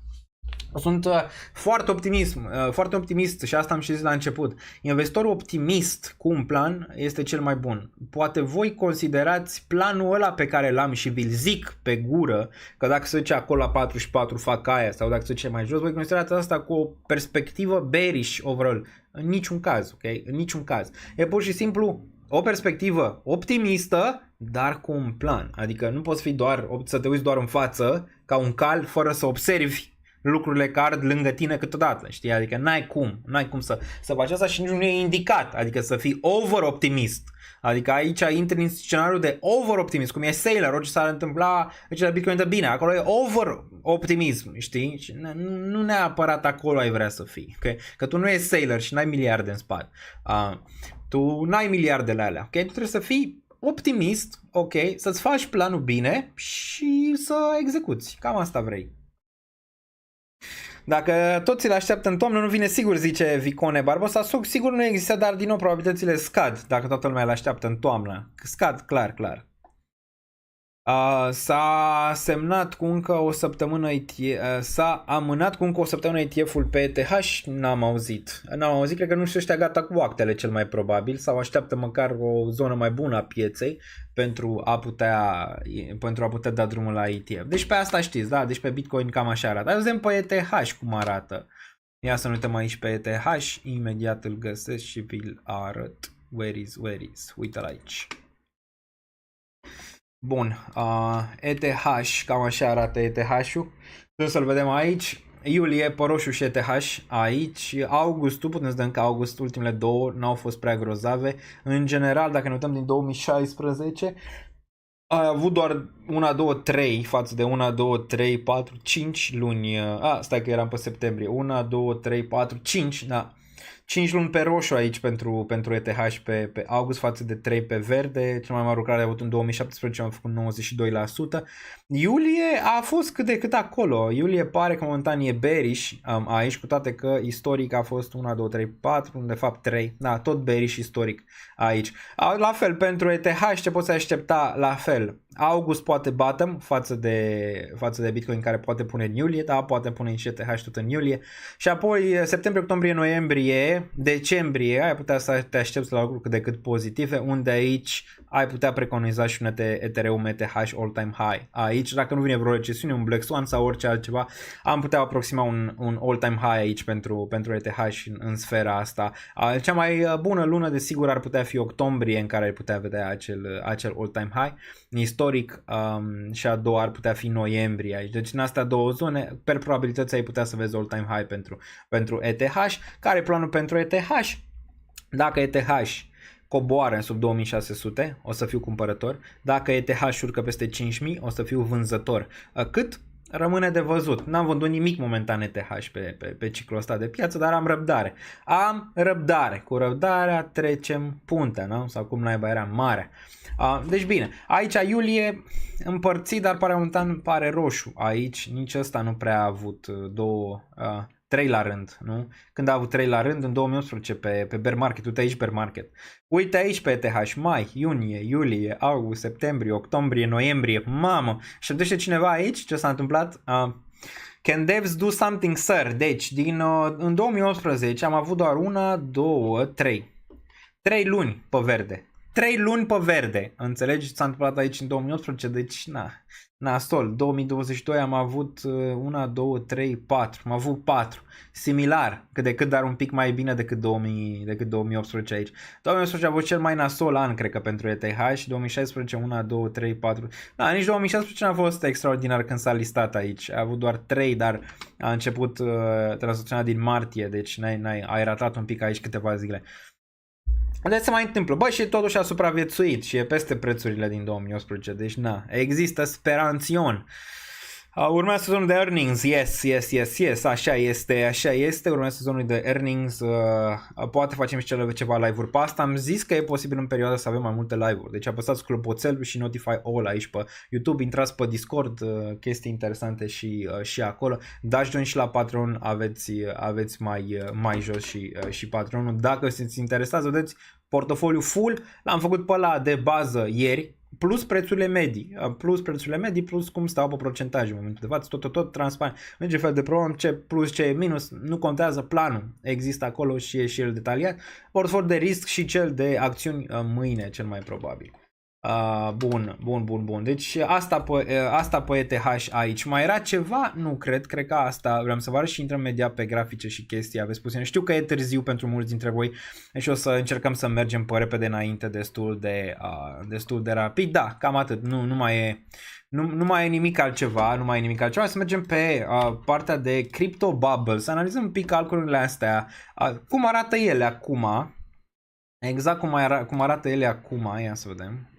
Sunt foarte optimist și asta am și zis la început. Investitorul optimist cu un plan este cel mai bun. Poate voi considerați planul ăla pe care l-am și vi-l zic pe gură, că dacă se duce acolo la 44 fac aia, sau dacă se duce mai jos, voi considerați asta cu o perspectivă bearish overall. În niciun caz, ok? În niciun caz. E pur și simplu o perspectivă optimistă, dar cu un plan. Adică nu poți fi să te uiți doar în față ca un cal fără să observi lucrurile care ard lângă tine câteodată, știi? Adică n-ai cum să faci asta și nici nu e indicat, adică să fii over-optimist. Adică aici intri în scenariul de over-optimist, cum e Sailor, orice s-ar întâmpla, deci la Bitcoin de bine, acolo e over-optimism, știi? Și nu neapărat acolo ai vrea să fii, okay? Că tu nu ești Sailor și n-ai miliarde în spate. Tu n-ai miliardele alea, ok? Tu trebuie să fii optimist, ok? Să-ți faci planul bine și să execuți. Cam asta vrei. Dacă toți le așteaptă în toamnă, nu vine sigur, zice Vicone Barbosa. Sigur nu există, dar din nou probabilitățile scad dacă toată lumea le așteaptă în toamnă. Scad, clar. S-a semnat cu încă o săptămână s-a amânat cu încă o săptămână ETF-ul pe ETH. N-am auzit, cred că nu știu ăștia gata cu actele cel mai probabil sau așteaptă măcar o zonă mai bună a pieței pentru a putea da drumul la ETF. Deci pe asta știți, da? Deci pe Bitcoin cam așa arată. Hai să vedem pe ETH cum arată. Ia să ne uităm aici pe ETH, imediat îl găsesc și vi-l arăt. Where is? Uite-l aici. Bun, ETH, cam așa arată ETH-ul. Trebuie să-l vedem aici. Iulie, pe roșu și ETH aici. Augustul, putem să dăm că august, ultimele două n-au fost prea grozave. În general, dacă ne uităm din 2016, a avut doar 1, 2, 3 față de 1, 2, 3, 4, 5 luni. Stai că eram pe septembrie. 1, 2, 3, 4, 5, da. 5 luni pe roșu aici pentru ETH pe august față de 3 pe verde. Cel mai mare lucrare a avut în 2017, am făcut 92%. Iulie a fost cât de cât acolo. Iulie pare că momentan e bearish aici, cu toate că istoric a fost 1, 2, 3, 4, de fapt 3. Da, tot bearish istoric aici. La fel pentru ETH, ce poți aștepta la fel. August poate bottom față de Bitcoin care poate pune în iulie, da, poate pune și ETH tot în iulie. Și apoi septembrie, octombrie, noiembrie, decembrie, ai putea să te aștepți la lucruri cât de cât pozitive, unde aici ai putea preconiza și un Ethereum ETH all-time high. Aici, dacă nu vine vreo recesiune, un Black Swan sau orice altceva, am putea aproxima un all-time high aici pentru ETH în sfera asta. Cea mai bună lună, desigur, ar putea fi octombrie, în care ai putea vedea acel all-time high istoric, și a doua ar putea fi noiembrie aici. Deci în astea două zone, per probabilități ai putea să vezi all-time high pentru ETH. Care e planul pentru ETH? Dacă ETH coboară în sub 2600, o să fiu cumpărător. Dacă ETH urcă peste 5000, o să fiu vânzător. Cât? Rămâne de văzut. N-am vândut nimic momentan ETH pe ciclul ăsta de piață, dar am răbdare. Cu răbdarea trecem puntea, nu? Sau cum naiba era mare. Deci bine, aici iulie împărțit, dar momentan pare roșu. Aici nici ăsta nu prea a avut 3 la rând, nu? Când a avut 3 la rând în 2018 pe bear market, uite aici bear market. Uite aici pe ETH, mai, iunie, iulie, august, septembrie, octombrie, noiembrie, mamă. Și gândește cineva aici ce s-a întâmplat? Can devs do something, sir? Deci, în 2018 am avut doar 1, 2, 3 luni pe verde. 3 luni pe verde, înțelegi? S-a întâmplat aici în 2018, deci nasol. 2022 am avut 1, 2, 3, 4, am avut 4, similar, cât de cât, dar un pic mai bine decât 2018 aici. 2018 a fost cel mai nasol an, cred că, pentru ETH și 2016 1, 2, 3, 4, da, nici 2016 n-a fost extraordinar când s-a listat aici, a avut doar 3, dar a început tranzacționat din martie, deci ai ratat un pic aici câteva zile. De se mai întâmplă, bă, și totuși a supraviețuit și e peste prețurile din 2018, deci există speranțion. Urmează sezonul de earnings, yes, așa este, urmează sezonul de earnings, poate facem și ceva live-uri pe asta, am zis că e posibil în perioada să avem mai multe live-uri, deci apăsați clopoțel și notify all aici pe YouTube, intrați pe Discord, chestii interesante și acolo, dați join și la Patreon, aveți mai jos și Patreonul, dacă sunteți interesați, vedeți, portofoliu full, l-am făcut pe ăla de bază ieri, plus prețurile medii, plus cum stau pe procentaje în momentul de față, tot transparent. Nu ce fel de problemă, ce plus, ce minus, nu contează, planul există acolo și e și el detaliat. Portofoliu de risc și cel de acțiuni mâine, cel mai probabil. Bun. Deci asta pe ETH aici. Mai era ceva? Nu cred că asta vreau să vă arăt și intrăm imediat pe grafice și chestii. Aveți puțin. Știu că e târziu pentru mulți dintre voi și o să încercăm să mergem pe repede înainte destul de rapid. Da, cam atât. Nu mai e nimic altceva, Să mergem pe partea de Crypto Bubble, să analizăm un pic calculele astea, cum arată ele acum. Exact cum arată ele acum. Ia să vedem.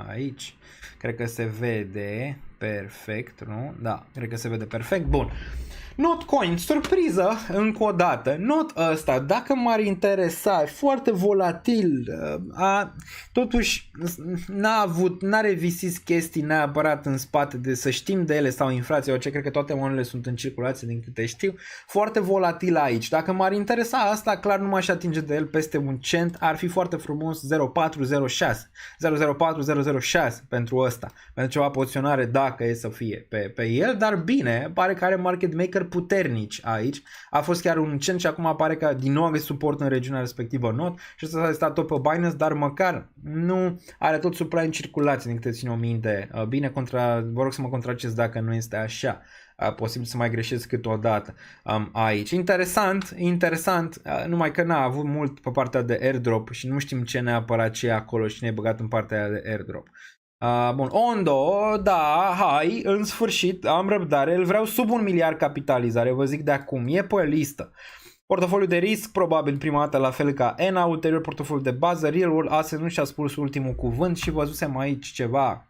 Aici, cred că se vede perfect, nu? Da, cred că se vede perfect, bun. Notcoin, surpriză, încă o dată, not ăsta, dacă m-ar interesa, e foarte volatil, totuși n-a revisit chestii neapărat în spate de să știm de ele sau inflație, ce cred că toate monedele sunt în circulație din câte știu, foarte volatil aici, dacă m-ar interesa asta, clar nu m-aș atinge de el peste un cent, ar fi foarte frumos 0406, 00406 pentru ăsta, pentru ceva poziționare dacă e să fie pe el, dar bine, pare că are market maker puternici aici. A fost chiar un cent și acum apare că din nou are suport în regiunea respectivă not și ăsta a stat tot pe Binance, dar măcar nu are tot supply în circulație, din câte țin o minte. Bine, vă rog să mă contraceți dacă nu este așa. Posibil să mai greșesc câteodată aici. Interesant, numai că n-a avut mult pe partea de airdrop și nu știm ce neapărat ce e acolo și ne-e băgat în partea de airdrop. Bun, Ondo, da, hai, în sfârșit, am răbdare, îl vreau sub 1 miliard capitalizare, vă zic de acum, e pe listă. Portofoliu de risc, probabil prima dată la fel ca ENA, ulterior portofoliu de bază, Real World Assets nu și-a spus ultimul cuvânt și văzusem aici ceva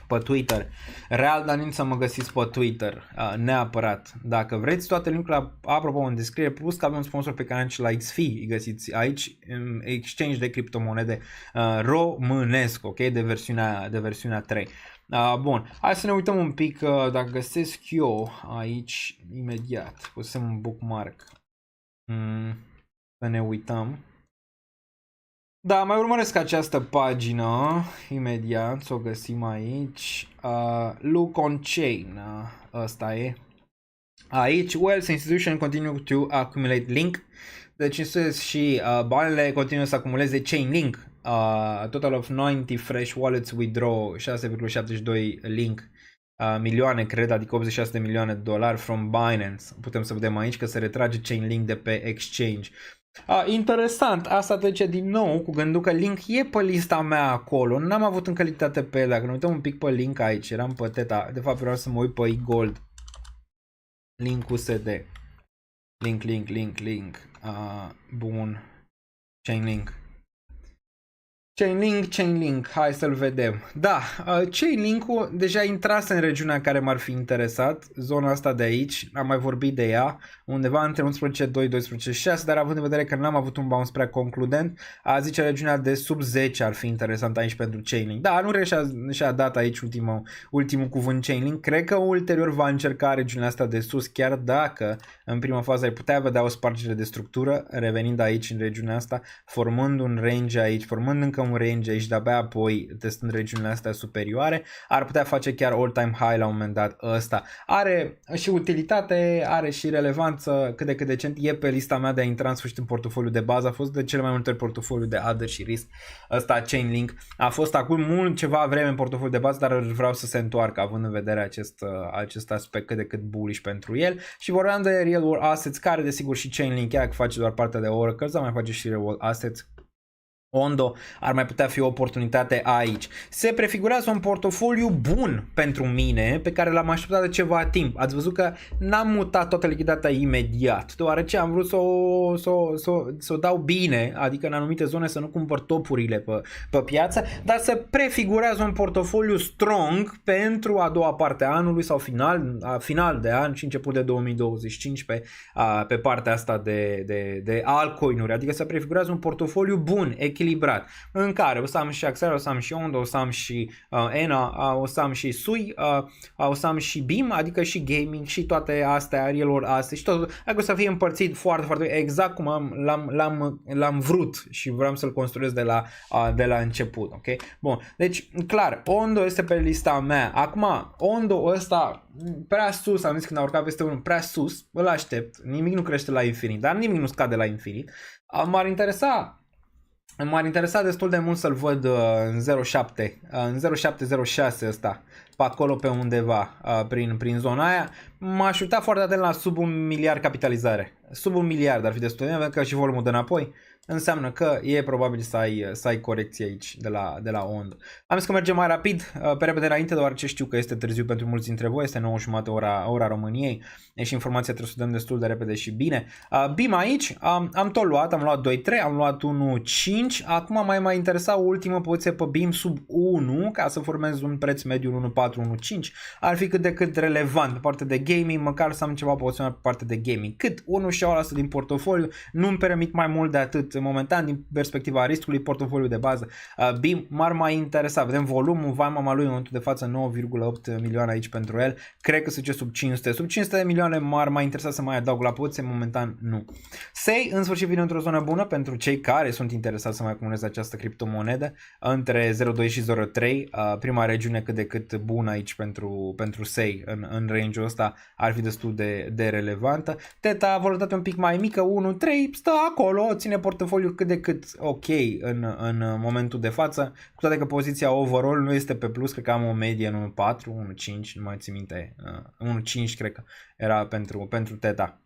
pe Twitter. Real, dar nici să mă găsiți pe Twitter, neapărat. Dacă vreți, toate linkurile, apropo, în descriere, plus că avem un sponsor pe canal și la XFi, îi găsiți aici, exchange de criptomonede românesc, ok, de versiunea 3. Bun, hai să ne uităm un pic, dacă găsesc eu aici, imediat, pusem un bookmark, să ne uităm. Da, mai urmăresc această pagină, imediat, să o găsim aici, Look on Chain, ăsta e. Aici, Wealth Institution continue to accumulate link, deci și banele continuă să acumuleze Chainlink, total of 90 fresh wallets withdraw 6,72 link milioane, cred, adică 86 de milioane de dolari from Binance. Putem să vedem aici că se retrage Chainlink de pe exchange. Interesant, asta trece din nou cu gândul că Link e pe lista mea acolo, n-am avut în calitate pe el, dacă ne uităm un pic pe Link aici, eram pe Theta, de fapt vreau să mă uit pe e-gold, Link USD, Link, bun, Chainlink, hai să-l vedem. Da, Chainlink-ul deja intrase în regiunea care m-ar fi interesat, zona asta de aici, am mai vorbit de ea, undeva între 11.2-12.6, dar având în vedere că n-am avut un bounce prea concludent, a zice regiunea de sub 10 ar fi interesant aici pentru Chainlink. Da, nu și-a dat aici ultimul cuvânt Chainlink, cred că ulterior va încerca regiunea asta de sus, chiar dacă în prima fază ai putea vedea o spargere de structură, revenind aici în regiunea asta, formând un range aici, formând încă un range aici, de-abia apoi testând regiunile astea superioare, ar putea face chiar all-time high la un moment dat ăsta. Are și utilitate, are și relevanță cât de cât decent, e pe lista mea de a intra în sfârșit în portofoliu de bază, a fost de cele mai multe ori portofoliu de ADA și risc, ăsta Chainlink, a fost acum ceva vreme în portofoliu de bază, dar vreau să se întoarcă având în vedere acest aspect cât de cât bullish pentru el. Și vorbeam de Real World Assets, care desigur și Chainlink, chiar că face doar partea de Oracle, dar mai face și Real World Assets. Ondo ar mai putea fi o oportunitate aici. Se prefigurează un portofoliu bun pentru mine, pe care l-am așteptat de ceva timp. Ați văzut că n-am mutat toată lichiditatea imediat, deoarece am vrut să o dau bine, adică în anumite zone să nu cumpăr topurile pe piață, dar se prefigurează un portofoliu strong pentru a doua parte a anului sau final de an și început de 2025 pe partea asta de altcoin-uri, adică se prefigurează un portofoliu bun, echilibrat, în care o să am și Axel, o să am și Ondo, o să am și ENA, o să am și SUI, o să am și BIM, adică și gaming și toate astea, Real World Assets și tot, adică o să fie împărțit foarte, foarte exact cum l-am vrut și vreau să-l construiesc de la început, ok? Bun, deci clar, Ondo este pe lista mea. Acum, Ondo ăsta prea sus, am zis când a urcat peste unul, prea sus, îl aștept, nimic nu crește la infinit, dar nimic nu scade la infinit. M-ar interesa destul de mult să-l văd în 07, în 0706 ăsta, pe acolo pe undeva, prin zona aia. M-aș uita foarte atent la sub 1 miliard capitalizare. Sub 1 miliard ar fi destul de bine, că și volumul de înapoi înseamnă că e probabil să ai corecție aici de la Ondo. Am zis că mergem mai rapid, pe repede înainte, deoarece știu că este târziu pentru mulți dintre voi, este 9:30 ora României, e și informația trebuie să o dăm destul de repede și bine. BIM aici, am tot luat, am luat 2-3, am luat 1-5, acum mai interesa o ultimă poziție pe BIM sub 1, ca să formez un preț mediu 1-4-1-5, ar fi cât de cât relevant pe partea de gaming, măcar să am ceva poziționat pe partea de gaming. Cât 1,6% din portofoliu, nu-mi permit mai mult de atât momentan din perspectiva riscului, portofoliu de bază. BIM m-ar mai interesa, vedem volumul, vama lui în momentul de față 9,8 milioane aici pentru el, cred că se duce sub 500, sub 500 de milioane m-ar mai interesa să mai adaug la poziție, momentan nu. SEI în sfârșit vine într-o zonă bună pentru cei care sunt interesați să mai acumuleze această criptomonedă între 0,2 și 0,3, prima regiune cât de cât bună aici pentru SEI în range-ul ăsta ar fi destul de relevantă. Teta volatilitate un pic mai mică, 1,3, stă acolo, ține portofoliu cât de cât ok în momentul de față, cu toate că poziția overall nu este pe plus, cred că am o medie în 1,4, 1,5, nu mai țin minte, 1,5 cred că era pentru Teta.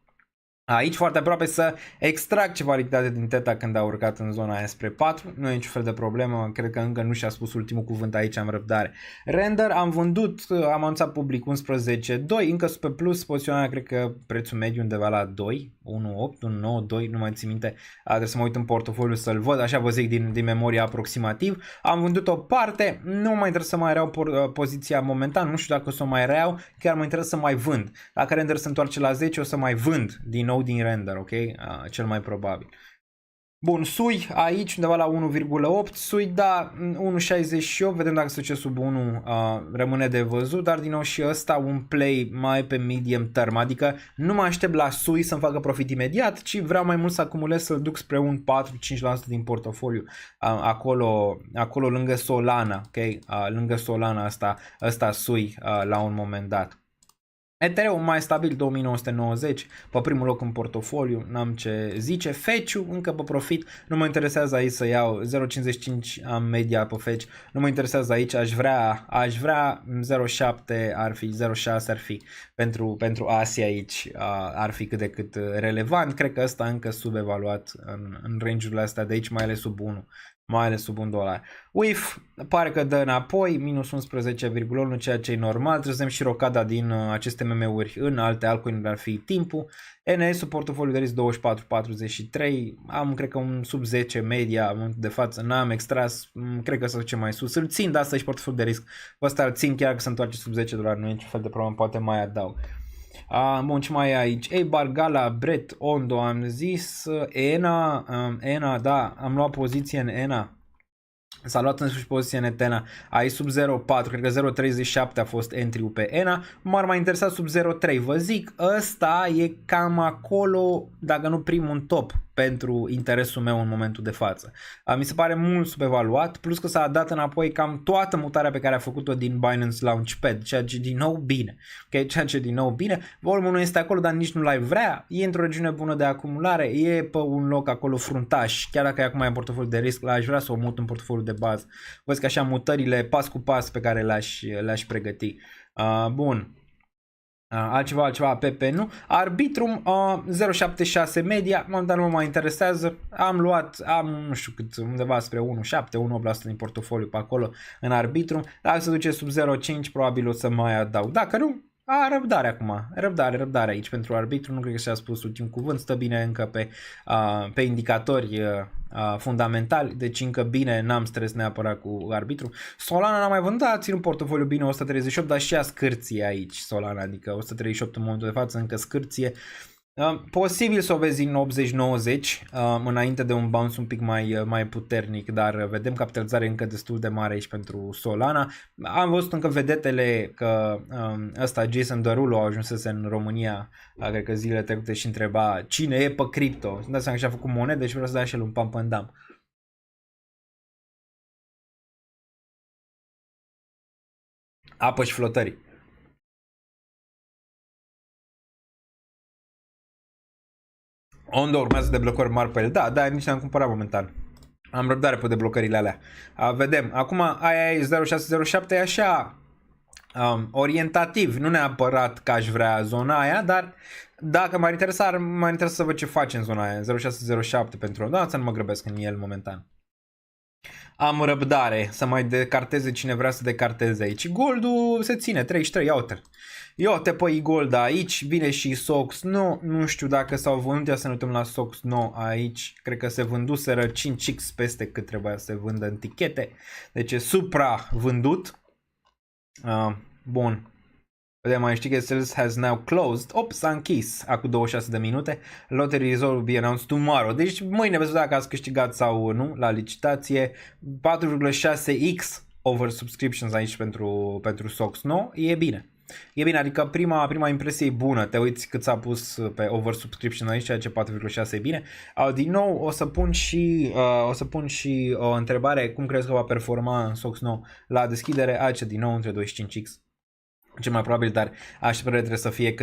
Aici foarte aproape să extrag ceva lichiditate din Teta când a urcat în zona aia spre 4, nu e niciun fel de problemă, cred că încă nu și-a spus ultimul cuvânt aici, am răbdare. Render am vândut, am anunțat public 11.2, încă pe plus, poziționarea cred că prețul mediu undeva la 2, 1.8, 1.9, 2, nu mai țin minte, trebuie să mă uit în portofoliu să-l văd, așa vă zic din memorie aproximativ. Am vândut o parte, nu mă interesează să mai reau poziția momentan, nu știu dacă o să o mai reau, chiar mă interesează să mai vând. Dacă Render se întoarce la 10, o să mai vând din nou din Render, ok? Cel mai probabil. Bun, SUI aici undeva la 1,8, SUI da 1,68, vedem dacă se duce sub 1, rămâne de văzut, dar din nou și ăsta un play mai pe medium term, adică nu mă aștept la SUI să-mi facă profit imediat, ci vreau mai mult să acumulez, să-l duc spre un 4-5% din portofoliu, acolo lângă Solana, ok? Lângă Solana asta SUI la un moment dat. Ethereum mai stabil 2990, pe primul loc în portofoliu, n-am ce zice. Fetch-ul încă pe profit, nu mă interesează aici să iau 0,55 am media pe Fetch, nu mă interesează aici, aș vrea 0,7 ar fi, 0,6 ar fi pentru Asia aici, ar fi cât de cât relevant, cred că ăsta încă subevaluat în range-urile astea de aici, mai ales sub 1. Mai ales sub $1. WIF pare că dă înapoi, minus 11,1, ceea ce e normal. Trebuie să vedem și rocada din aceste MM-uri în alte altcoin-uri, ar fi timpul. NS-ul, portofoliu de risc 24,43, am cred că un sub 10 media în momentul de față, n-am extras, cred că să duce mai sus. Îl țin, dar asta e și portofoliu de risc. Ăsta îl țin chiar că se întoarce sub $10, nu e niciun fel de problemă, poate mai adaug. Bun, ce mai e aici? Eibar, Gala, Brett, Ondo, am zis, ENA, da, am luat poziție în ENA. S-a luat în sfârșit poziție în Etena, aici sub 0,4, cred că 0,37 a fost entry-ul pe ENA, m-ar mai interesa sub 0,3, vă zic, ăsta e cam acolo, dacă nu primul în top, pentru interesul meu în momentul de față. Mi se pare mult subevaluat, plus că s-a dat înapoi cam toată mutarea pe care a făcut-o din Binance Launchpad, ceea ce din nou bine. Okay? Ceea ce din nou bine, volumul nu este acolo, dar nici nu l-ai vrea, e într-o regiune bună de acumulare, e pe un loc acolo fruntaș, chiar dacă e acum în portofoliu de risc, aș vrea să o mut în portofoliu de bază. Văd că așa mutările pas cu pas pe care le-aș pregăti. Bun. Altceva PP nu. Arbitrum 0.76 media, momentan nu mă mai interesează. Am nu știu cât, undeva spre 1.7-1.8% din portofoliu pe acolo în Arbitrum. Dacă se duce sub 0.5 probabil o să mai adaug. Dacă nu, răbdare acum. Răbdare aici pentru Arbitrum. Nu cred că și-a spus ultimul cuvânt. Stă bine încă pe indicatori fundamentali, deci încă bine, n-am stres neapărat cu Arbitrum. Solana n-am mai vândut, a ținut portofoliu bine 138, dar și a scârție aici Solana, adică 138 în momentul de față, încă scârție. Posibil să o vezi în 80-90 înainte de un bounce un pic mai puternic, dar vedem capitalizare încă destul de mare aici pentru Solana. Am văzut încă vedetele că ăsta Jason Derulo a ajunsese în România, cred că zilele trecute, și întreba cine e pe cripto. Îmi dați seama că și-a făcut monede și vreau să dea și el un pump and dump. Apă și flotării. Ondo urmează deblocări mari pe el. Da, nici n-am cumpărat momentan. Am răbdare pe deblocările alea. Vedem. Acum aia e 0607, e așa orientativ. Nu neapărat că aș vrea zona aia, dar dacă m-ar interesa să văd ce face în zona aia. 0607 pentru o dată, să nu mă grăbesc în el momentan. Am răbdare să mai decarteze cine vrea să decarteze aici. Goldul se ține, 33, ia uite. Eu te păi gold aici, vine și SOX, nu știu dacă s-au vândut, ia să ne uităm la SOX 9 aici, cred că se vânduseră 5x peste cât trebuia să se vândă în tichete, deci e supra vândut. Bun. Vedem mai, știi că sales has now closed. S-a închis acum 26 de minute. Lottery result will be announced tomorrow. Deci mâine veți vedea că ați câștigat sau nu la licitație. 4,6x over subscriptions aici pentru SOX 9. E bine. E bine, adică prima impresie e bună. Te uiți cât s-a pus pe over subscription aici, ceea ce 4,6 e bine. Din nou o să pun și o întrebare, cum crezi că va performa în SOX 9 la deschidere? Aici din nou între 2 și 5x. Cel mai probabil, dar așteptările trebuie să fie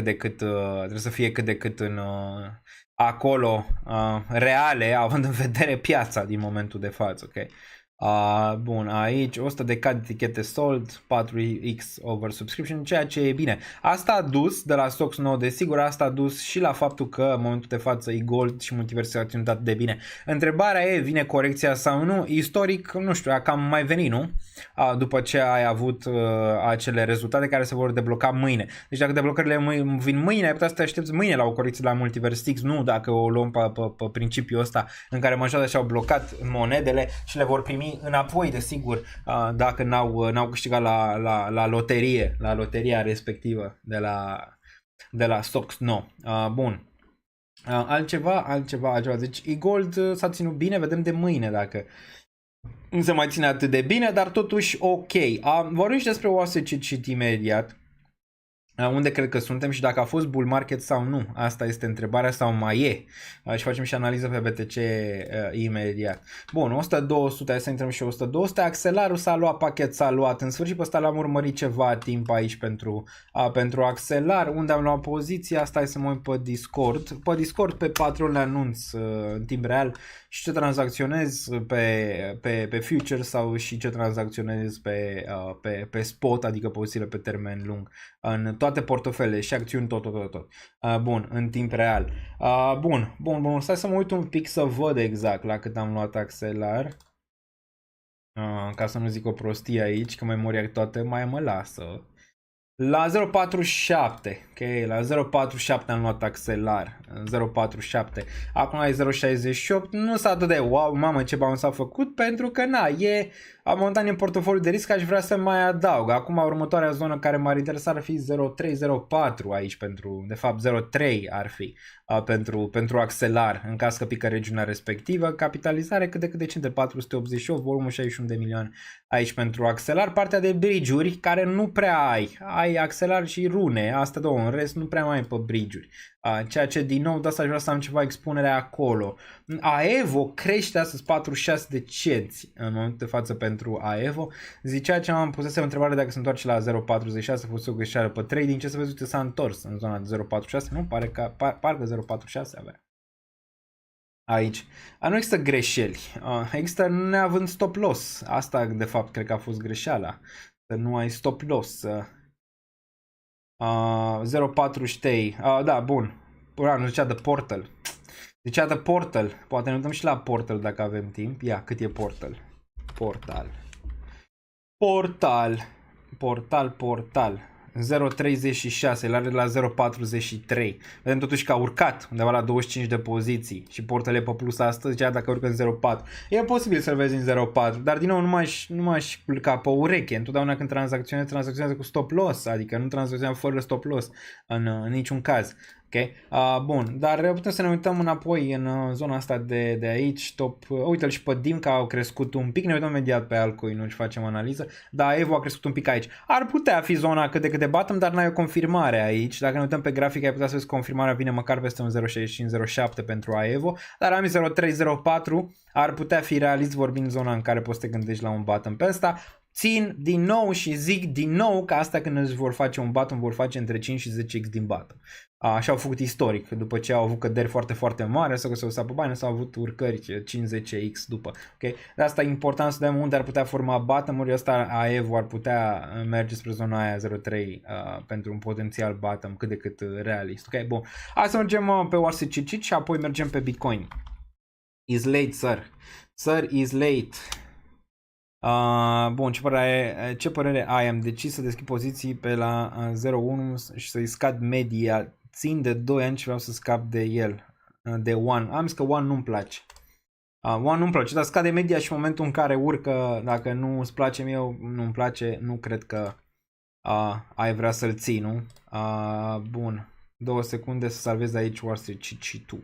cât de cât în acolo reale, având în vedere piața din momentul de față, ok? Bun, aici 100 de etichete sold, 4x over subscription, ceea ce e bine. Asta a dus de la SOX 9, desigur, asta a dus și la faptul că în momentul de față e-gold și multivers a ținut atât de bine. Întrebarea e, vine corecția sau nu? Istoric, nu știu, a cam mai venit, nu? După ce ai avut acele rezultate care se vor debloca mâine. Deci dacă deblocările vin mâine, ai putea să te aștepți mâine la o corecție la multivers X, nu dacă o luăm pe principiul ăsta în care majoritatea și-au blocat monedele și le vor primi înapoi, desigur, dacă n-au câștigat la loterie, la loteria respectivă de la SOX 9. Bun. Altceva. Deci e-gold s-a ținut bine, vedem de mâine dacă nu se mai ține atât de bine, dar totuși ok. Vorbim și despre OASCCT imediat. Unde cred că suntem și dacă a fost bull market sau nu. Asta este întrebarea, sau mai e. Și facem și analiză pe BTC imediat. Bun, 100-200, hai să intrăm și 100-200. Axelarul s-a luat, pachet s-a luat. În sfârșit pe ăsta l-am urmărit ceva timp aici pentru Axelar. Unde am luat poziția, asta hai să mă uit pe Discord. Pe Discord pe Patreon le anunț în timp real și ce tranzacționez pe future sau și ce tranzacționez pe spot, adică pozițiile pe termen lung. În toate portofele și acțiuni, tot. Bun, în timp real. Bun. Stai să mă uit un pic să văd exact la cât am luat Axelar. Ca să nu zic o prostie aici, că memoria toată mai mă lasă. La 0.47, ok, la 0.47 am luat Axelar, 0.47, acum e 0.68, nu s-a atât de wow, mamă ce bounce s-a făcut, pentru că na, Am montat în portofoliu de risc, aș vrea să mai adaug. Acum următoarea zonă care m-ar interesa ar fi 0,304 aici pentru, de fapt 0,3 ar fi pentru Axelar în caz că pică regiunea respectivă. Capitalizare cât de cât decentă, 488, volumul 61 de milioane aici pentru Axelar. Partea de bridge-uri care nu prea ai Axelar și Rune, asta două, în rest nu prea mai ai pe bridge-uri. Ceea ce din nou de asta aș vrea să am ceva expunere acolo. Aevo crește astăzi 46 de cenți în momentul de față pentru Aevo. Zicea ce am pus o întrebare dacă se întoarce la 0,46, a fost o greșeală pe trading, ce să vezi, uite s-a întors în zona de 0,46, nu? Pare că parcă 0,46 avea. Aici. Nu există greșeli, există neavând stop loss. Asta de fapt cred că a fost greșeala. Să nu ai stop loss. 0,43. Da, bun. Nu zicea de Portal. Zicea de Portal. Poate ne uităm și la Portal dacă avem timp. Ia, cât e Portal? Portal. 0,36, el are la 0,43. Vedem totuși că a urcat undeva la 25 de poziții și Portal e pe plus astăzi, zicea dacă urcă în 0,4. E posibil să-l vezi în 0,4, dar din nou nu m-aș culca pe ureche. Întotdeauna când tranzacționează cu stop loss, adică nu tranzacționează fără stop loss în niciun caz. Okay? Bun, dar putem să ne uităm înapoi în zona asta de aici, uite-l și pe DIM că au crescut un pic, ne uităm imediat pe altcoin-uri și facem analiză, dar Evo a crescut un pic aici. Ar putea fi zona cât de cât de bottom, dar n-ai o confirmare aici. Dacă ne uităm pe grafic ai putea să vezi confirmarea vine măcar peste un 0,65-0,7 pentru Aevo, dar am 0,3-0,4 ar putea fi realist vorbind zona în care poți să te gândești la un bottom pe ăsta. Țin din nou și zic din nou că asta când își vor face un bottom vor face între 5 și 10x din bottom. Așa au făcut istoric, după ce au avut căderi foarte, foarte mari, sau că s-au usat pe bani, sau au avut urcări 5-10x după. Okay? De asta e important să vedem unde ar putea forma bottom-uri, ăsta Aevo ar putea merge spre zona aia 0,3 pentru un potențial bottom cât de cât realist. Okay? Bun. Hai să mergem pe ORCCC și apoi mergem pe Bitcoin. Is late, sir. Sir, is late. Bun, ce părere ai? Am decis să deschid poziții pe la 0,1 și să-i scad media. Țin de 2 ani și vreau să scap de el. De One. Am zis că One nu-mi place. One nu-mi place, dar scade media și în momentul în care urcă, dacă nu îți place mie, nu-mi place, nu cred că ai vrea să-l ții, nu? Bun. 2 secunde să salvez aici ORCCC2.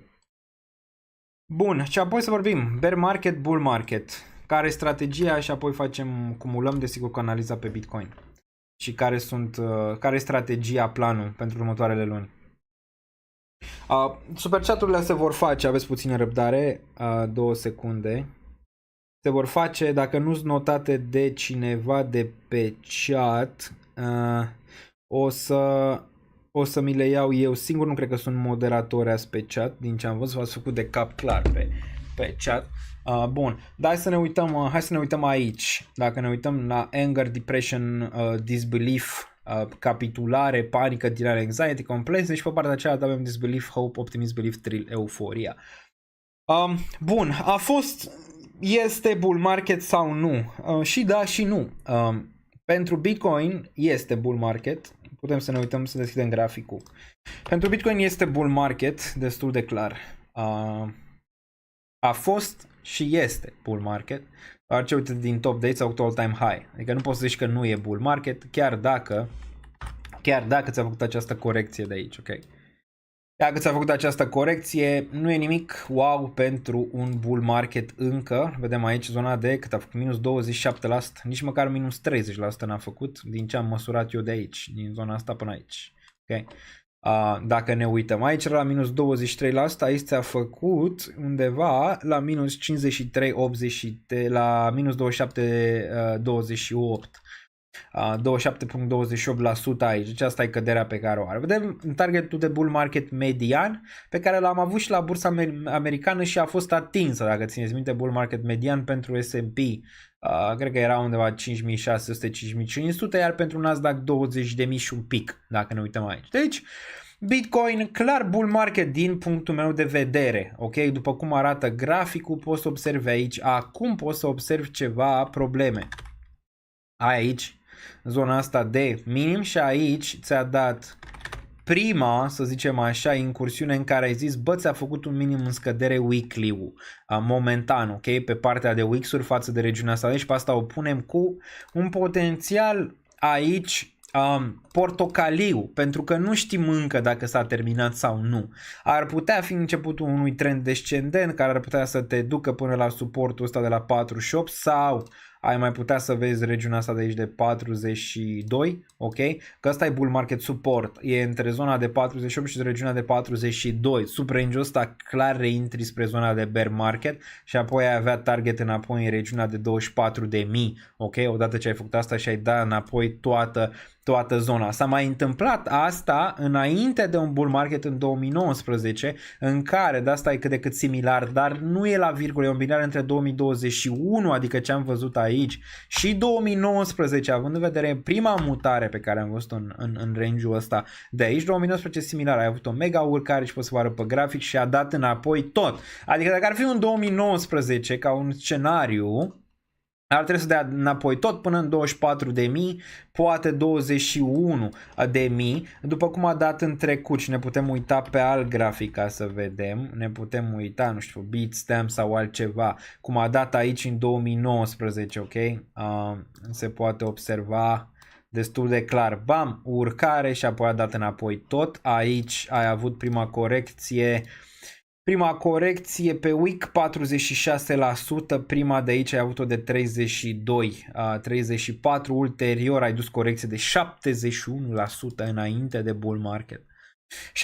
Bun, și apoi să vorbim. Bear market, bull market. Care e strategia și apoi cumulăm desigur cu analiza pe Bitcoin. Și care e strategia, planul pentru următoarele luni. Super chat-urile se vor face, aveți puțină răbdare, 2 secunde. Se vor face, dacă nu sunt notate de cineva de pe chat, o să mi le iau eu singur, nu cred că sunt moderatori azi pe chat, din ce am văzut, v-ați făcut de cap clar pe chat. Bun, dar hai să ne uităm aici. Dacă ne uităm la anger, depression, disbelief, capitulare, panică, denial, anxiety, complex, și pe partea aceea avem disbelief, hope, optimism, belief, thrill, euforia. Bun, este bull market sau nu? Și da și nu. Pentru Bitcoin este bull market. Putem să ne uităm, să deschidem graficul. Pentru Bitcoin este bull market, destul de clar. A fost și este bull market. Ce uite din top dates au all-time high. Adică nu poți să zici că nu e bull market, chiar dacă ți-a făcut această corecție de aici, ok? Dacă ți-a făcut această corecție, nu e nimic wow pentru un bull market încă. Vedem aici zona de cât a făcut, minus 27%, nici măcar minus 30% n-a făcut din ce am măsurat eu de aici, din zona asta până aici. Ok? Dacă ne uităm aici la minus 23%, aici ți-a făcut undeva la minus 53,80, la minus 27,28. 27,28% aici. Deci asta e căderea pe care o are. Vedem targetul de bull market median pe care l-am avut și la bursa americană și a fost atinsă, dacă țineți minte, bull market median pentru S&P. Cred că era undeva 5600-5500, iar pentru Nasdaq 20.000 și un pic, dacă ne uităm aici. Deci, Bitcoin, clar bull market din punctul meu de vedere. Ok, după cum arată graficul, poți să observi aici. Acum poți să observi ceva probleme. Aici, zona asta de minim și aici ți-a dat prima, să zicem așa, incursiune în care ai zis, bă, ți-a făcut un minim în scădere weekly-ul, momentan, ok, pe partea de Wix-uri față de regiunea asta, deci pe asta o punem cu un potențial aici portocaliu, pentru că nu știm încă dacă s-a terminat sau nu. Ar putea fi începutul unui trend descendent care ar putea să te ducă până la suportul ăsta de la 48 sau ai mai putea să vezi regiunea asta de aici de 42, ok? Că ăsta e bull market support, e între zona de 48 și regiunea de 42. Sub range-ul ăsta clar reintri spre zona de bear market și apoi ai avea target înapoi în regiunea de 24.000, ok? Odată ce ai făcut asta și ai dat înapoi toată zona. S-a mai întâmplat asta înainte de un bull market în 2019, în care, de asta e cât de cât similar, dar nu e la virgulă, e o binare între 2021, adică ce am văzut aici, și 2019, având în vedere prima mutare pe care am văzut-o în range-ul ăsta de aici. 2019 similar, ai avut o mega urcare și pot să vă arăt pe grafic și a dat înapoi tot. Adică dacă ar fi un 2019 ca un scenariu, ar trebui să dea înapoi tot până în 24.000, poate 21.000, după cum a dat în trecut și ne putem uita pe alt grafic ca să vedem, ne putem uita, nu știu, Bitstamp sau altceva, cum a dat aici în 2019, ok? Se poate observa destul de clar, bam, urcare și apoi a dat înapoi tot, aici ai avut prima corecție pe week 46%, prima de aici ai avut-o de 34, ulterior ai dus corecție de 71% înainte de bull market. 71%.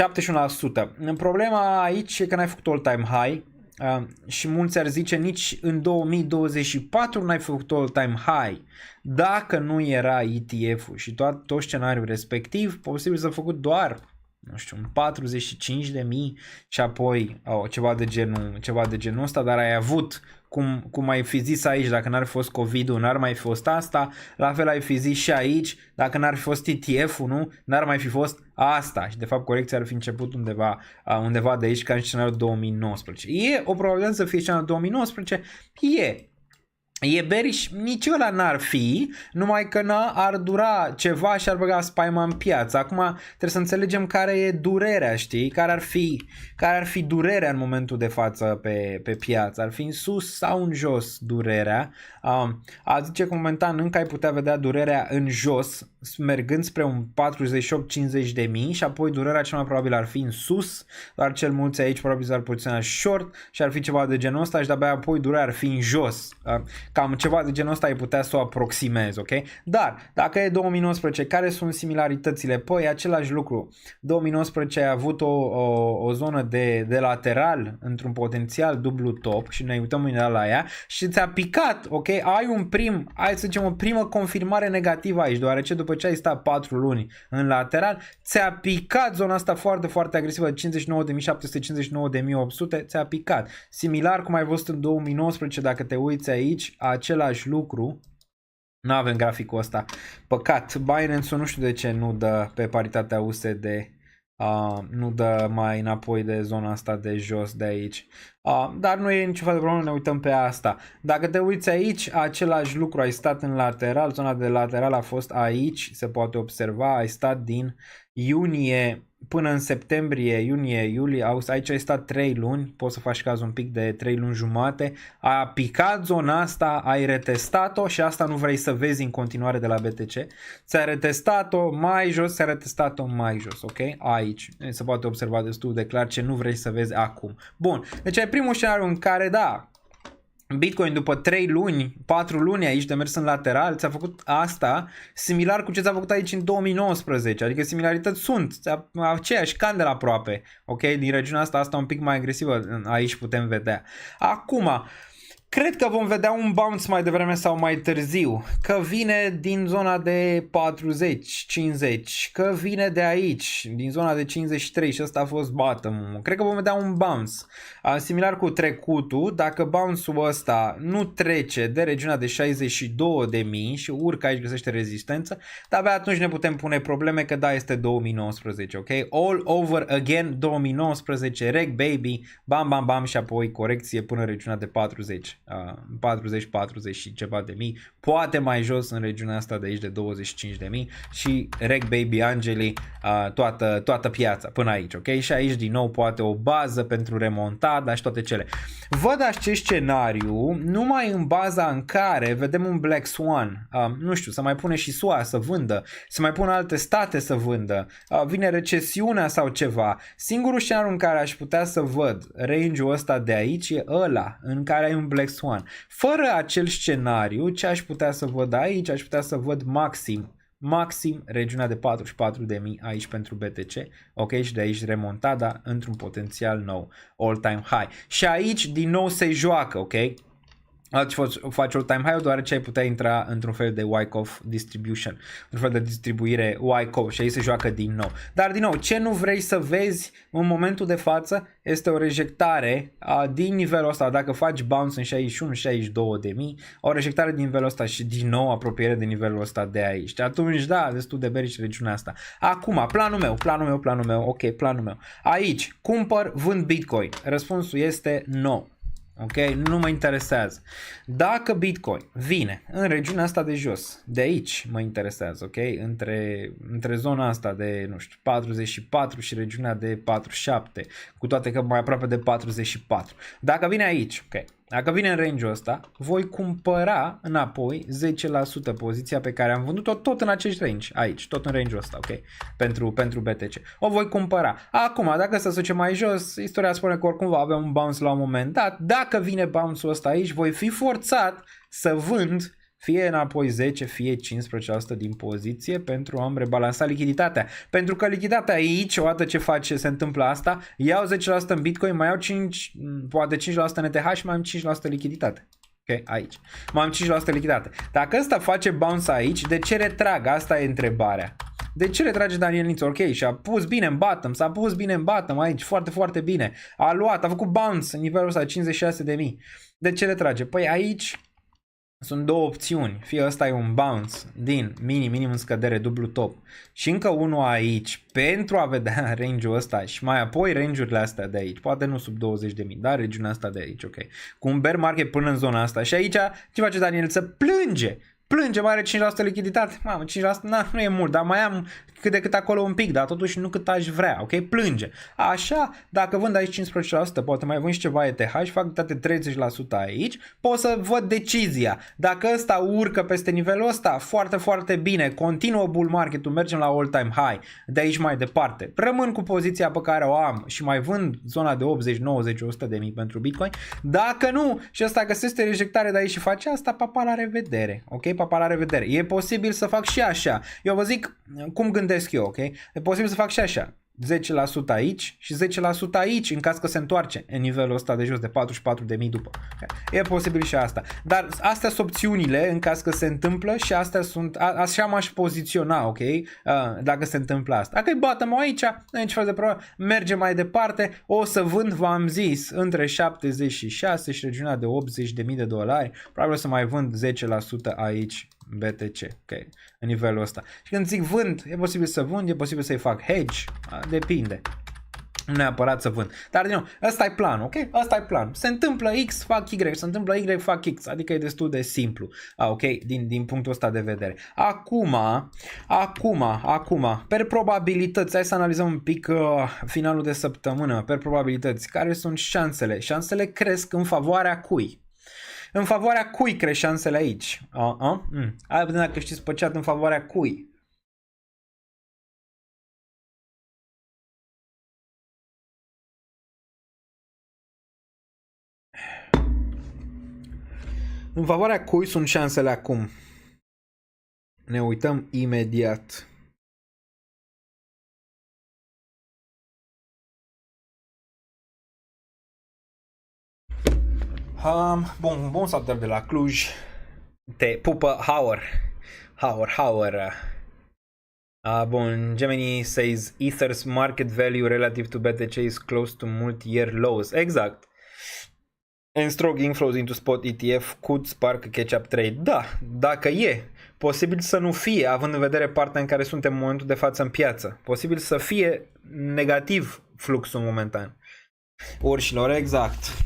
Problema aici e că n-ai făcut all-time high și mulți ar zice nici în 2024 n-ai făcut all-time high. Dacă nu era ETF-ul și tot scenariul respectiv, posibil să făcut doar, nu știu, 45.000 și apoi ceva de genul ăsta, dar ai avut, cum ai fi zis aici, dacă n-ar fi fost COVID-ul, n-ar mai fi fost asta, la fel ai fi zis și aici, dacă n-ar fi fost ETF-ul, nu, n-ar mai fi fost asta și de fapt corecția ar fi început undeva de aici ca în scenariul 2019. E o probabilitate să fie scenariul 2019? E bearish, nici ăla n-ar fi, numai că ar dura ceva și ar băga spaima în piață. Acum trebuie să înțelegem care e durerea, știi? Care ar fi durerea în momentul de față pe piață? Ar fi în sus sau în jos durerea? A zice că momentan încă ai putea vedea durerea în jos, mergând spre un 48-50.000 și apoi durerea cel mai probabil ar fi în sus, dar cel mulți aici probabil s-ar poziționa short și ar fi ceva de genul ăsta și de-abia apoi durerea ar fi în jos. Cam ceva de genul ăsta ai putea să o aproximezi, ok? Dar, dacă e 2019, care sunt similaritățile? Păi, același lucru. 2019 ai avut o zonă de lateral într-un potențial dublu top și ne uităm imediat la ea și ți-a picat, ok? Ai să zicem o primă confirmare negativă aici, deoarece după ce ai stat 4 luni în lateral, ți-a picat zona asta foarte, foarte agresivă, 59.700, 59.800, ți-a picat. Similar cum ai văzut în 2019, dacă te uiți aici, același lucru. Nu avem graficul ăsta. Păcat. Binance-ul nu știu de ce nu dă pe paritatea USD. Nu dă mai înapoi de zona asta de jos de aici. Dar nu e niciun fel de problemă, ne uităm pe asta. Dacă te uiți aici, același lucru, ai stat în lateral, zona de lateral a fost aici, se poate observa, ai stat din iunie până în septembrie, iunie, iulie, august, aici ai stat 3 luni, poți să faci caz un pic de 3 luni jumate, a picat zona asta, ai retestat-o și asta nu vrei să vezi în continuare de la BTC, ți-ai retestat-o mai jos, ți-ai retestat-o mai jos, ok? Aici se poate observa destul de clar ce nu vrei să vezi acum. Bun, deci ai primul scenariu în care, da, Bitcoin după 3 luni, 4 luni aici de mers în lateral, ți-a făcut asta similar cu ce ți-a făcut aici în 2019, adică similarități sunt, aceeași candela aproape, ok? Din regiunea asta un pic mai agresivă, aici putem vedea. Acum, cred că vom vedea un bounce mai devreme sau mai târziu, că vine din zona de 40-50, că vine de aici, din zona de 53 și ăsta a fost bottom. Cred că vom vedea un bounce, similar cu trecutul, dacă bounce-ul ăsta nu trece de regiunea de 62.000 și urcă aici găsește rezistență, dar abia atunci ne putem pune probleme că da, este 2019, ok? All over again, 2019, reg baby, bam bam bam și apoi corecție până în regiunea de 40. 40 și ceva de mii, poate mai jos în regiunea asta de aici de 25 de mii și Reg Baby Angeli toată piața până aici, ok? Și aici din nou poate o bază pentru remontada și toate cele. Văd acest scenariu numai în baza în care vedem un Black Swan, nu știu, să mai pune și SUA să vândă, să mai pună alte state să vândă, vine recesiunea sau ceva. Singurul scenariu în care aș putea să văd range-ul ăsta de aici e ăla în care ai un Black Swan. Fără acel scenariu, ce aș putea să văd aici? Aș putea să văd maxim regiunea de 44.000 aici pentru BTC, ok? Și de aici remontada într-un potențial nou all-time high. Și aici din nou se joacă, ok? Faci all-time high deoarece ai putea intra într-un fel de Wyckoff distribution, un fel de distribuire Wyckoff și aici se joacă din nou. Dar din nou, ce nu vrei să vezi în momentul de față este o rejectare din nivelul ăsta. Dacă faci bounce în 61-62 de mii, o rejectare din nivelul ăsta și din nou apropiere de nivelul ăsta de aici. Și atunci, da, destul de bearish regiunea asta. Acum, planul meu, ok, planul meu. Aici, cumpăr, vând Bitcoin. Răspunsul este no. Ok, nu mă interesează. Dacă Bitcoin vine în regiunea asta de jos, de aici mă interesează, ok, între zona asta de, nu știu, 44 și regiunea de 47, cu toate că mai aproape de 44. Dacă vine aici, ok, dacă vine în range-ul ăsta, voi cumpăra înapoi 10% poziția pe care am vândut-o tot în acest range, aici, tot în range-ul ăsta, ok, pentru BTC. O voi cumpăra. Acum, dacă se duce mai jos, istoria spune că oricum va avea un bounce la un moment dat. Dacă vine bounce-ul ăsta aici, voi fi forțat să vând fie înapoi 10, fie 15% din poziție pentru a-mi rebalansa lichiditatea. Pentru că lichiditatea aici, odată ce se întâmplă asta, iau 10% în Bitcoin, mai iau 5% în ETH și mai am 5% lichiditate. Ok, aici. Mai am 5% lichiditate. Dacă ăsta face bounce aici, de ce retrag? Asta e întrebarea. De ce retrage Daniel Nițu? Ok, și-a pus bine în bottom, s-a pus bine în bottom aici, foarte, foarte bine. A luat, a făcut bounce în nivelul ăsta, 56.000. De ce retrage? Păi aici sunt două opțiuni, fie ăsta e un bounce din minim în scădere, dublu top și încă unul aici pentru a vedea range-ul ăsta și mai apoi range-urile astea de aici, poate nu sub 20.000, dar regiunea asta de aici, ok, cu un bear market până în zona asta și aici ce face Daniel? Să plânge, mai are 5% lichiditate, mamă, 5%, nu e mult, dar mai am cât de cât acolo un pic, dar totuși nu cât aș vrea, ok, plânge. Așa, dacă vând aici 15%, poate mai vând și ceva ETH și fac toate 30% aici, pot să văd decizia. Dacă ăsta urcă peste nivelul ăsta, foarte, foarte bine, continuă bull market-ul, mergem la all-time high, de aici mai departe. Rămân cu poziția pe care o am și mai vând zona de 80, 90, 100 de mii pentru Bitcoin. Dacă nu, și ăsta găsește rejectare de aici și face asta, papa, la revedere, ok, papa, la revedere. E posibil să fac și așa. Eu vă zic cum gândesc eu, ok? E posibil să fac și așa. 10% aici și 10% aici în caz că se întoarce în nivelul ăsta de jos de 44.000 după. Okay? E posibil și asta. Dar astea sunt opțiunile în caz că se întâmplă și astea sunt, așa m-aș poziționa, ok? Dacă se întâmplă asta. Dacă îi batem aici, nu e nici fel de problemă, mergem mai departe, o să vând, v-am zis, între 76 și regiunea de $80.000, probabil o să mai vând 10% aici BTC, ok, în nivelul ăsta. Și când zic vând, e posibil să vând, e posibil să-i fac hedge, depinde. Nu neapărat să vând. Dar din nou, ăsta e planul, ok? Ăsta e planul. Se întâmplă X, fac Y, se întâmplă Y, fac X. Adică e destul de simplu, ok? Din punctul ăsta de vedere. Acum, per probabilități, hai să analizăm un pic finalul de săptămână, per probabilități. Care sunt șansele? Șansele cresc în favoarea cui? În favoarea cui cresc șansele aici? Hai vedem dacă știți pe chat în favoarea cui. În favoarea cui sunt șansele acum? Ne uităm imediat. Bun salutări de la Cluj. Te pupă Hauer. Bun, Gemini says Ether's market value relative to BTC is close to multi-year lows. Exact. And strong inflows into spot ETF could spark a catch-up trade. Da, dacă e. Posibil să nu fie, având în vedere partea în care suntem în momentul de față în piață. Posibil să fie negativ fluxul momentan. Urșilor, exact.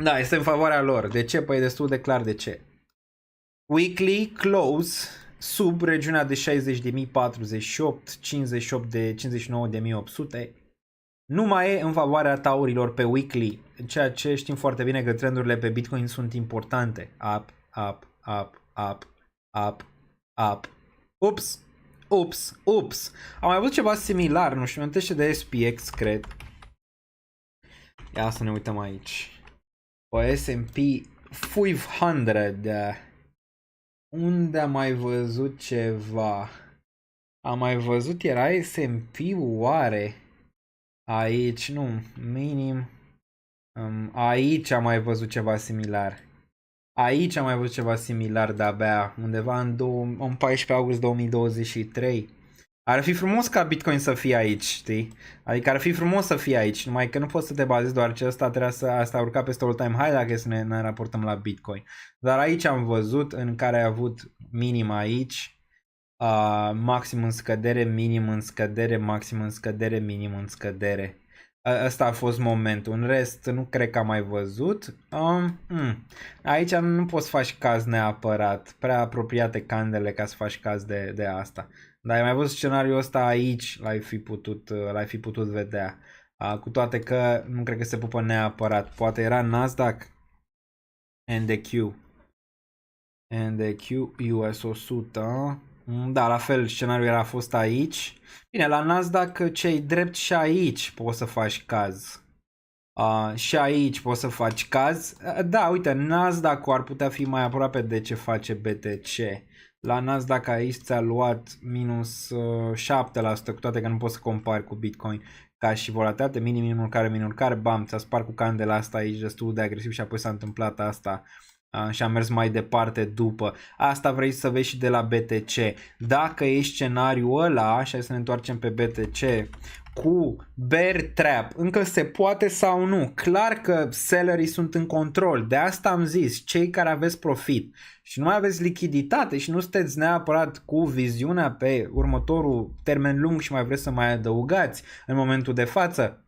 Da, este în favoarea lor. De ce? Păi e destul de clar de ce. Weekly close sub regiunea de 60.048, 58 de 59.800. Nu mai e în favoarea taurilor pe weekly, ceea ce știm foarte bine că trendurile pe Bitcoin sunt importante. Up, up, up, up, up, up. Ups. Am mai văzut ceva similar, nu știu, amintește de SPX, cred. Ia să ne uităm aici. Pe S&P 500. Unde am mai văzut ceva? Am mai văzut, era S&P-ul oare? Aici, nu, minim. Aici am mai văzut ceva similar. Aici am mai văzut ceva similar de-abia, undeva în 14 august 2023. Ar fi frumos ca Bitcoin să fie aici, știi? Adică ar fi frumos să fie aici, numai că nu poți să te bazezi doar ce asta trebuie să asta urca peste all-time high dacă e să ne raportăm la Bitcoin. Dar aici am văzut în care ai avut minim aici, maxim în scădere, minim în scădere, maxim în scădere, minim în scădere. Ăsta a fost momentul. În rest, nu cred că am mai văzut. Aici nu poți faci caz neapărat. Prea apropiate candele ca să faci caz de asta. Dar ai mai văzut scenariul ăsta aici, l-ai fi putut vedea. Cu toate că nu cred că se pupă neapărat. Poate era Nasdaq, NDQ, US 100. Da, la fel, scenariul a fost aici. Bine, la Nasdaq ce-i drept și aici poți să faci caz. Și aici poți să faci caz. Da, uite, Nasdaq-ul ar putea fi mai aproape de ce face BTC. La Nasdaq aici ți-a luat minus 7%, cu toate că nu poți să compari cu Bitcoin ca și volatilitate, minimul care, bam, ți-a spart cu candela asta aici destul de agresiv și apoi s-a întâmplat asta. Și a mers mai departe după. Asta vrei să vezi și de la BTC. Dacă e scenariul ăla, și hai să ne întoarcem pe BTC, cu bear trap, încă se poate sau nu? Clar că sellerii sunt în control. De asta am zis, cei care aveți profit și nu mai aveți lichiditate și nu sunteți neapărat cu viziunea pe următorul termen lung și mai vreți să mai adăugați în momentul de față,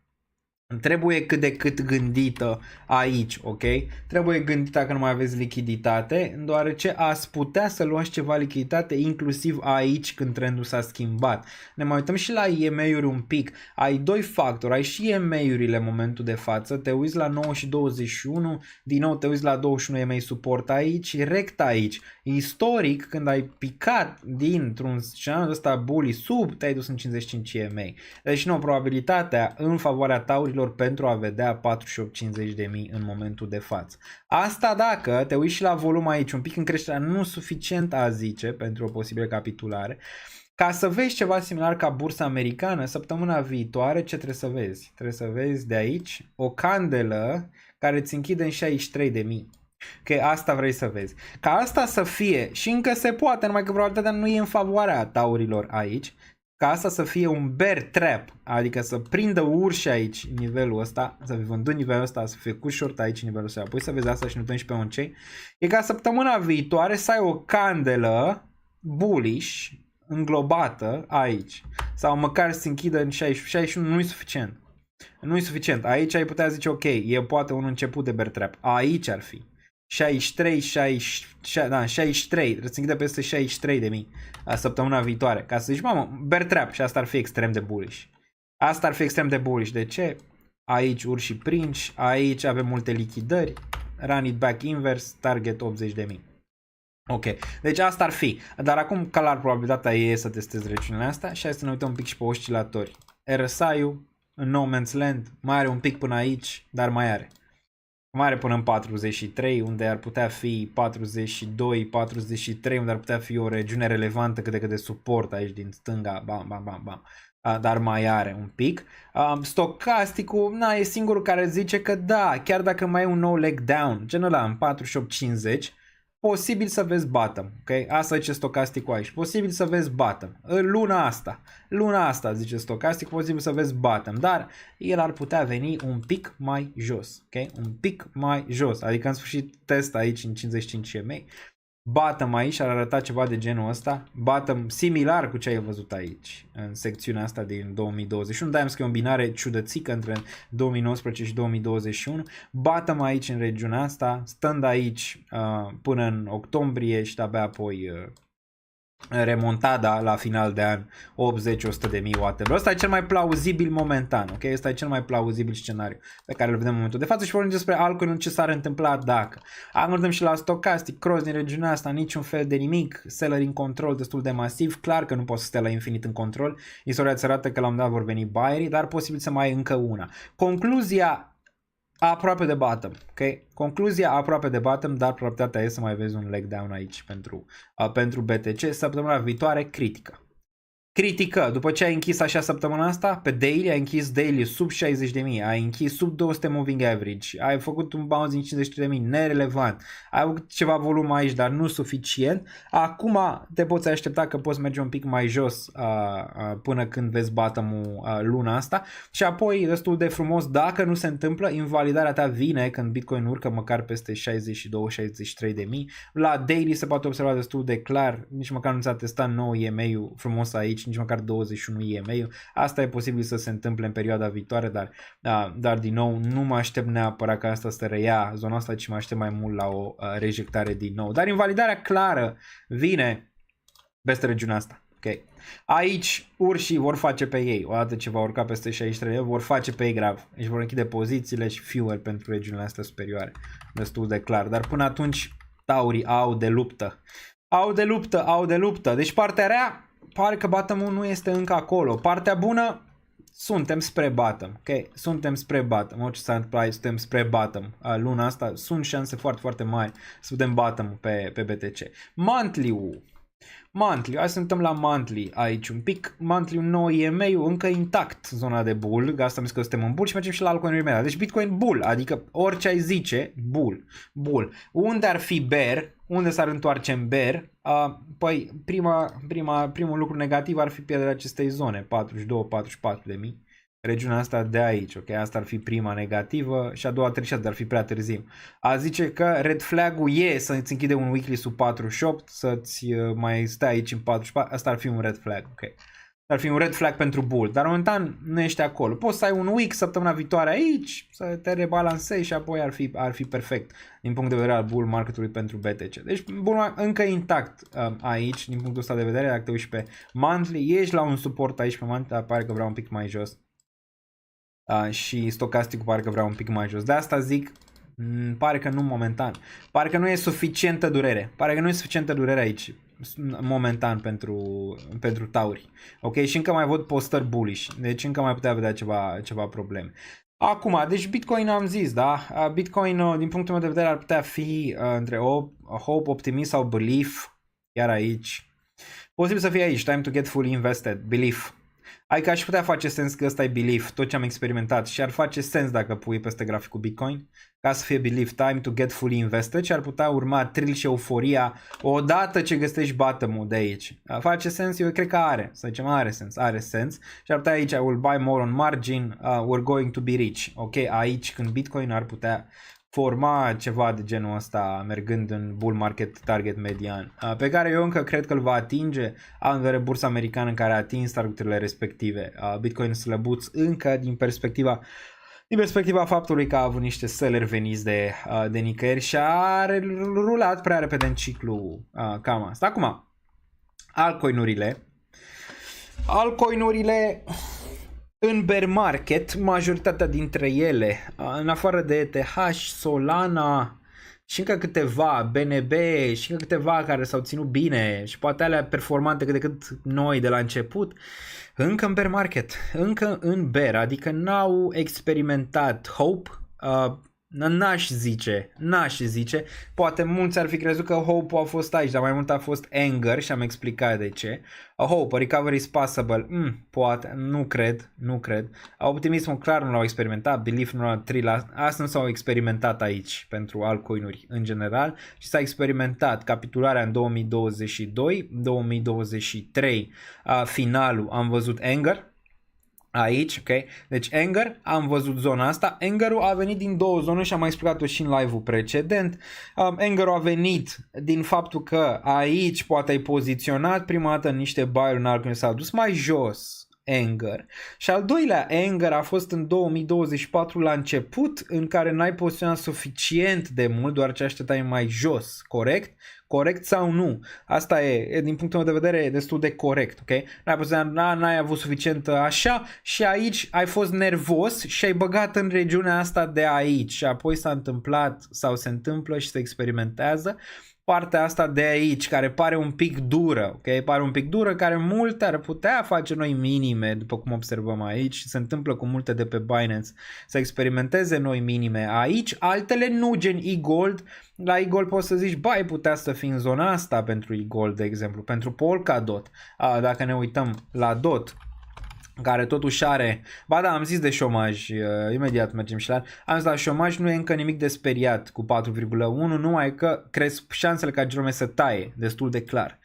trebuie cât de cât gândită aici, ok? Trebuie gândită că nu mai aveți lichiditate, deoarece ați putea să luați ceva lichiditate inclusiv aici când trendul s-a schimbat. Ne mai uităm și la EMA-uri un pic. Ai doi factori, ai și EMA-urile în momentul de față, te uiți la 9 și 21, din nou te uiți la 21 EMA suport aici, rect aici. Istoric, când ai picat dintr-un scenariu ăsta bully sub, te-ai dus în 55 EMA. Deci nu, probabilitatea în favoarea taurilor pentru a vedea 48-50.000 în momentul de față. Asta dacă te uiți și la volum aici, un pic în creșterea, nu suficient a zice pentru o posibilă capitulare. Ca să vezi ceva similar ca bursa americană, săptămâna viitoare, ce trebuie să vezi? Trebuie să vezi de aici o candelă care îți închide în 63.000. Că asta vrei să vezi. Ca asta să fie, și încă se poate, numai că probabilitatea nu e în favoarea taurilor aici, ca asta să fie un bear trap, adică să prindă urși aici nivelul ăsta, să fi vândut nivelul ăsta, să fie cu short aici nivelul ăsta, apoi să vezi asta și nu uităm și pe on-chain, e ca săptămâna viitoare să ai o candelă bullish înglobată aici, sau măcar să se închidă în 61, nu e suficient. Nu e suficient. Aici ai putea zice ok, e poate un început de bear trap. Aici ar fi 63, trebuie să închide peste 63.000 săptămâna viitoare. Ca să zici, mamă, bear trap, și asta ar fi extrem de bullish. Asta ar fi extrem de bullish. De ce? Aici urși prinși, aici avem multe lichidări, run it back inverse, target 80.000. Ok, deci asta ar fi. Dar acum, clar, probabilitatea e să testez regiunile astea și hai să ne uităm un pic și pe oscilatori. RSI-ul în no man's land mai are un pic până aici, dar mai are. Mai are până în 43, unde ar putea fi 42, 43, unde ar putea fi o regiune relevantă cât de cât de suport aici din stânga, bam, bam, bam, bam. Dar mai are un pic. Stocasticul, e singurul care zice că da, chiar dacă mai e un nou leg down, gen ăla în 48-50, posibil să vezi bottom, ok? Asta zice stocasticul aici, posibil să vezi bottom. Luna asta zice stocastic, posibil să vezi bottom, dar el ar putea veni un pic mai jos, ok? Un pic mai jos, adică în sfârșit test aici în 55 EMA. bottom aici ar arăta ceva de genul ăsta, bottom similar cu ce ai văzut aici, în secțiunea asta din 2021, de-aia am scris o binare ciudățică între 2019 și 2021, bottom aici în regiunea asta, stând aici până în octombrie și abia apoi remontada la final de an 80-100 de mii whatever. Ăsta e cel mai plauzibil momentan, ok? Ăsta e cel mai plauzibil scenariu pe care îl vedem în momentul de față și vorbim despre altcoin, ce s-ar întâmpla dacă. Acum și la Stochastic, cross din regiunea asta, niciun fel de nimic, seller in control destul de masiv, clar că nu poți să stea la infinit în control, istoria îți arată că la un dat vor veni buyerii, dar posibil să mai ai încă una. Concluzia aproape de bottom, ok? Concluzia aproape de bottom, dar probabilitatea e să mai vezi un leg down aici pentru BTC. Săptămâna viitoare critică. Critică, după ce ai închis așa săptămâna asta, pe daily, ai închis daily sub 60.000, ai închis sub 200 moving average, ai făcut un bounce din 53.000, nerelevant, ai avut ceva volum aici, dar nu suficient. Acum te poți aștepta că poți merge un pic mai jos până când vezi bottom-ul luna asta și apoi destul de frumos, dacă nu se întâmplă, invalidarea ta vine când Bitcoin urcă măcar peste 62-63.000. La daily se poate observa destul de clar, nici măcar nu ți-a testat nou EMA-ul frumos aici, nici măcar 21 EMA-ul. Asta e posibil să se întâmple în perioada viitoare, dar din nou nu mă aștept neapărat ca asta să reia zona asta, ci mă aștept mai mult la o rejectare din nou. Dar invalidarea clară vine peste regiunea asta. Okay. Aici urșii vor face pe ei, odată ce va urca peste 63, vor face pe ei grav. Deci vor închide pozițiile și fuel pentru regiunile astea superioare. Destul de clar. Dar până atunci taurii au de luptă. Au de luptă. Deci partea rea pare că bottom-ul nu este încă acolo. Partea bună, suntem spre bottom. Ok? Suntem spre bottom. Orice s-a întâmplat, suntem spre bottom. Luna asta sunt șanse foarte, foarte mari să vedem bottom-ul pe BTC. Monthly-ul. Hai să uităm la monthly aici un pic. Monthly-ul nou EMA-ul încă intact, zona de bull. Asta am zis că suntem în bull și mergem și la altcoin-uri imediat. Deci Bitcoin bull, adică orice ai zice, bull. Unde ar fi bear? Unde s-ar întoarce în bear? Păi primul lucru negativ ar fi pierderea acestei zone, 42-44 de mii. Regiunea asta de aici, ok? Asta ar fi prima negativă și a doua trișată, dar ar fi prea târziu. A zice că red flag-ul e să-ți închide un weekly sub 48, să-ți mai stai aici în 44, asta ar fi un red flag, ok? Ar fi un red flag pentru bull, dar momentan nu ești acolo. Poți să ai un week săptămâna viitoare aici, să te rebalansezi și apoi ar fi perfect din punct de vedere al bull marketului pentru BTC. Deci bull încă intact aici, din punctul ăsta de vedere, dacă te uiți pe monthly, ești la un suport aici pe monthly, dar pare că vreau un pic mai jos. Și stocasticul pare că vreau un pic mai jos. De asta zic, pare că nu momentan. Pare că nu e suficientă durere. Aici momentan pentru tauri. Ok? Și încă mai văd postări bullish. Deci încă mai putea vedea ceva probleme. Acum, deci Bitcoin am zis, da? Bitcoin, din punctul meu de vedere, ar putea fi între hope, optimism sau belief. Iar aici. Posibil să fie aici. Time to get fully invested. Belief. Adică aș putea face sens că ăsta e belief, tot ce am experimentat, și ar face sens dacă pui peste graficul Bitcoin, ca să fie belief, time to get fully invested, și ar putea urma thrill și euforia odată ce găsești bottom-ul de aici. Face sens? Eu cred că are, să zicem are sens și ar putea aici, I will buy more on margin, we're going to be rich, ok? Aici când Bitcoin ar putea forma ceva de genul ăsta mergând în bull market target median, pe care eu încă cred că îl va atinge, în vedere bursa americană în care a atins targeturile respective. Bitcoin slăbuț încă din perspectiva faptului că a avut niște selleri veniți de nicăieri și a rulat prea repede în ciclu cam asta. Acum, altcoinurile în bear market, majoritatea dintre ele, în afară de ETH, Solana și încă câteva, BNB și încă câteva care s-au ținut bine și poate alea performante cât de cât noi de la început, încă în bear market, încă în bear, adică n-au experimentat hope. N-aș zice, poate mulți ar fi crezut că hope-ul a fost aici, dar mai mult a fost anger și am explicat de ce. Hope, recovery is possible, poate, nu cred. Optimismul clar nu l-au experimentat, belief nu l-au trilat, asta nu s-au experimentat aici pentru altcoinuri în general și s-a experimentat capitularea în 2022, 2023, finalul am văzut anger. Aici, ok? Deci Anger, am văzut zona asta. Anger-ul a venit din două zone și am mai explicat-o și în live-ul precedent. Anger-ul a venit din faptul că aici poate ai poziționat prima dată niște buy-uri în când s-a dus mai jos. Anger. Și al doilea Anger a fost în 2024 la început, în care n-ai poziționat suficient de mult, doar ce așteptai mai jos, corect? Corect sau nu? Asta e, din punctul meu de vedere, destul de corect, ok? N-ai avut suficient așa și aici ai fost nervos și ai băgat în regiunea asta de aici și apoi s-a întâmplat sau se întâmplă și se experimentează partea asta de aici, care pare un pic dură, ok? Pare un pic dură, care multe ar putea face noi minime, după cum observăm aici, și se întâmplă cu multe de pe Binance, să experimenteze noi minime aici, altele nu, gen e-gold. La e-gold poți să zici, ai putea să fii în zona asta pentru e-gold, de exemplu, pentru Polkadot. Dacă ne uităm la DOT, care totuși are, ba da, am zis de șomaj, imediat mergem și am zis la șomaj, nu e încă nimic de speriat cu 4,1, numai că cresc șansele ca Jerome să taie, destul de clar.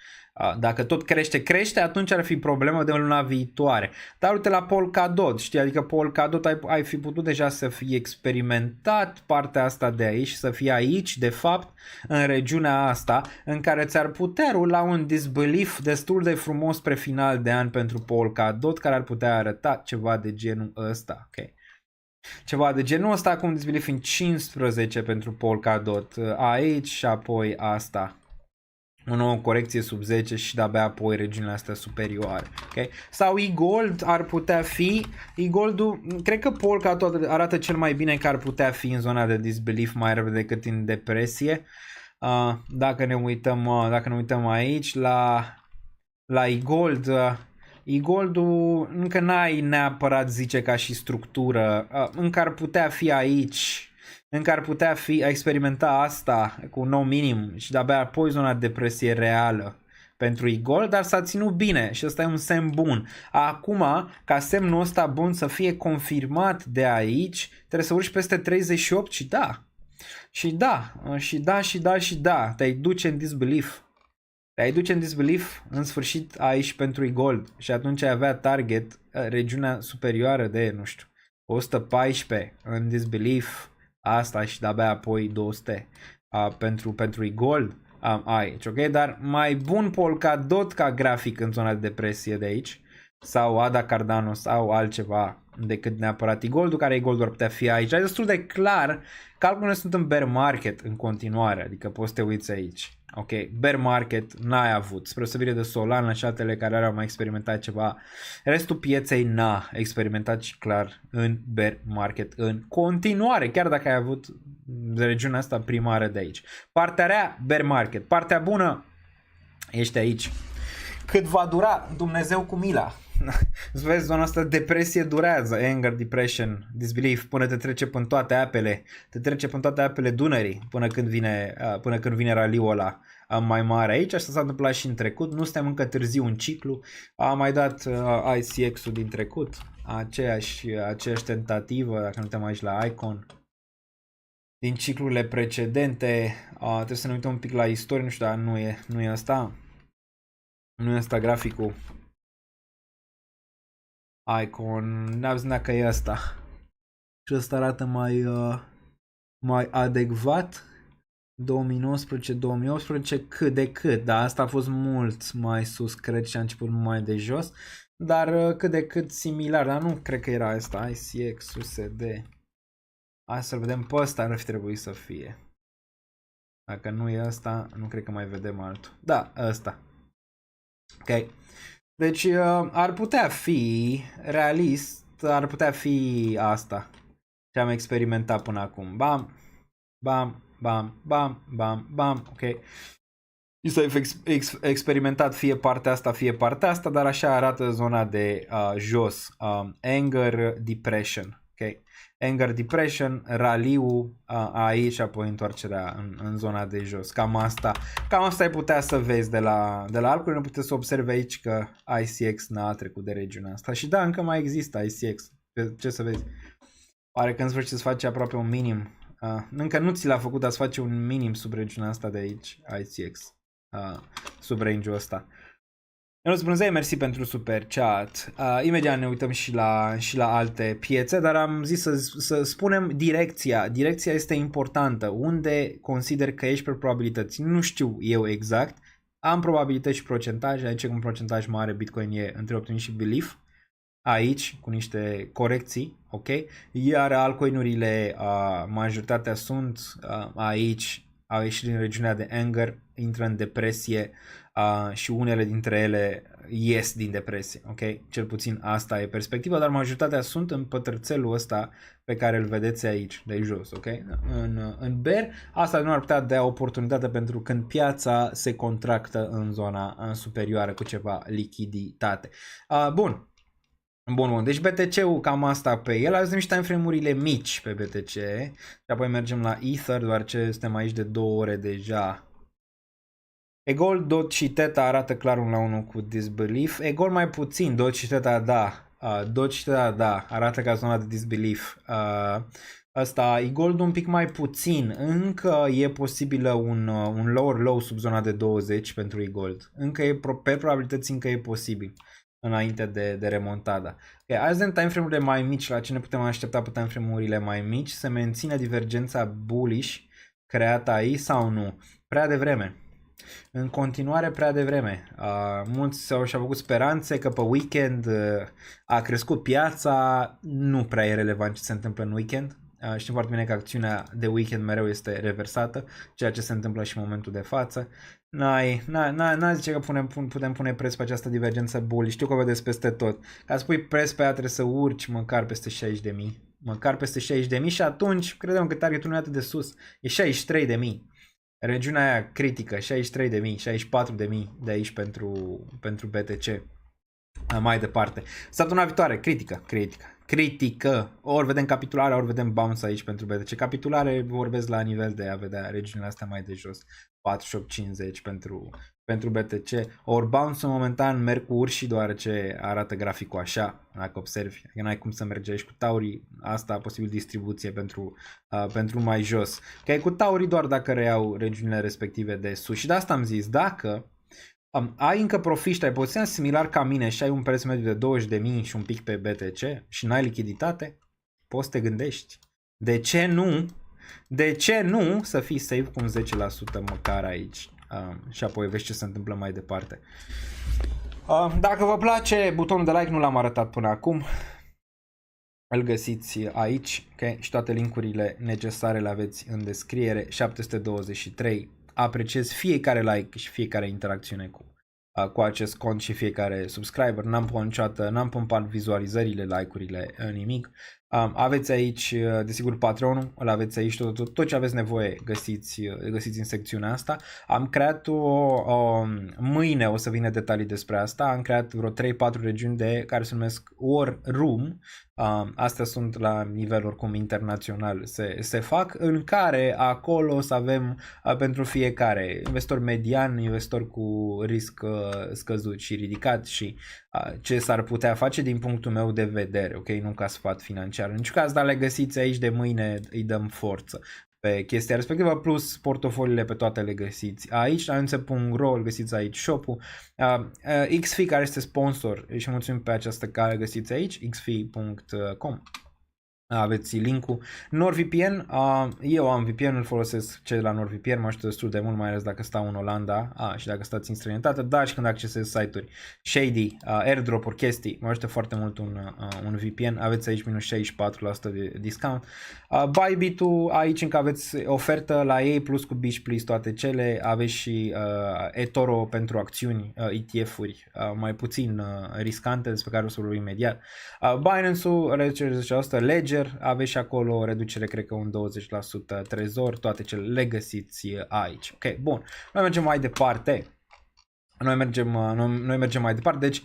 Dacă tot crește, atunci ar fi problemă de luna viitoare. Dar uite la Polkadot, știi, adică Polkadot ai fi putut deja să fie experimentat partea asta de aici, să fie aici, de fapt, în regiunea asta, în care ți-ar putea rula un disbelief destul de frumos spre final de an pentru Polkadot, care ar putea arăta ceva de genul ăsta, ok? Ceva de genul ăsta, cum disbelief în 15 pentru Polkadot, aici și apoi asta. O nouă corecție sub 10 și de-abia apoi regiunile astea superioare, okay? Sau e-gold ar putea fi, e-goldul, cred că Polkadot arată cel mai bine că ar putea fi în zona de disbelief mai repede decât în depresie. Dacă ne uităm aici la e-gold, e-goldul încă n-ai neapărat zice ca și structură, încă ar putea fi aici, încă ar putea fi a experimenta asta cu un nou minim și de-abia apoi zona de depresie reală pentru e-gold, dar s-a ținut bine și ăsta e un semn bun. Acum, ca semnul ăsta bun să fie confirmat de aici, trebuie să urci peste 38 și da, te-ai duce în disbelief. Te-ai duce în disbelief în sfârșit aici pentru e-gold și atunci ai avea target regiunea superioară de, nu știu, 114 în disbelief. Asta și de-abia apoi 200 pentru e-gold aici, ok? Dar mai bun Polkadot ca grafic în zona de depresie de aici sau ADA Cardano sau altceva decât neapărat e-goldul, care e-goldul ar putea fi aici. E destul de clar, calculele sunt în bear market în continuare, adică poți să te uiți aici. Ok, bear market n-ai avut, spre osebire de Solana și altele care au mai experimentat ceva. Restul pieței n-a experimentat și clar în bear market în continuare, chiar dacă ai avut regiunea asta primară de aici. Partea rea, bear market. Partea bună, ești aici. Cât va dura? Dumnezeu cu mila. Îți vezi, zona asta de depresie durează, anger, depression, disbelief, până te trece până toate apele, Dunării, până când vine raliul ăla mai mare aici. Asta s-a întâmplat și în trecut, nu suntem încă târziu în ciclu, am mai dat ICX-ul din trecut, aceeași tentativă, dacă nu uităm aici la Icon, din ciclurile precedente. Trebuie să ne uităm un pic la istorie, nu știu, dar nu e asta, nu e asta graficul. Icon, n-am zis dacă e asta. Și ăsta arată mai adecvat. 2019-2018 cât de cât, dar asta a fost mult mai sus, cred, și a început mai de jos. Dar cât de cât similar, dar nu cred că era asta. ICX, USD. Hai să-l vedem pe ăsta, ar fi trebuit să fie. Dacă nu e asta, nu cred că mai vedem altul. Da, ăsta. Ok. Deci ar putea fi realist, ar putea fi asta ce am experimentat până acum. Bam, bam, bam, bam, bam, bam, ok. Și s-a experimentat fie partea asta, dar așa arată zona de jos. Anger, depression, ok. Anger, depression, raliu aici, apoi întoarcerea în zona de jos. Cam asta ai putea să vezi de la altcuri, nu puteți să observi aici că ICX n-a trecut de regiunea asta. Și da, încă mai există ICX. Ce să vezi? Pare că în sfârșit îți face aproape un minim. Încă nu ți l-a făcut, dar îți face un minim sub regiunea asta de aici, ICX. Sub range-ul ăsta. Ionuț Brânzei, mersi pentru super chat. Imediat ne uităm și la alte piețe, dar am zis să spunem direcția. Direcția este importantă. Unde consider că ești pe probabilități? Nu știu eu exact. Am probabilități și procentaje. Aici un procentaj mare Bitcoin e între optimism și belief. Aici, cu niște corecții, ok? Iar altcoinurile, majoritatea sunt aici, au ieșit din regiunea de anger, intră în depresie și unele dintre ele ies din depresie, ok? Cel puțin asta e perspectiva, dar majoritatea sunt în pătrățelul ăsta pe care îl vedeți aici, de jos, ok? În bear, asta nu ar putea da oportunitate pentru când piața se contractă în zona superioară cu ceva lichiditate. Bun. Bun, deci BTC-ul cam asta pe el, avem niște timeframe-urile mici pe BTC și apoi mergem la Ether, doar ce suntem aici de 2 ore deja. Egol, DOT și Theta arată clar 1 la 1 cu disbelief, Egol mai puțin, DOT și Theta da, DOT și Theta da, arată ca zona de disbelief. Asta, e-gold un pic mai puțin, încă e posibilă un lower low sub zona de 20 pentru e-gold, încă e, pe probabilități încă e posibil înainte de remontada. Okay, azi în timeframe-urile mai mici, la ce ne putem aștepta pe timeframe-urile mai mici, se menține divergența bullish creată aici sau nu? Prea devreme. În continuare prea devreme. Mulți și-au făcut speranțe că pe weekend a crescut piața, nu prea e relevant ce se întâmplă în weekend. Știm foarte bine că acțiunea de weekend mereu este reversată, ceea ce se întâmplă și în momentul de față. N-ai zice că putem pune preț pe această divergență bullish. Știu că o vedeți peste tot. Ca să pui preț pe ea trebuie să urci măcar peste 60.000. Măcar peste 60.000 și atunci credem că targetul nu e atât de sus. E 63.000. Regiunea aia critică, 63.000, 64.000 de aici pentru BTC. Mai departe. Săptămâna viitoare, critică. Ori vedem capitulare, ori vedem bounce aici pentru BTC. Capitulare vorbesc la nivel de a vedea regiunile astea mai de jos. 48-50 pentru BTC. Ori bounce momentan merg cu urși deoarece arată graficul așa, dacă observi. Că n-ai cum să mergi aici cu taurii. Asta posibil distribuție pentru mai jos. Că cu taurii doar dacă reiau regiunile respective de sus. Și de asta am zis, dacă ai încă profiști, ai poziționat similar ca mine și ai un preț mediu de 20.000 și un pic pe BTC și n-ai lichiditate, poți să te gândești. De ce nu să fii safe cu un 10% măcar aici? Și apoi vezi ce se întâmplă mai departe. Dacă vă place, butonul de like nu l-am arătat până acum. Îl găsiți aici, okay? Și toate linkurile necesare le aveți în descriere. 723. Apreciez fiecare like și fiecare interacțiune cu acest cont și fiecare subscriber. N-am pompat vizualizările, like-urile, nimic. Aveți aici, desigur, Patreon-ul, îl aveți aici, tot ce aveți nevoie găsiți în secțiunea asta. Am creat mâine o să vină detalii despre asta, am creat vreo 3-4 regiuni care se numesc War Room. Astea sunt la nivel oricum internațional, se fac, în care acolo o să avem pentru fiecare investor median, investor cu risc scăzut și ridicat și ce s-ar putea face din punctul meu de vedere, ok? Nu ca sfat financiar. În niciun caz, dar le găsiți aici de mâine, îi dăm forță pe chestia respectivă, plus portofoliile pe toate le găsiți aici, anunțe.ro, îl găsiți aici, shop-ul, XFi care este sponsor și mulțumim pe această care găsiți aici, xfi.com. Aveți link-ul. NordVPN, eu am VPN, îl folosesc cel de la NordVPN, mă ajută destul de mult, mai ales dacă stau în Olanda și dacă stați în străinătate, dar și când accesez site-uri shady, airdrop-uri, chestii, mă ajută foarte mult un VPN, aveți aici minus 64% de discount. Bybit-ul, aici încă aveți ofertă la ei, plus cu Bish Please toate cele, aveți și eToro pentru acțiuni, ETF-uri mai puțin riscante, despre care o să vorbim imediat. Binance-ul, reducere 10%, Ledger, aveți și acolo o reducere, cred că un 20%, Trezor, toate cele le găsiți aici. Ok, bun, noi mergem mai departe. Noi mergem mai departe, deci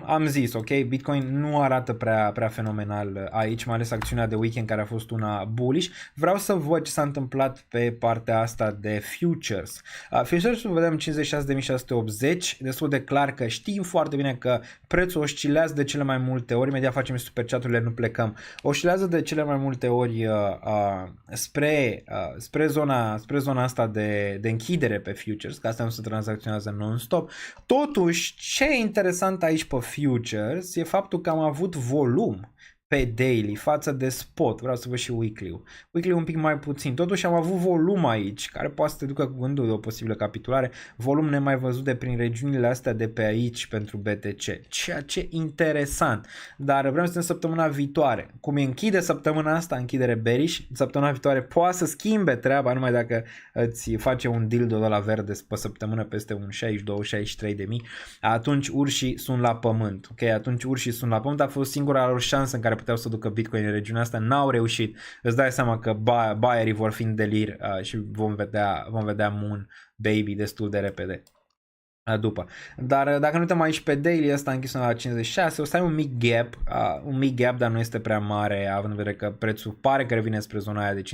am zis, ok, Bitcoin nu arată prea fenomenal aici, mai ales acțiunea de weekend care a fost una bullish. Vreau să văd ce s-a întâmplat pe partea asta de futures. Futures-ul vedem 56.680, destul de clar că știm foarte bine că prețul oscilează de cele mai multe ori, imediat facem super chat-urile, nu plecăm. Oscilează de cele mai multe ori spre zona asta de închidere pe futures, că asta nu se tranzacționează non-stop. Totuși, ce e interesant aici pe futures e faptul că am avut volum pe daily față de spot. Vreau să văd și weekly-ul. Weekly un pic mai puțin. Totuși am avut volum aici, care poate să te ducă cu gândul de o posibilă capitulare. Volum nemai văzut de prin regiunile astea de pe aici pentru BTC. Ceea ce e interesant. Dar vreau să vedem săptămâna viitoare. Cum închide săptămâna asta, închidere bearish, săptămâna viitoare poate să schimbe treaba, numai dacă îți face un dildo de la verde pe săptămână peste un 62-63 de mii, atunci urșii sunt la pământ. Ok, atunci urșii sunt la pământ. A fost singura lor șansă în care puteau să ducă Bitcoin în regiunea asta, n-au reușit. Îți dai seama că buyerii vor fi în delir și vom vedea Moon Baby destul de repede după. Dar dacă nu uităm aici pe daily, ăsta a închis la 56, o să ai un mic gap, dar nu este prea mare, având în vedere că prețul pare că revine spre zona aia de 56,6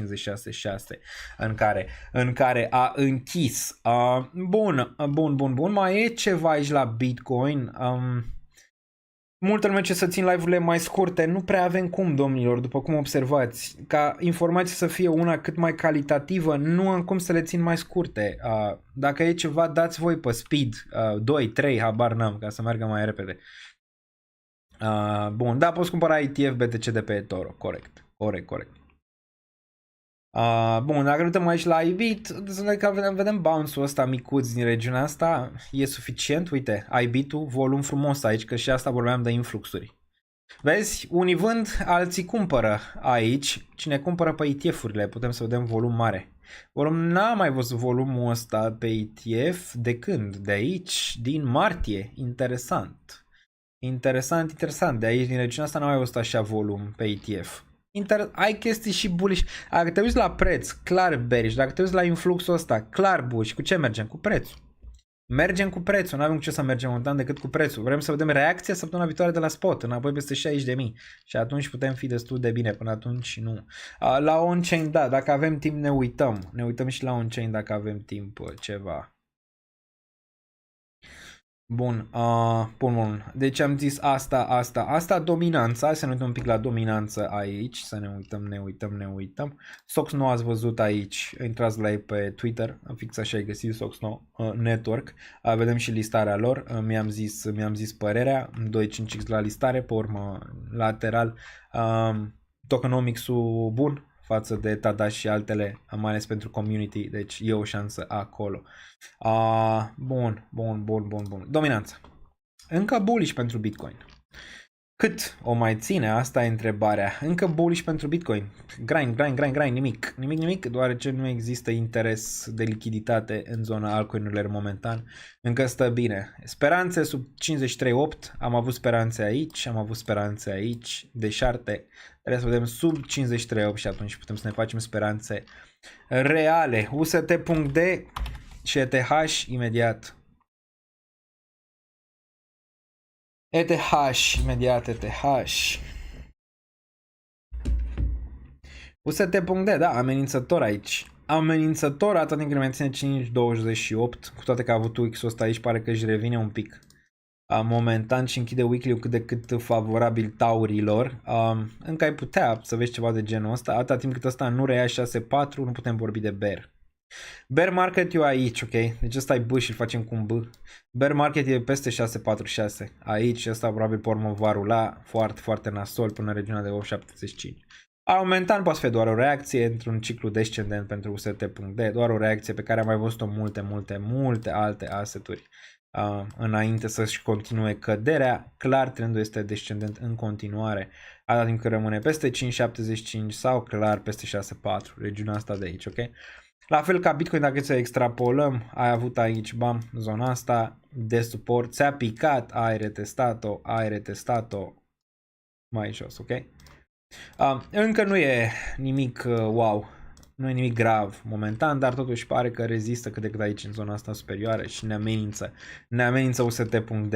în care a închis. Bun. Mai e ceva aici la Bitcoin. Multă lume ce să țin live-urile mai scurte, nu prea avem cum, domnilor, după cum observați. Ca informația să fie una cât mai calitativă, nu am cum să le țin mai scurte. Dacă e ceva, dați voi pe speed, 2, 3, habar n-am, ca să meargă mai repede. Bun, da, poți cumpăra ETF BTC de pe eToro, corect. Bun, dacă uităm aici la IBIT, vedem bounce-ul ăsta micuț din regiunea asta, e suficient, uite, IBIT-ul, volum frumos aici, că și asta vorbeam de influxuri. Vezi, unii vând, alții cumpără aici, cine cumpără pe ETF-urile, putem să vedem volum mare. N-am mai văzut volumul ăsta pe ETF de când? De aici, din martie, interesant, de aici, din regiunea asta n-am mai văzut așa volum pe ETF. Ai chestii și bullish. Dacă te uiți la preț, clar bearish. Dacă te uiți la influxul ăsta, clar bullish. Cu ce mergem? Cu prețul. Mergem cu prețul. Nu avem cu ce să mergem momentan decât cu prețul. Vrem să vedem reacția săptămâna viitoare de la spot, înapoi peste 60.000. Și atunci putem fi destul de bine. Până atunci nu. La on-chain, da, dacă avem timp ne uităm. Ne uităm și la on-chain dacă avem timp ceva. Bun. Deci am zis asta, dominanța, hai să ne uităm un pic la dominanță aici, să ne uităm. Sox nu ați văzut aici, intrați la ei pe Twitter, fix așa ai găsit Sox Network, vedem și listarea lor, mi-am zis părerea, 2.5x la listare, pe urmă lateral, tokenomics-ul bun față de Tadash și altele, mai ales pentru community, deci e o șansă acolo. Bun. Dominanța. Încă bullish pentru Bitcoin. Cât o mai ține? Asta e întrebarea. Încă bullish pentru Bitcoin. Grind, nimic, deoarece nu există interes de lichiditate în zona altcoin-urilor momentan. Încă stă bine. Speranțe sub 53.8, am avut speranțe aici, deșarte. Trebuie să vedem sub 53.8 și atunci putem să ne facem speranțe reale. UST.D și ETH imediat. ETH. UST.D, da, amenințător aici. Amenințător, atât din când menține 5.28, cu toate că a avut UX-ul ăsta aici, pare că își revine un pic. Momentan și închide weekly-ul cât de cât favorabil taurilor. Încă ai putea să vezi ceva de genul ăsta, atâta timp cât ăsta nu reia 6.4, nu putem vorbi de bear. Bear market e aici, ok? Deci ăsta e B și îl facem cu un B. Bear market e peste 6.46. Aici ăsta probabil pe urmă va rula foarte nasol până în regiunea de 8.75. Momentan poate fi doar o reacție într-un ciclu descendent pentru UST.D, doar o reacție pe care am mai văzut-o multe alte asset-uri înainte să-și continue căderea. Clar trendul este descendent în continuare, atât timp cât rămâne peste 5.75 sau clar peste 6.4, regiunea asta de aici, ok? La fel ca Bitcoin, dacă să extrapolăm, ai avut aici, bam, zona asta de suport, ți-a picat, ai retestat-o mai jos, ok? Încă nu e nimic wow, nu e nimic grav momentan, dar totuși pare că rezistă cât de cât aici în zona asta superioară și ne amenință UST.D.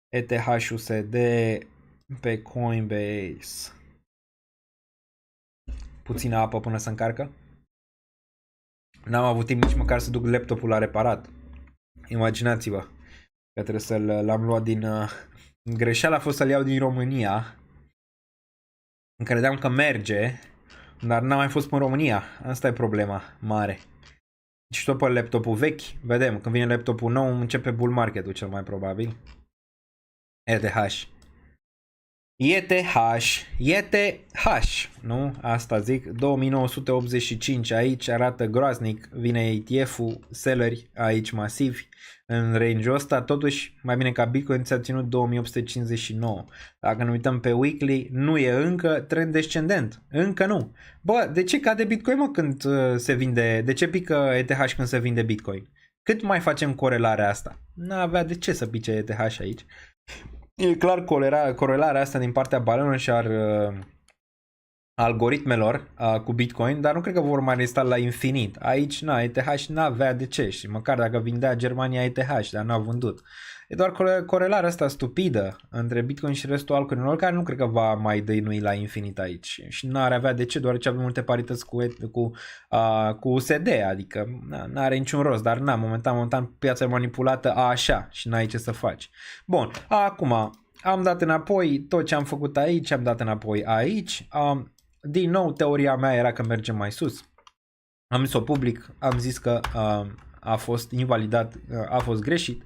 ETH USD pe Coinbase. Puțină apă până se încarcă. N-am avut timp nici măcar să duc laptopul la reparat. Imaginați-vă că trebuie l-am luat din... Greșeala a fost să-l iau din România. Credeam că merge, dar n-am mai fost în România. Asta e problema mare. Și tot pe laptopul vechi, vedem, când vine laptopul nou, începe bull market-ul cel mai probabil. ETH, nu? Asta zic, 2985 aici, arată groaznic, vine ETF-ul, selleri aici masivi, în range-ul ăsta, totuși mai bine ca Bitcoin ți-a ținut 2859. Dacă ne uităm pe weekly, nu e încă trend descendent, încă nu. Bă, de ce cade Bitcoin, mă, când se vinde, de ce pică ETH când se vinde Bitcoin? Cât mai facem corelarea asta? N-avea de ce să pice ETH aici. E clar corelarea asta din partea balonului și algoritmelor cu Bitcoin, dar nu cred că vor mai resta la infinit. Aici, ETH n-avea de ce și măcar dacă vindea Germania ETH, dar n-a vândut. E doar corelarea asta stupidă între Bitcoin și restul altcoinilor, care nu cred că va mai dăinui la infinit aici. Și n-ar avea de ce, doar ce avem multe parități cu USD, adică n-are niciun rost, dar momentan piața e manipulată așa și n-ai ce să faci. Bun, acum am dat înapoi tot ce am făcut aici, am dat înapoi aici. Din nou, teoria mea era că mergem mai sus. Am zis-o public, am zis că a fost invalidat, a fost greșit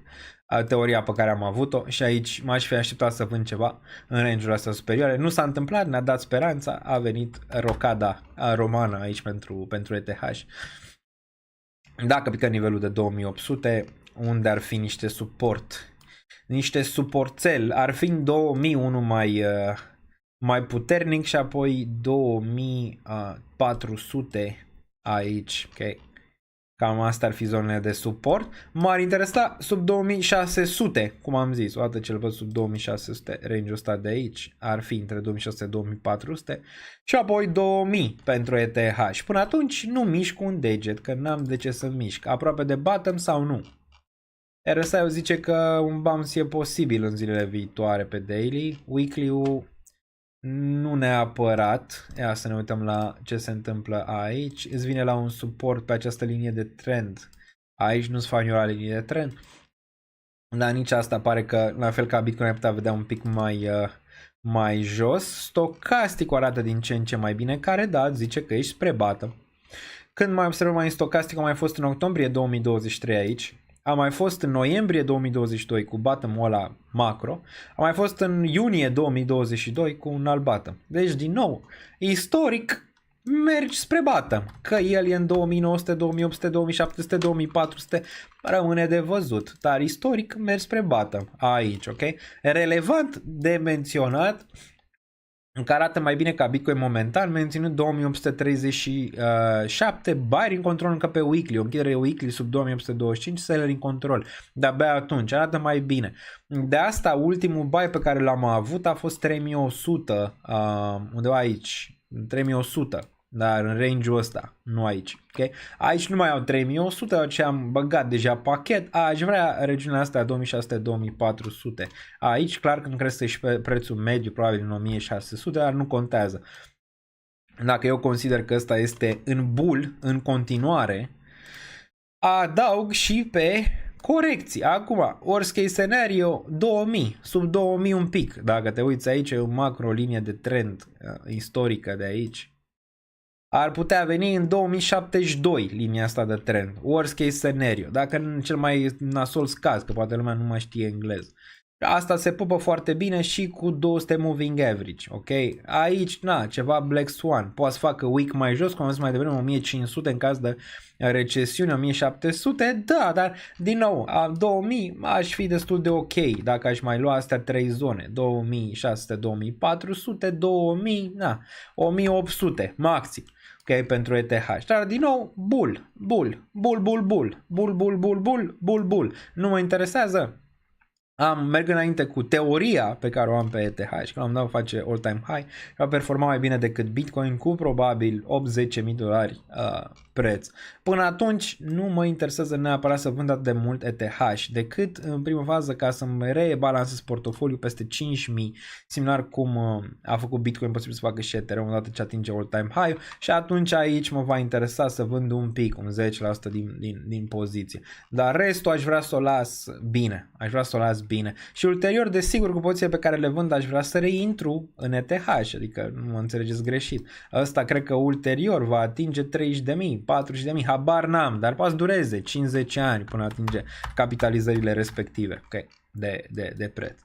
teoria pe care am avut-o și aici m-aș fi așteptat să vând ceva în range-ul ăsta superioare. Nu s-a întâmplat, ne-a dat speranța, a venit rocada romană aici pentru ETH. Dacă pică nivelul de 2800, unde ar fi niște suport, niște suporțel, ar fi în 2001 mai puternic și apoi 2400 aici, ok? Cam asta ar fi zonele de suport. M-ar interesa sub 2600, cum am zis, o dată ce îl văd sub 2600, range-ul ăsta de aici ar fi între 2600 și 2400 și apoi 2000 pentru ETH. Și până atunci nu mișc un deget, că n-am de ce să mișc. Aproape de bottom sau nu? RSI-ul zice că un bounce e posibil în zilele viitoare pe daily. Weekly-ul nu neapărat. Ia să ne uităm la ce se întâmplă aici. Îți vine la un suport pe această linie de trend. Aici nu-ți fac eu la linie de trend. Dar nici asta pare că, la fel ca Bitcoin, ai putea vedea un pic mai jos. Stocasticul arată din ce în ce mai bine, care da, zice că ești spre bottom. Când mai observăm mai stocastic, am mai fost în octombrie 2023 aici. Am mai fost în noiembrie 2022 cu bottom-ul ăla macro. Am mai fost în iunie 2022 cu un alt bottom. Deci, din nou, istoric mergi spre bottom. Că el e în 2900, 2800, 2700, 2400, rămâne de văzut. Dar istoric mergi spre bottom. Aici, ok? Relevant de menționat, că arată mai bine ca Bitcoin momentan, menținând 2837, buy în control încă pe weekly, o închidere weekly sub 2825, seller în control, de-abia atunci, arată mai bine. De asta, ultimul buy pe care l-am avut a fost 3100, undeva aici, 3100, dar în range-ul ăsta, nu aici. Okay? Aici nu mai au 3100, ce am băgat deja pachet, aș vrea regiunea asta 2600-2400. Aici clar că nu crește și pe prețul mediu, probabil în 1600, dar nu contează. Dacă eu consider că ăsta este în bull, în continuare, adaug și pe corecții. Acum, worst case scenario, 2000, sub 2000 un pic. Dacă te uiți aici, e o macro linie de trend istorică de aici. Ar putea veni în 2072 linia asta de trend. Worst case scenario. Dacă în cel mai nasol caz, că poate lumea nu mai știe engleză. Asta se pupă foarte bine și cu 200 moving average, ok? Aici, ceva Black Swan. Poate să facă week mai jos, cum am zis mai devreme, 1500 în caz de recesiune, 1700, da, dar din nou, 2000 aș fi destul de ok dacă aș mai lua astea 3 zone, 2600, 2400, 2000, 1800 maxim. Ok, pentru ETH. Dar din nou, bull. Nu mă interesează. Merg înainte cu teoria pe care o am pe ETH și că l-am dat face all-time high și va performa mai bine decât Bitcoin cu probabil $80.000 preț. Până atunci nu mă interesează neapărat să vând atât de mult ETH decât în prima fază ca să-mi rebalansez portofoliu peste 5.000, similar cum a făcut Bitcoin, posibil să facă și Ethereum odată ce atinge all-time high și atunci aici mă va interesa să vând un pic, un 10% din poziție. Dar restul aș vrea să o las bine. bine. Și ulterior, desigur, cu poziția pe care le vând, aș vrea să reintru în ETH, adică nu mă înțelegeți greșit. Ăsta cred că ulterior va atinge 30.000, 40.000, habar n-am, dar poate să dureze 50 ani până atinge capitalizările respective, ok, de preț.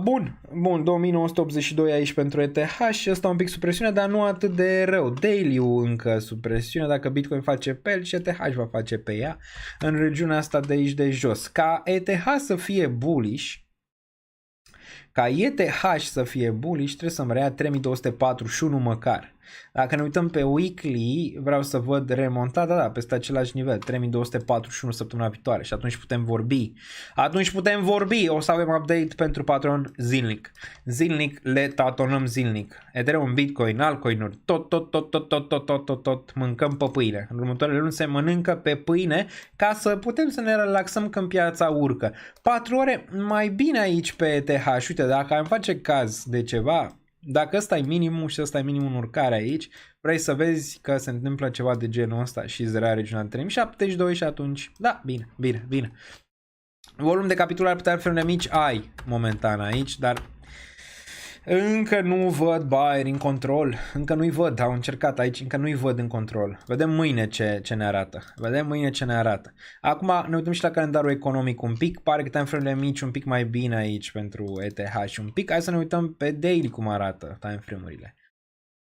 Bun, 2982 aici pentru ETH și ăsta un pic sub presiune, dar nu atât de rău. Daily-ul încă sub presiune, dacă Bitcoin face pe el și ETH va face pe ea în regiunea asta de aici de jos. Ca ETH să fie bullish, trebuie să-mi rea 3241 măcar. Dacă ne uităm pe weekly, vreau să văd remontada, peste același nivel, 3241 săptămâna viitoare și atunci putem vorbi. O să avem update pentru patron zilnic, le tatonăm zilnic. Ethereum, Bitcoin, altcoin-uri, tot mâncăm pe pâine. În următoarele luni se mănâncă pe pâine ca să putem să ne relaxăm când piața urcă. 4 ore mai bine aici pe ETH. Uite, dacă am face caz de ceva, dacă ăsta e minimum și ăsta e minimum în urcare aici, vrei să vezi că se întâmplă ceva de genul ăsta și zărea regional 3072 și atunci, da, bine. Volum de capitulare pe timeframe mici ai momentan aici, dar încă nu văd buyer în control, încă nu-i văd, au încercat aici, încă nu-i văd în control. Vedem mâine ce ne arată. Acum ne uităm și la calendarul economic un pic, pare că timeframe-urile mici un pic mai bine aici pentru ETH și un pic. Hai să ne uităm pe daily cum arată timeframe-urile.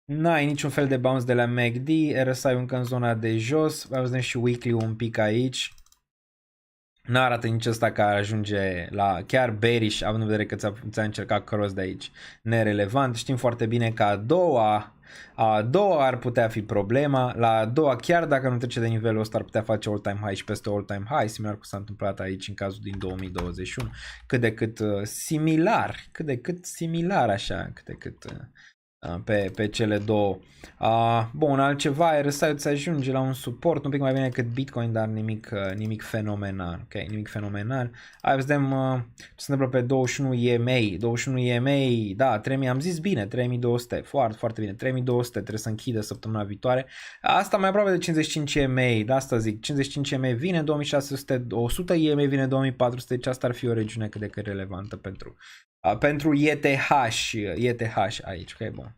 N-ai niciun fel de bounce de la MACD, RSI încă în zona de jos, vedem și weekly un pic aici. N-arată nici ăsta că ajunge la chiar bearish, având în vedere că ți-a încercat cross de aici. Nerelevant, știm foarte bine că a doua ar putea fi problema. La a doua, chiar dacă nu trece de nivelul ăsta, ar putea face all-time high și peste all-time high, similar cum s-a întâmplat aici în cazul din 2021. Cât de cât similar așa, pe cele două. Bun, altceva, RSI ți ajunge la un suport un pic mai bine decât Bitcoin, dar nimic fenomenal. Ok, nimic fenomenal. Hai vedem ce se întâmplă pe 21 EMA. 21 EMA, da, 3000, am zis bine, 3200, foarte bine. 3200 trebuie să închidă săptămâna viitoare. Asta mai aproape de 55 EMA, de asta zic, 55 EMA vine 2600, 100 EMA vine 2400, deci asta ar fi o regiune cât de cât relevantă pentru ETH aici, ok, bun.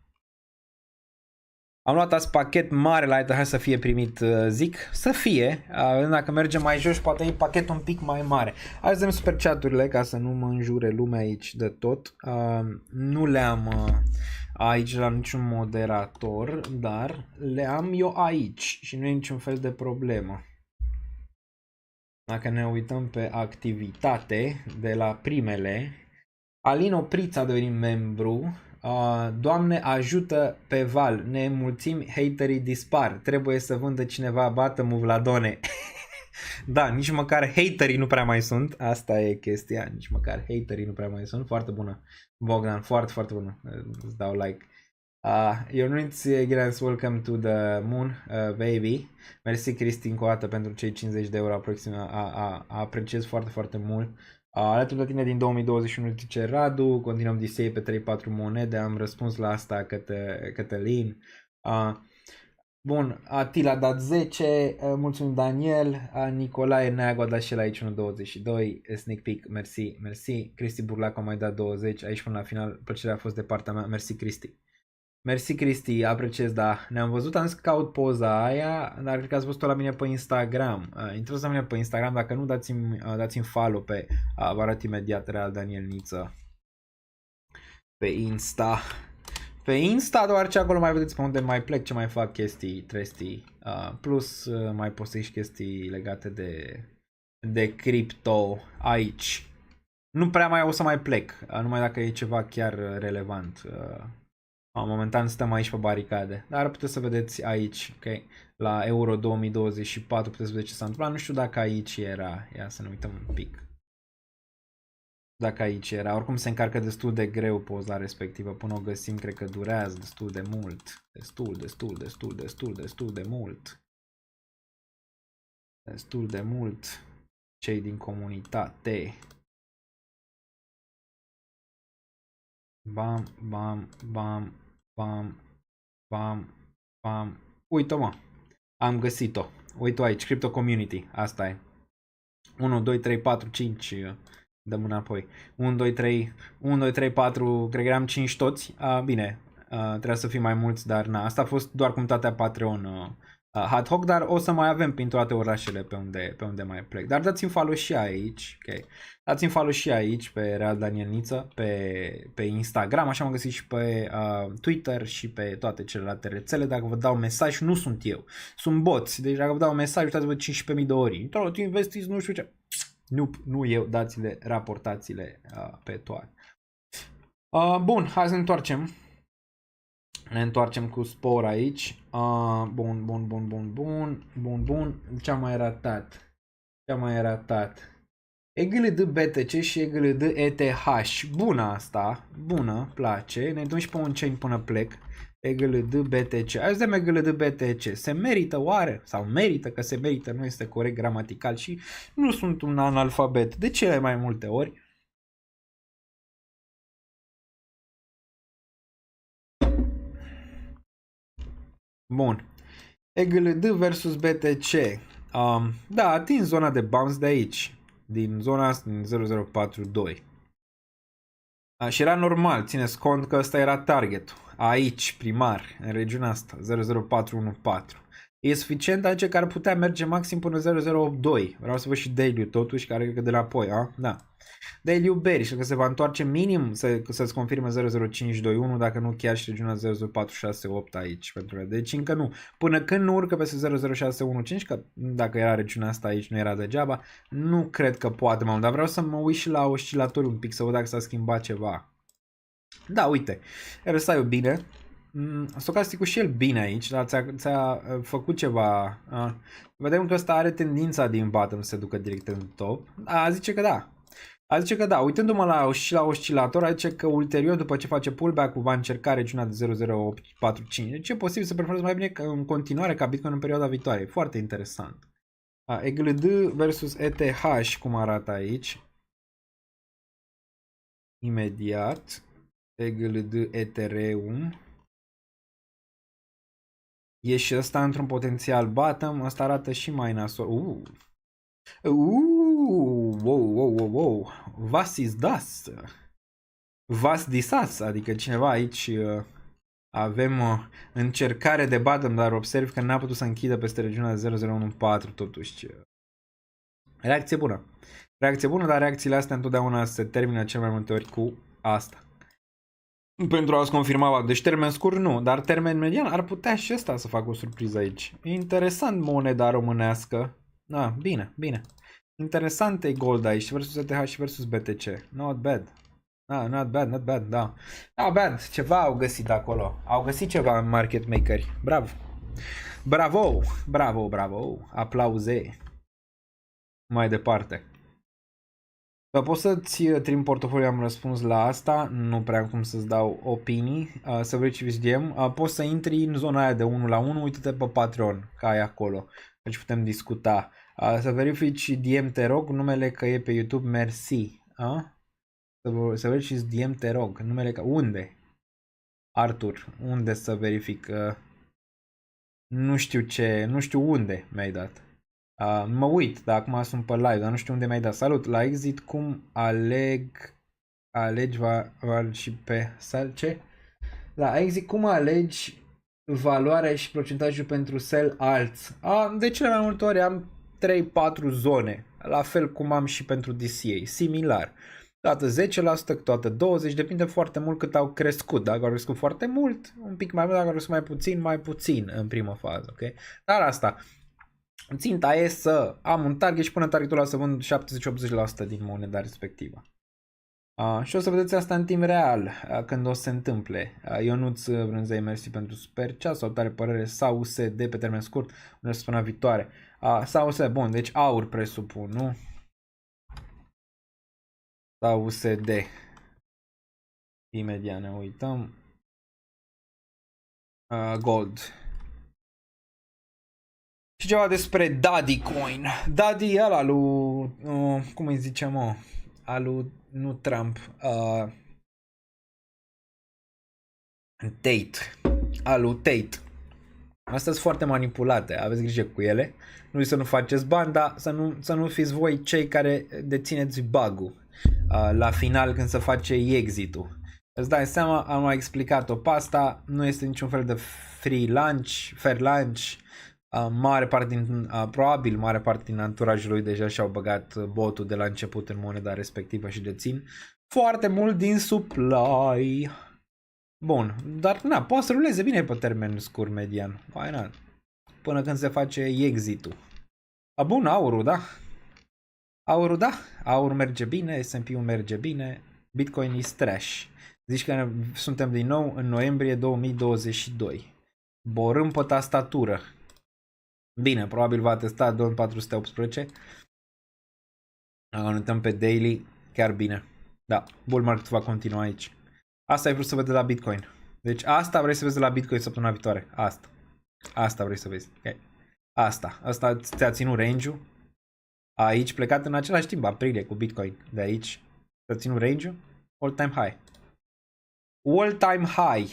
Am luat azi pachet mare la ETH să fie primit, zic, să fie, dacă mergem mai jos poate e pachet un pic mai mare. Hai să vedem super chat-urile ca să nu mă înjure lumea aici de tot. Nu le-am aici la niciun moderator, dar le am eu aici și nu e niciun fel de problemă. Dacă ne uităm pe activitate de la primele, Alin Opriț a devenit membru. Doamne ajută pe Val, ne mulțim, haterii dispar, trebuie să vândă cineva, bată-mu Vladone. Da, nici măcar haterii nu prea mai sunt, asta e chestia, nici măcar haterii nu prea mai sunt. Foarte bună, Bogdan, foarte bună, îți dau like. Ionuț Grants, welcome to the moon, baby. Mersi Cristi încă o dată pentru cei 50 de euro aproximativ, apreciez foarte mult. Alături de tine din 2021 zice Radu, continuăm DCA pe 3-4 monede, am răspuns la asta Cătălin. Bun, Atila a dat 10, mulțumim Daniel, Nicolae Neagu a dat și el aici 1.22, Sneak Peek, mersi, Cristi Burlac a mai dat 20, aici până la final, plăcerea a fost de partea mea, mersi Cristi, apreciez, da, ne-am văzut, am zis că caut poza aia, dar cred că ați văzut-o la mine pe Instagram, intrați la mine pe Instagram, dacă nu dați-mi follow pe, vă arăt imediat, Real Daniel Niță, pe Insta, deoarece acolo mai vedeți pe unde mai plec, ce mai fac chestii, trestii, plus mai postez și chestii legate de cripto aici. Nu prea mai o să mai plec, numai dacă e ceva chiar relevant. Momentan stăm aici pe baricade, dar puteți să vedeți aici, ok? La Euro 2024 puteți vedea ce s-a întâmplat, nu știu dacă aici era, ia să ne uităm un pic. Dacă aici era, oricum se încarcă destul de greu poza respectivă, până o găsim, cred că durează destul de mult, destul de mult, cei din comunitate. Bam. Uite-mă, am găsit-o. Uite-o aici, Crypto Community, asta e. 1, 2, 3, 4, 5 Dăm înapoi. 1, 2, 3, 1, 2, 3, 4, cred că eram 5 toți. Bine, trebuia să fim mai mulți, dar na, asta a fost doar comunitatea Patreon ad hoc, dar o să mai avem prin toate orașele pe unde mai plec. Dar dați-mi follow și aici, ok? Dați-mi follow și aici pe Real Daniel Niță, pe Instagram, așa mă găsiți și pe Twitter și pe toate celelalte rețele. Dacă vă dau mesaj, nu sunt eu, sunt boți, deci dacă vă dau mesaj, uitați-vă 15.000 de ori. Tot investiți, nu știu ce. Nu eu, dați-le, raportați-le pe toate. Bun, hai să ne întoarcem. Ne întoarcem cu spor aici. Bun. Ce-am mai ratat? EGLD BTC și EGLD ETH. Bună asta. Bună, place. Ne duci pe un chain până plec. EGLD BTC. Hai să vedem EGLD BTC. Se merită oare? Sau merită, că se merită, nu este corect gramatical și nu sunt un analfabet de cele mai multe ori. Bun. EGLD versus BTC. Da, atins zona de bounce de aici. Din zona asta, din 0042. Și era normal, țineți cont că ăsta era targetul. Aici, primar, în regiunea asta, 00414. E suficient aici că ar putea merge maxim până 0082. Vreau să văd și daily totuși, care cred că de la apoi, da. Daily bearish, că se va întoarce minim să-ți confirme 00521, dacă nu chiar și regiunea 00468 aici. Deci încă nu. Până când nu urcă peste 00615, că dacă era regiunea asta aici nu era degeaba, nu cred că poate, dar vreau să mă uit și la oscilatori un pic, să văd dacă s-a schimbat ceva. Da, uite, RSI-ul bine. Stocasticul și el bine aici, dar ți-a făcut ceva. Vedem că ăsta are tendința din bottom să se ducă direct în top. Zice că da. Uitându-mă la oscilator, zice că ulterior, după ce face pullback-ul, va încerca regiunea de 00845. Deci e posibil să performeze mai bine în continuare ca Bitcoin în perioada viitoare. Foarte interesant. EGLD versus ETH, cum arată aici. Imediat. EGLD Ethereum. E și ăsta într-un potențial bottom. Ăsta arată și mai nasol. Wow. Was is das? Was disas? Adică cineva aici avem încercare de bottom, dar observ că n-a putut să închidă peste regiunea de 0014 totuși. Reacție bună. Dar reacțiile astea întotdeauna se termină cel mai multe ori cu asta. Pentru a-ți confirma, deci termen scurt nu, dar termen median ar putea și ăsta să facă o surpriză aici. Interesant moneda românească. Bine. Interesant e gold aici versus ETH și versus BTC. Not bad, da. Not bad, ceva au găsit acolo. Au găsit ceva în market makeri. Bravo. Aplauze. Mai departe. Poți să-ți trim portofoliu, am răspuns la asta, nu prea am cum să-ți dau opinii, să verifici DM. Poți să intri în zona aia de 1 la 1, uite-te pe Patreon, că ai acolo, deci putem discuta. Să verifici DM, te rog, numele că e pe YouTube, mersi. Să verifici DM, te rog, numele că... Unde? Artur, unde să verific? Nu știu unde mi-ai dat. Mă uit, dar acum sunt pe live, dar nu știu unde mi-ai dat. Salut, la exit cum alegi și pe ce? La exit cum alegi valoarea și procentajul pentru sell alts? De cele mai multe ori am 3-4 zone, la fel cum am și pentru DCA, similar. Toată 10%, toată 20%, depinde foarte mult cât au crescut. Dacă au crescut foarte mult, un pic mai mult, dacă au crescut mai puțin în primă fază, ok? Dar asta, ținta e să am un target și până targetul ăla să vând 70-80% din moneda respectivă. Și o să vedeți asta în timp real, când o să se întâmple. Ionuț Brânzei, mersi pentru super chat, salutare părere, sau USD pe termen scurt, unde săptămâna viitoare. Sau USD, bun, deci aur presupun, nu? Sau USD. Imediat ne uităm. Gold. Și ceva despre Daddy Coin. Daddy ăla lui, cum îi zicem, alu, nu Trump, Tate, alu Tate. Astea sunt foarte manipulate, aveți grijă cu ele. Nu să nu faceți bani, dar să nu fiți voi cei care dețineți bug-ul. la final când se face exit-ul. Îți dai seama, am mai explicat-o pe asta, nu este niciun fel de fair lunch. Probabil mare parte din anturajul lui deja și-au băgat botul de la început în moneda respectivă și dețin foarte mult din supply. Bun, dar poate să ruleze bine pe termen scurt median. Why not? Până când se face exit-ul. Bun, aurul, da? Aurul, da? Aur merge bine, S&P-ul merge bine, Bitcoin is trash. Zici că suntem din nou în noiembrie 2022. Borâm pe tastatură. Bine, probabil va testa 2418. Anotăm pe daily, chiar bine. Da, bull market va continua aici. Asta ai vrut să vezi de la Bitcoin. Deci asta vrei să vezi de la Bitcoin săptămâna viitoare. Asta vrei să vezi. Okay. Asta ți-a ținut range-ul. Aici plecat în același timp, aprilie cu Bitcoin. De aici ți-a ținut range-ul. All-time high. All-time high.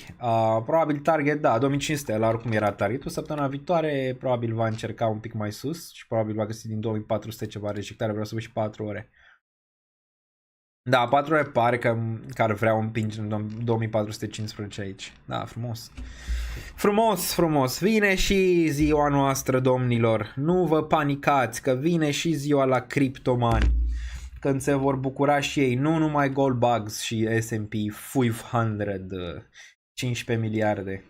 Probabil target, da, 2500, la oricum era targetul. Săptămâna viitoare probabil va încerca un pic mai sus și probabil va găsi din 2400 ceva rejectare. Vreau să văd și 4 ore. Da, 4 ore pare că ar vrea un pinch în 2415 aici. Da, frumos. Frumos. Vine și ziua noastră, domnilor. Nu vă panicați că vine și ziua la criptomani. Când se vor bucura și ei, nu numai Goldbugs și S&P 500, 15 miliarde.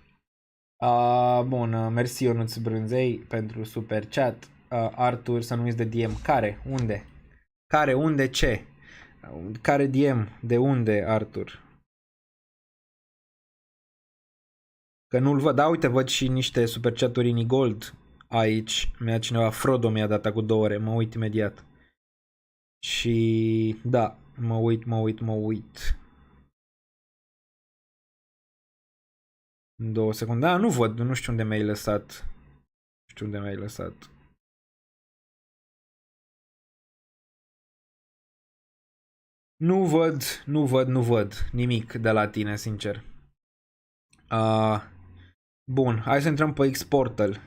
Bun, mersi Ionuț Brânzei pentru super chat. Artur, să nu uiți de DM. Care? Unde? Unde? Ce? Care DM? De unde, Artur? Că nu-l văd. Da, uite, văd și niște super chat-uri in gold aici. Cineva, Frodo mi-a dat cu 2 ore. Mă uit imediat. Și da, mă uit. 2 secunde. Da, nu văd, nu știu unde mi-ai lăsat. Nu văd nimic de la tine, sincer. Bun, hai să intrăm pe X-Portal.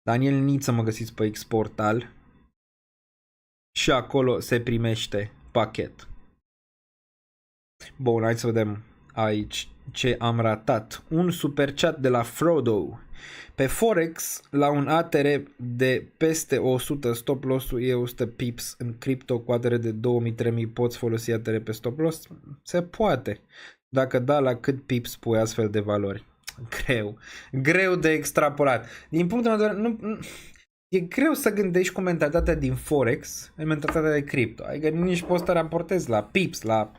Daniel Niță mă găsiți pe X-Portal. Și acolo se primește pachet. Bun, hai să vedem aici ce am ratat. Un super chat de la Frodo. Pe Forex, la un ATR de peste 100, stop loss-ul e 100 pips. În cripto cu ATR de 2000-3000 poți folosi ATR pe stop loss? Se poate. Dacă da, la cât pips pui astfel de valori? Greu de extrapolat. Din punctul meu de vedere, e greu să gândești cu mentalitatea din Forex în mentalitatea de cripto. Adică nici poți să raportezi la pips, la...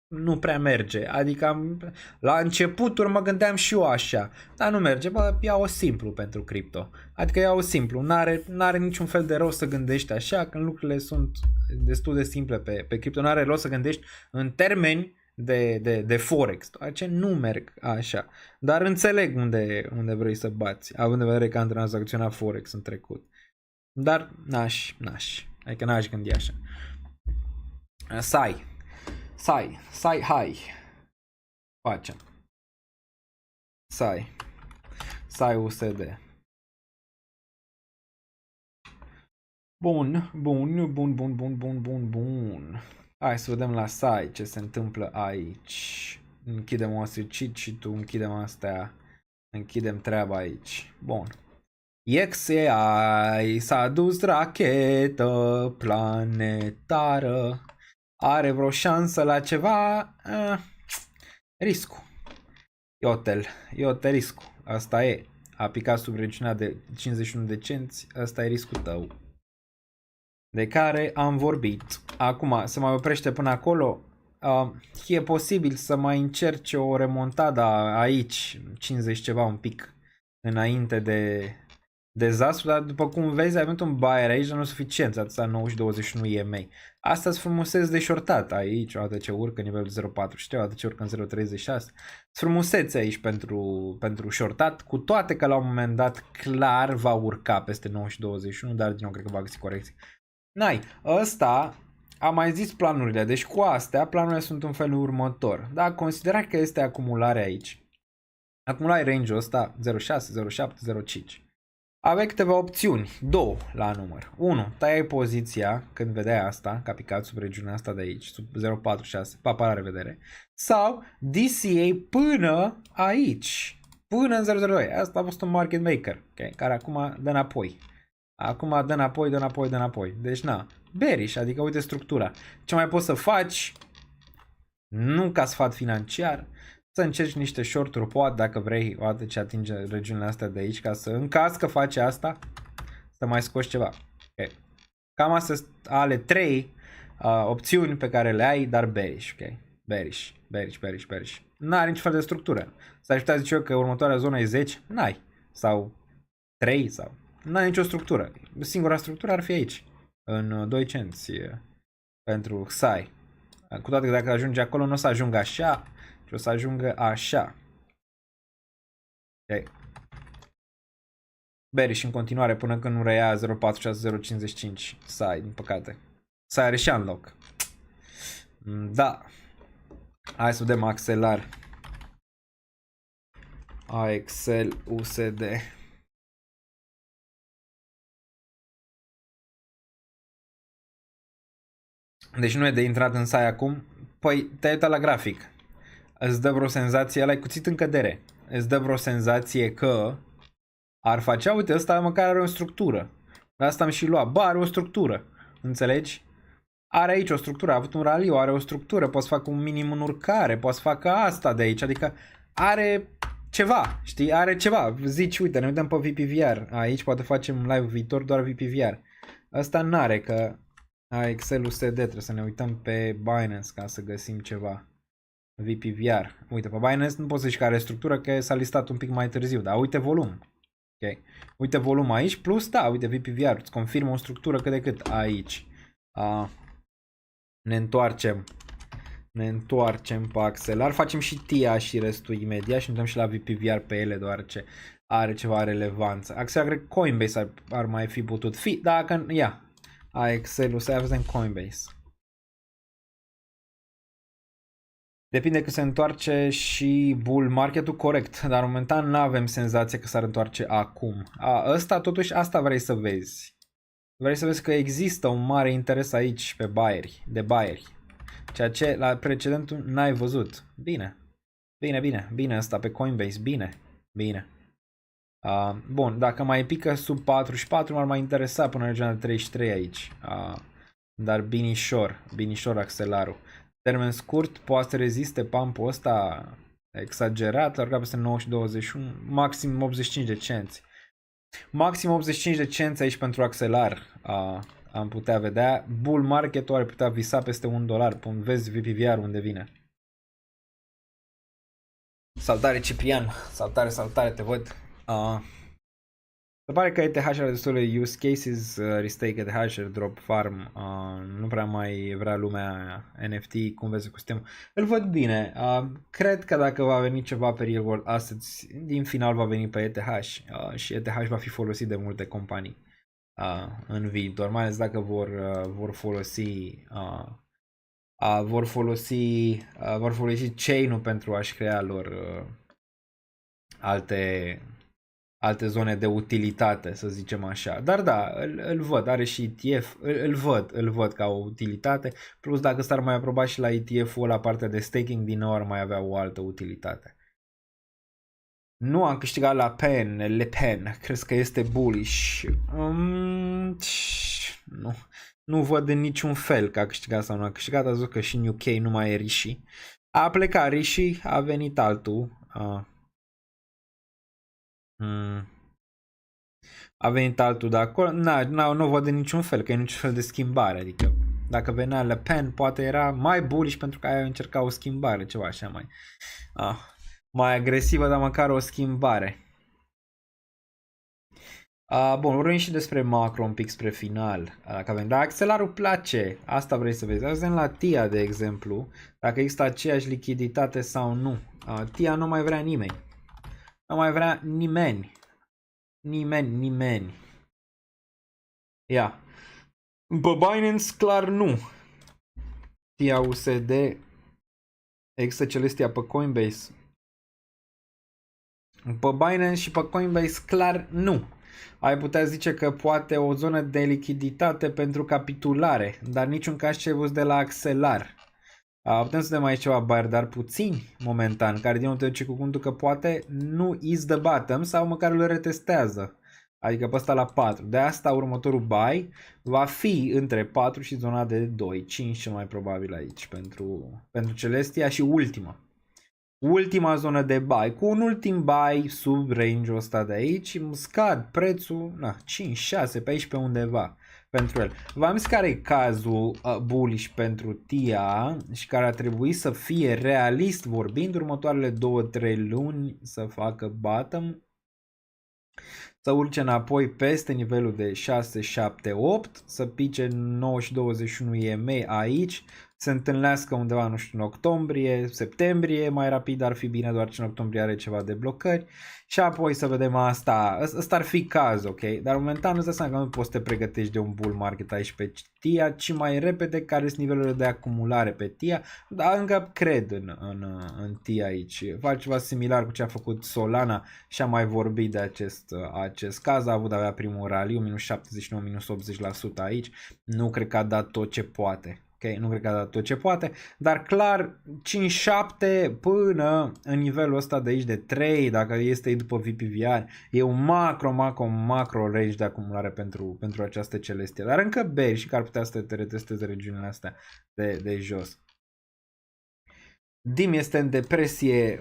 Nu prea merge. Adică la începuturi mă gândeam și eu așa. Dar nu merge. Iau-o simplu pentru cripto. Adică iau-o simplu. N-are niciun fel de rost să gândești așa, când lucrurile sunt destul de simple pe cripto. N-are rost să gândești în termeni de Forex. Deoarece nu merg așa. Dar înțeleg unde vrei să bați, având în vedere că am tranzacționat Forex în trecut. Dar n-aș. Adică n-aș gândi așa. Sai, hai. Facem. Sai USD. Bun. Hai să vedem la Sai ce se întâmplă aici. Închidem OSCit și tu închidem astea. Închidem treaba aici. Bun. XAI s-a dus rachetă planetară. Are vreo șansă la ceva? Riscul. Iotel riscul. Asta e. A picat sub regiunea de 51 de cenți. Asta e riscul tău. De care am vorbit. Acum, se mai oprește până acolo. E posibil să mai încerce o remontadă aici. 50 ceva un pic. Înainte de dezastru, dar după cum vezi, ai avut un buyer aici, dar nu suficient, atâta 90-21 EMA. Asta îți frumuseți de shortat aici, odată ce urcă nivelul 0.43, odată ce urcă în 0.36. Frumusețe aici pentru shortat, cu toate că la un moment dat clar va urca peste 90-21, dar din nou cred că va găsi corecție. Ăsta, am mai zis planurile, deci cu astea, planurile sunt în felul următor. Da, considera că este acumulare aici. Acumulare range-ul ăsta 0.6, 0.7, 0.5. Aveai câteva opțiuni, 2 la număr. 1. Tăiai poziția când vedeai asta, că a picat sub regiunea asta de aici, sub 046, pa, la revedere. Sau DCA până aici, până în 002. Asta a fost un market maker, okay? Care acum dă înapoi. Acum dă înapoi. Deci na, bearish, adică uite structura. Ce mai poți să faci, nu ca sfat financiar, să încerci niște short-uri, poate dacă vrei, o dată ce atinge regiunile astea de aici, ca să, în caz că faci asta, să mai scoți ceva. Okay. Cam astea sunt ale 3 opțiuni pe care le ai, dar bearish, ok? Bearish. N-are nici fel de structură. S-ar putea zice eu că următoarea zonă e 10, n-ai. Sau 3, sau... N-ai nicio structură. Singura structură ar fi aici, în 2 cenți pentru XAI. Cu toate că dacă ajunge acolo, nu o să ajungă așa, și o să ajungă așa. Ok. Bearish în continuare până când nu reia 0.46055 XAI, din păcate. XAI are și unlock. Da. Hai să vedem Axelar. AXL USD. Deci nu e de intrat în SAI acum. Păi te-ai uitat la grafic. Îți dă vreo senzație, ăla-i cuțit în cădere. Îți dă vreo senzație că ar face, uite, ăsta măcar are o structură. De asta am și luat. Ba, are o structură. Înțelegi? Are aici o structură, a avut un raliu, are o structură, poți să facă un minim în urcare, poți să facă asta de aici, adică are ceva, știi? Are ceva. Zici, uite, ne uităm pe VPVR. Aici poate facem live viitor doar VPVR. Ăsta n-are, că Excel USD, trebuie să ne uităm pe Binance ca să găsim ceva. VPVR. Uite, pe Binance nu poți să zici că are structură, că s-a listat un pic mai târziu, dar uite volum. Ok. Uite volum aici, plus, da, uite VPVR, îți confirmă o structură cât de cât aici. Ne întoarcem pe Axelar, facem și TIA și restul imediat și ne uităm și la VPVR pe ele, deoarece are ceva relevanță. Axelar, cred că Coinbase ar mai fi putut fi, dacă, ia, Excel-ul să avem Coinbase. Depinde că se întoarce și bull marketul, corect, dar momentan nu avem senzația că s-ar întoarce acum. Ăsta totuși, asta vrei să vezi. Vrei să vezi că există un mare interes aici pe de buyeri. Ceea ce la precedentul n-ai văzut. Bine asta pe Coinbase, bine. Bun, dacă mai pică sub 44 m-ar mai interesa până în regiunea de 33 aici. Dar binișor Axelarul. Termen scurt poate să reziste pump-ul ăsta exagerat, la peste 9 și 21, maxim 85 de cenți. Maxim 85 de cenți aici pentru Axelar am putea vedea. Bull market-ul ar putea visa peste $1. Vezi VPVR unde vine. Saltare Ciprian, saltare, te văd. Se pare că ETH are destule use cases, restake ETH, drop farm, nu prea mai vrea lumea NFT, cum vezi cu sistemul. Îl văd bine, cred că dacă va veni ceva pe Real World Assets, din final va veni pe ETH și ETH va fi folosit de multe companii în viitor, mai ales dacă vor folosi chain-ul pentru a-și crea lor alte zone de utilitate, să zicem așa. Dar da, îl văd, are și ETF, îl văd ca o utilitate, plus dacă s-ar mai aproba și la ETF-ul la partea de staking, din nou ar mai avea o altă utilitate. Nu am câștigat la Le Pen, crezi că este bullish? Nu văd în niciun fel că a câștigat sau nu a câștigat, a zis că și în UK nu mai e Rishi. A plecat Rishi, a venit altul. A venit altul de acolo. Nu văd în niciun fel, că e niciun fel de schimbare. Adică dacă venea Le Pen, poate era mai bullish pentru că aia încerca o schimbare, ceva așa mai agresivă, dar măcar o schimbare. Bun, vorbim și despre macro un pic spre final. Dacă avem, dar Axelarul place, asta vrei să vezi. Avem la TIA, de exemplu, dacă există aceeași lichiditate sau nu. TIA nu mai vrea nimeni. Nu mai vrea nimeni. Ia. Pe Binance clar nu. TIA USD. Există Celestia pe Coinbase. Pe Binance și pe Coinbase clar nu. ai putea zice că poate o zonă de lichiditate pentru capitulare, dar niciun caz ce ai văzut de la axelar. Putem să dăm aici ceva buyer, dar puțini momentan, care din nou te duce cu cuvântul că poate nu is the bottom sau măcar îl retestează. Adică pe ăsta la 4. De asta următorul buy va fi între 4 și zona de 2. 5 cel mai probabil aici pentru Celestia și ultima zonă de buy. Cu un ultim buy sub range-ul ăsta de aici scad prețul 5-6 pe aici pe undeva pentru el. V-am zis care e cazul bullish pentru TIA și care ar trebui să fie realist vorbind următoarele 2-3 luni să facă bottom, să urce înapoi peste nivelul de 6, 7, 8, să pice 9 și 21 EMA aici, se întâlnească undeva, nu știu, în octombrie, septembrie, mai rapid ar fi bine, doar ce în octombrie are ceva de blocări și apoi să vedem asta ar fi caz, ok? Dar momentan îți dai seama că nu poți să te pregătești de un bull market aici pe TIA, ci mai repede care sunt nivelurile de acumulare pe TIA, dar încă cred în TIA aici. Fac ceva similar cu ce a făcut Solana și am mai vorbit de acest caz, a avut de avea primul rally, minus 79, minus 80% aici, nu cred că a dat tot ce poate. Ok, nu cred că a dat tot ce poate, dar clar 5-7 până în nivelul ăsta de aici de 3, dacă este după VPVR, e un macro range de acumulare pentru această Celestia, dar încă beri și că ar putea să te retesteze regiunile astea de jos. DIM este în depresie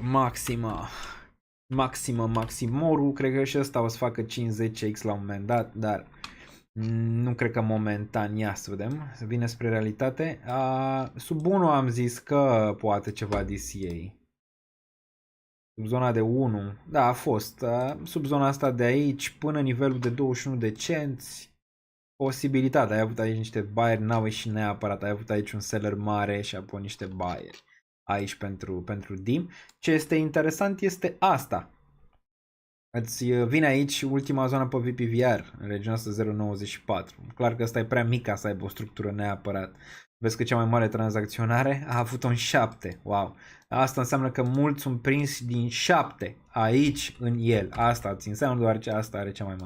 maximorul, cred că și ăsta o să facă 5-10x la un moment dat, dar nu cred că momentan, ia să vedem, să vine spre realitate. Sub 1 am zis că poate ceva DCA. Sub zona de 1, da, a fost. Sub zona asta de aici până nivelul de 21 de cenți. Posibilitatea, ai avut aici niște buyeri, n-au ieșit neapărat, ai avut aici un seller mare și apoi niște buyeri aici pentru DIM. Ce este interesant este asta. Îți vine aici ultima zonă pe VPVR, în regiunea asta 0.94. Clar că asta e prea mic ca să aibă o structură neapărat. Vezi că cea mai mare tranzacționare a avut un 7. Wow! Asta înseamnă că mulți sunt prinși din 7 aici în el. Asta ți înseamnă deoarece asta are cea mai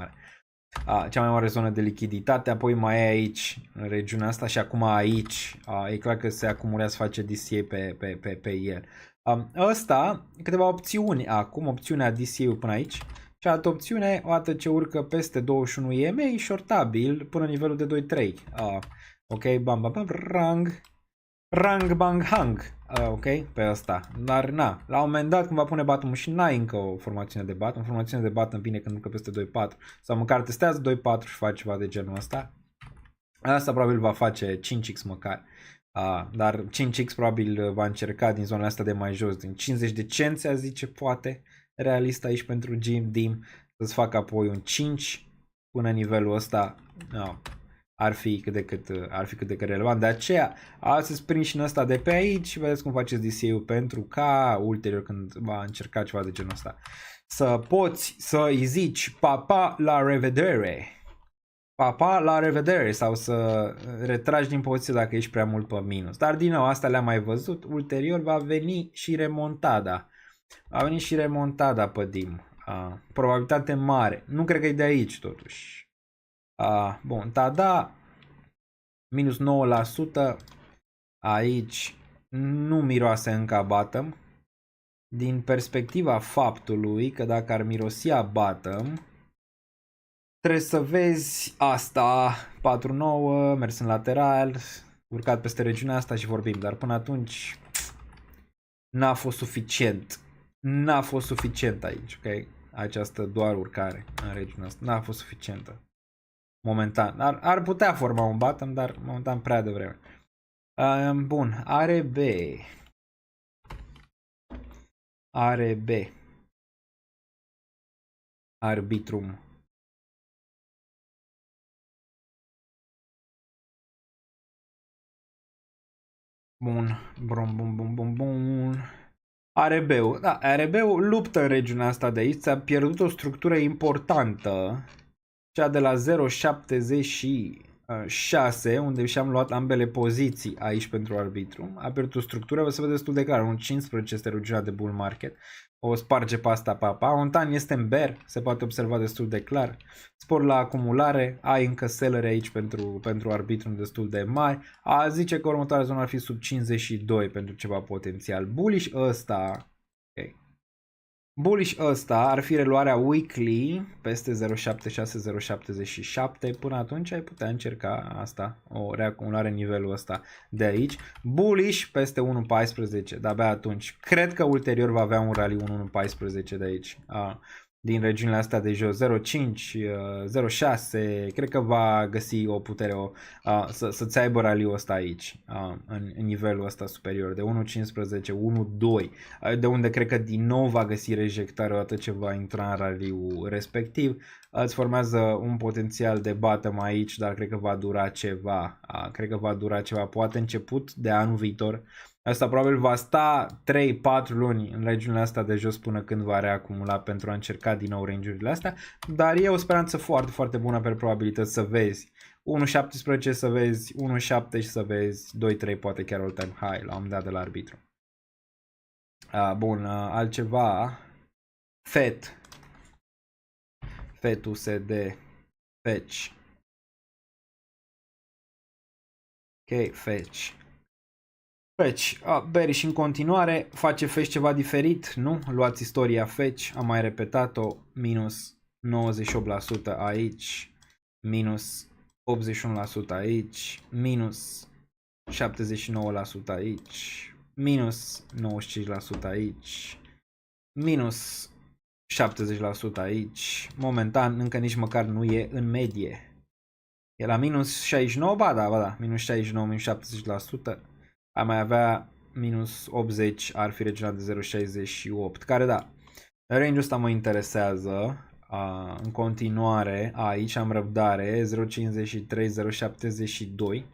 mare zonă de lichiditate. Apoi mai e aici în regiunea asta și acum aici. E clar că se acumulează, face DCA pe el. Ăsta, câteva opțiuni acum, opțiunea DCA până aici și altă opțiune, o dată ce urcă peste 21 EMA, shortabil până nivelul de 2-3. Ok, bam, rang, bang, hang, ok, pe ăsta, dar na, la un moment dat când va pune bottom și n-ai încă o formațiune de bottom, formațiunea de bottom vine când urcă peste 2-4 sau măcar testează 2-4 și face ceva de genul ăsta, asta probabil va face 5x măcar. Dar 5x probabil va încerca din zona asta de mai jos, din 50 de cenți, a zice, poate, realist aici pentru DIM, să-ți facă apoi un 5 până nivelul ăsta, ar fi cât de cât relevant. De aceea, să-ți prind și în ăsta de pe aici și vedeți cum faceți DCA-ul pentru ca ulterior când va încerca ceva de genul ăsta să poți să îi zici papa la revedere. Papa, la revedere, sau să retragi din poziție dacă ești prea mult pe minus. Dar din nou, asta le-am mai văzut. Ulterior va veni și remontada. Va veni și remontada pe DIM. Probabilitate mare. Nu cred că e de aici totuși. Bun, tada. Minus 9%. Aici nu miroase încă a bottom. Din perspectiva faptului că dacă ar mirosi a bottom, trebuie să vezi asta, 4-9, mers în lateral, urcat peste regiunea asta și vorbim, dar până atunci n-a fost suficient. N-a fost suficient aici, ok? Această doar urcare în regiunea asta, n-a fost suficientă. Momentan, ar putea forma un bottom, dar momentan prea devreme. Bun, ARB. Arbitrum. Bun. ARB-ul. Da, ARB-ul luptă în regiunea asta de aici. S-a pierdut o structură importantă. Cea de la 0.76, unde și-am luat ambele poziții aici pentru Arbitrum. A pierdut o structură, o să vedeți destul de clar. Un 15 este regiunea de bull market. o sparge pe asta papa. Ontan este în bear, se poate observa destul de clar. Spor la acumulare, ai încă sellere aici pentru arbitru destul de mari. Zice că următoarea zonă ar fi sub 52 pentru ceva potențial. Bullish ăsta, okay. Bullish ăsta ar fi reluarea weekly peste 0.76-0.77. Până atunci ai putea încerca asta, o reacumulare în nivelul ăsta de aici. Bullish peste 1.14, de-abia atunci. Cred că ulterior va avea un rally 1.14 de aici. Din regiunile astea de jos, 0.5, 0.6, cred că va găsi o putere să-ți aibă rally-ul ăsta aici, în nivelul ăsta superior, de 1.15, 1.2, de unde cred că din nou va găsi rejectare odată ce va intra în rally-ul respectiv. Îți formează un potențial de bottom aici, dar cred că va dura ceva, poate început de anul viitor. Asta probabil va sta 3-4 luni în regiunile astea de jos până când va reacumula pentru a încerca din nou range-urile astea, dar e o speranță foarte, foarte bună pe probabilități să vezi 1.17 să vezi, 1.7 și să vezi 2-3 poate chiar all time high la un dat de la arbitru. Bun, altceva, FET USD, fetch. Ok, fetch. Bearish în continuare, face fetch ceva diferit, nu? Luați istoria fetch, am mai repetat-o, minus 98% aici, minus 81% aici, minus 79% aici, minus 95% aici, minus 70% aici, momentan încă nici măcar nu e în medie. E la minus 69, da, minus 69, minus 70%. Ar mai avea minus 80, ar fi regiunea de 0.68, care da, range-ul ăsta mă interesează. În continuare, aici am răbdare, 0.53, 0.72.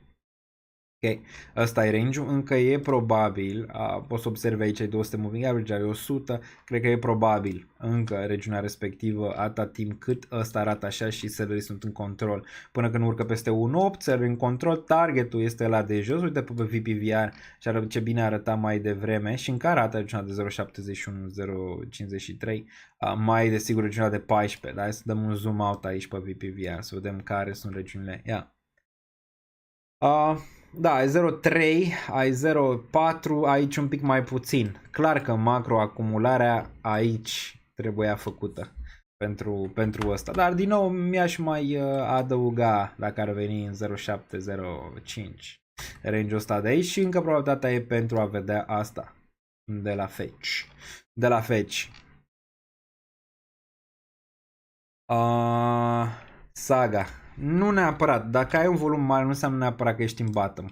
Ok, ăsta e range-ul, încă e probabil, poți să observi aici 200 moving average, are 100, cred că e probabil încă regiunea respectivă atâta timp cât ăsta arată așa și sellerii sunt în control. Până când urcă peste 1.8, sellerii în control, targetul este la de jos, uite pe VPVR și arată ce bine arăta mai devreme și încă arată regiunea de 0.71, 0.53, mai desigur regiunea de 14, da? Hai să dăm un zoom out aici pe VPVR, să vedem care sunt regiunile, Da, ai 0.3, ai 0.4, aici un pic mai puțin. Clar că macroacumularea aici trebuia făcută pentru ăsta. Dar din nou mi-aș mai adăuga dacă ar veni în 0.7, 0.5 range-ul ăsta de aici și încă probabilitatea e pentru a vedea asta de la fetch. Saga. Nu neapărat, dacă ai un volum mare nu înseamnă neapărat că ești în bottom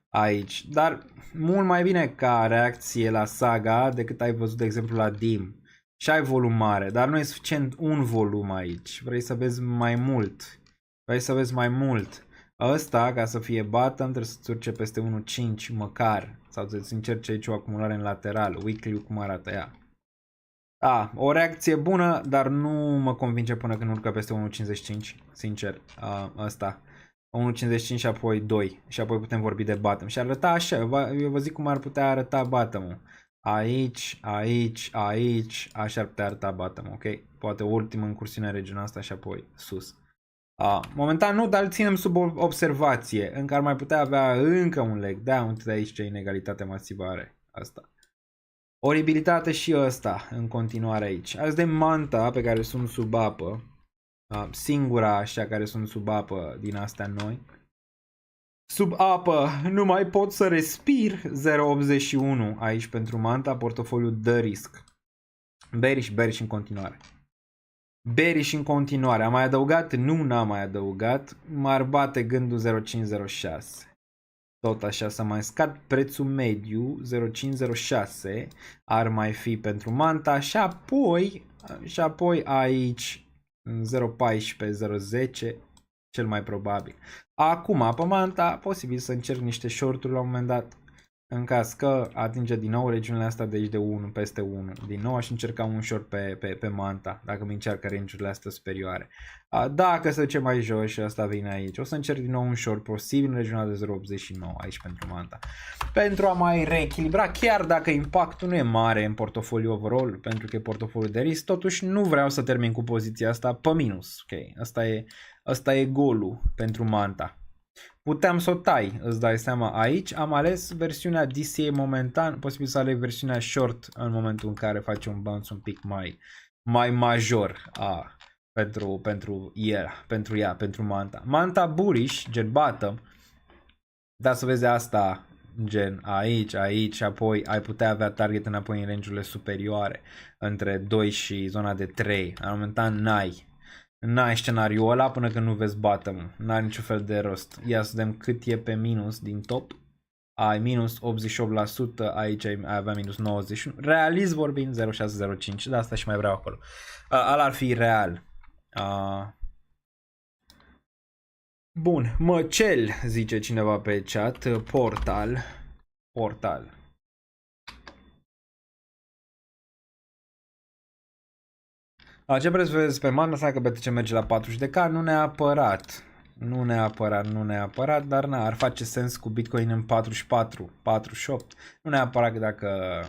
aici, dar mult mai bine ca reacție la Saga decât ai văzut de exemplu la DIM și ai volum mare, dar nu e suficient un volum aici, vrei să vezi mai mult, ăsta ca să fie bottom trebuie să-ți urce peste 1.5 măcar sau să-ți încerci aici o acumulare în lateral, weekly cum arată ea. O reacție bună, dar nu mă convinge până când urcă peste 1.55, sincer, ăsta. 1.55 și apoi 2 și apoi putem vorbi de bottom și arăta așa, eu vă zic cum ar putea arăta bottom-ul. Aici, așa ar putea arăta bottom, ok? Poate o ultimă încursiune în regiunea asta și apoi sus. Momentan nu, dar îl ținem sub observație, încă ar mai putea avea încă un leg, da, uite aici ce inegalitate masivă are asta. Oribilitate și ăsta în continuare aici. Azi de manta pe care sunt sub apă. Singura așa care sunt sub apă din astea noi. Sub apă nu mai pot să respir. 0.81 aici pentru manta. Portofoliul de risc. Bearish în continuare. Bearish în continuare. Am mai adăugat? Nu, n-am mai adăugat. M-ar bate gândul 0.506. Tot așa să mai scad prețul mediu 0.506 ar mai fi pentru manta și apoi aici 0.14, 0.10 cel mai probabil. Acum pe manta posibil să încerc niște short-uri la un moment dat. în caz că atinge din nou regiunile astea de aici de 1 peste 1. Din nou aș încerca un short pe Manta, dacă mi încearcă range-urile astea superioare. Dacă se duce mai jos și asta vine aici, o să încerc din nou un short posibil în regiunea de 0,89 aici pentru Manta. Pentru a mai reechilibra, chiar dacă impactul nu e mare în portofoliu overall, pentru că e portofoliu de risc, totuși nu vreau să termin cu poziția asta pe minus. Ok, asta e golul pentru Manta. Puteam să o tai, îți dai seama, aici am ales versiunea DCA momentan, posibil să aleg versiunea short în momentul în care face un bounce un pic mai major pentru Manta. Manta bullish, gen bottom, dar să vezi asta, gen aici și apoi ai putea avea target înapoi în range-urile superioare, între 2 și zona de 3, la momentan n-ai scenariul ăla până când nu vezi bottom-ul. N-are niciun fel de rost. Ia să vedem cât e pe minus din top. Ai minus 88%, aici ai avea minus 91%. Realist vorbind 0,605, de asta și mai vreau acolo. Ăla ar fi real. Bun, măcel, zice cineva pe chat. Portal. Ce preț vezi pe Manta? Să că BTC merge la 40k? Nu neapărat, dar ar face sens cu Bitcoin în 44, 48. Nu neapărat că dacă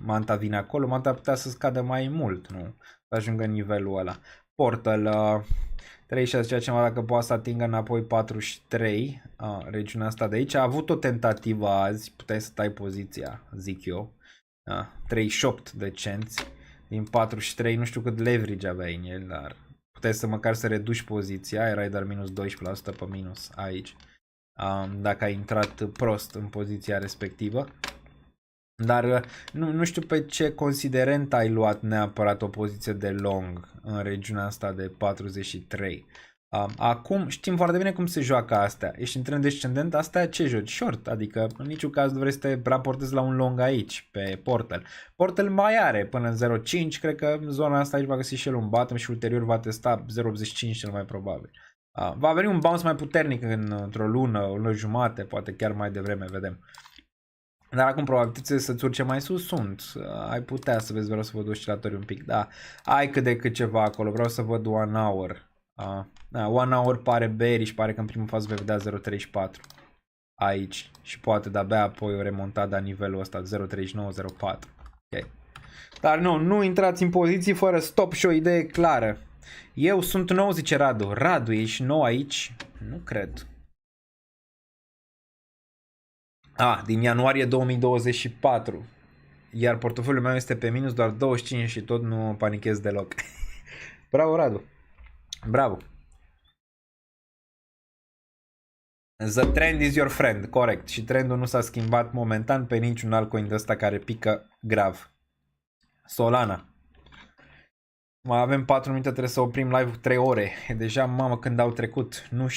Manta vine acolo, Manta ar putea să scadă mai mult, nu? Să ajungă în nivelul ăla. Portal 36 zicea ceva dacă poate să atingă înapoi 43, regiunea asta de aici. A avut o tentativă azi, puteai să tai poziția, zic eu. 38 de cenți. Din 43, nu știu cât leverage aveai în el, dar puteai să măcar să reduci poziția, erai doar minus 12% pe minus aici, dacă ai intrat prost în poziția respectivă. Dar nu știu pe ce considerent ai luat neapărat o poziție de long în regiunea asta de 43. Acum știm foarte bine cum se joacă astea. Ești în trend descendent, astea ce joci? Short, adică în niciun caz nu vrei să te raportezi la un long aici, pe Portal. Portal mai are până în 0,5, cred că zona asta aici va găsi și el un bottom și ulterior va testa 0,85 cel mai probabil. Va veni un bounce mai puternic într-o lună, o lună jumate, poate chiar mai devreme, vedem. Dar acum probabilitățile să-ți urce mai sus sunt. Ai putea să vezi, vreau să văd oscilatorii un pic, da. Ai cât de cât ceva acolo, vreau să văd 1 hour. 1 hour pare bearish, pare că în primul fază vei vedea 0.34 aici și poate de-abia apoi o remontadă la nivelul ăsta 0.39-0.4. Okay. Dar nu intrați în poziții fără stop și o idee clară. Eu sunt nou, zice Radu. Radu, ești nou aici? Nu cred. Din ianuarie 2024. Iar portofoliul meu este pe minus doar 25 și tot nu panichez deloc. Bravo, Radu. Bravo. The trend is your friend, corect. Și trendul nu s-a schimbat momentan pe niciun alt coin de ăsta care pică grav. Solana. Mai avem 4 minute, trebuie să oprim live 3 ore. E deja, mamă, când au trecut. Nu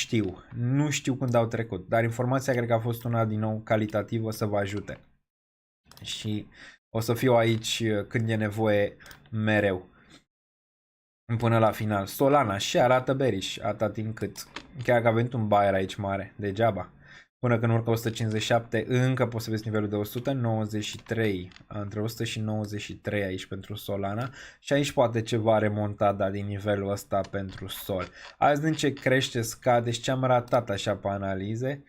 știu când au trecut. Dar informația cred că a fost una din nou calitativă să vă ajute. Și o să fiu aici când e nevoie mereu. Până la final. Solana și arată bearish atâta timp cât. Chiar că a venit un buyer aici mare. Degeaba. Până când urcă 157, încă poți să vezi nivelul de 193. Între 100 și 93 aici pentru Solana. Și aici poate ceva remontada din nivelul ăsta pentru Sol. Azi din ce crește, scade și ce am ratat așa pe analize.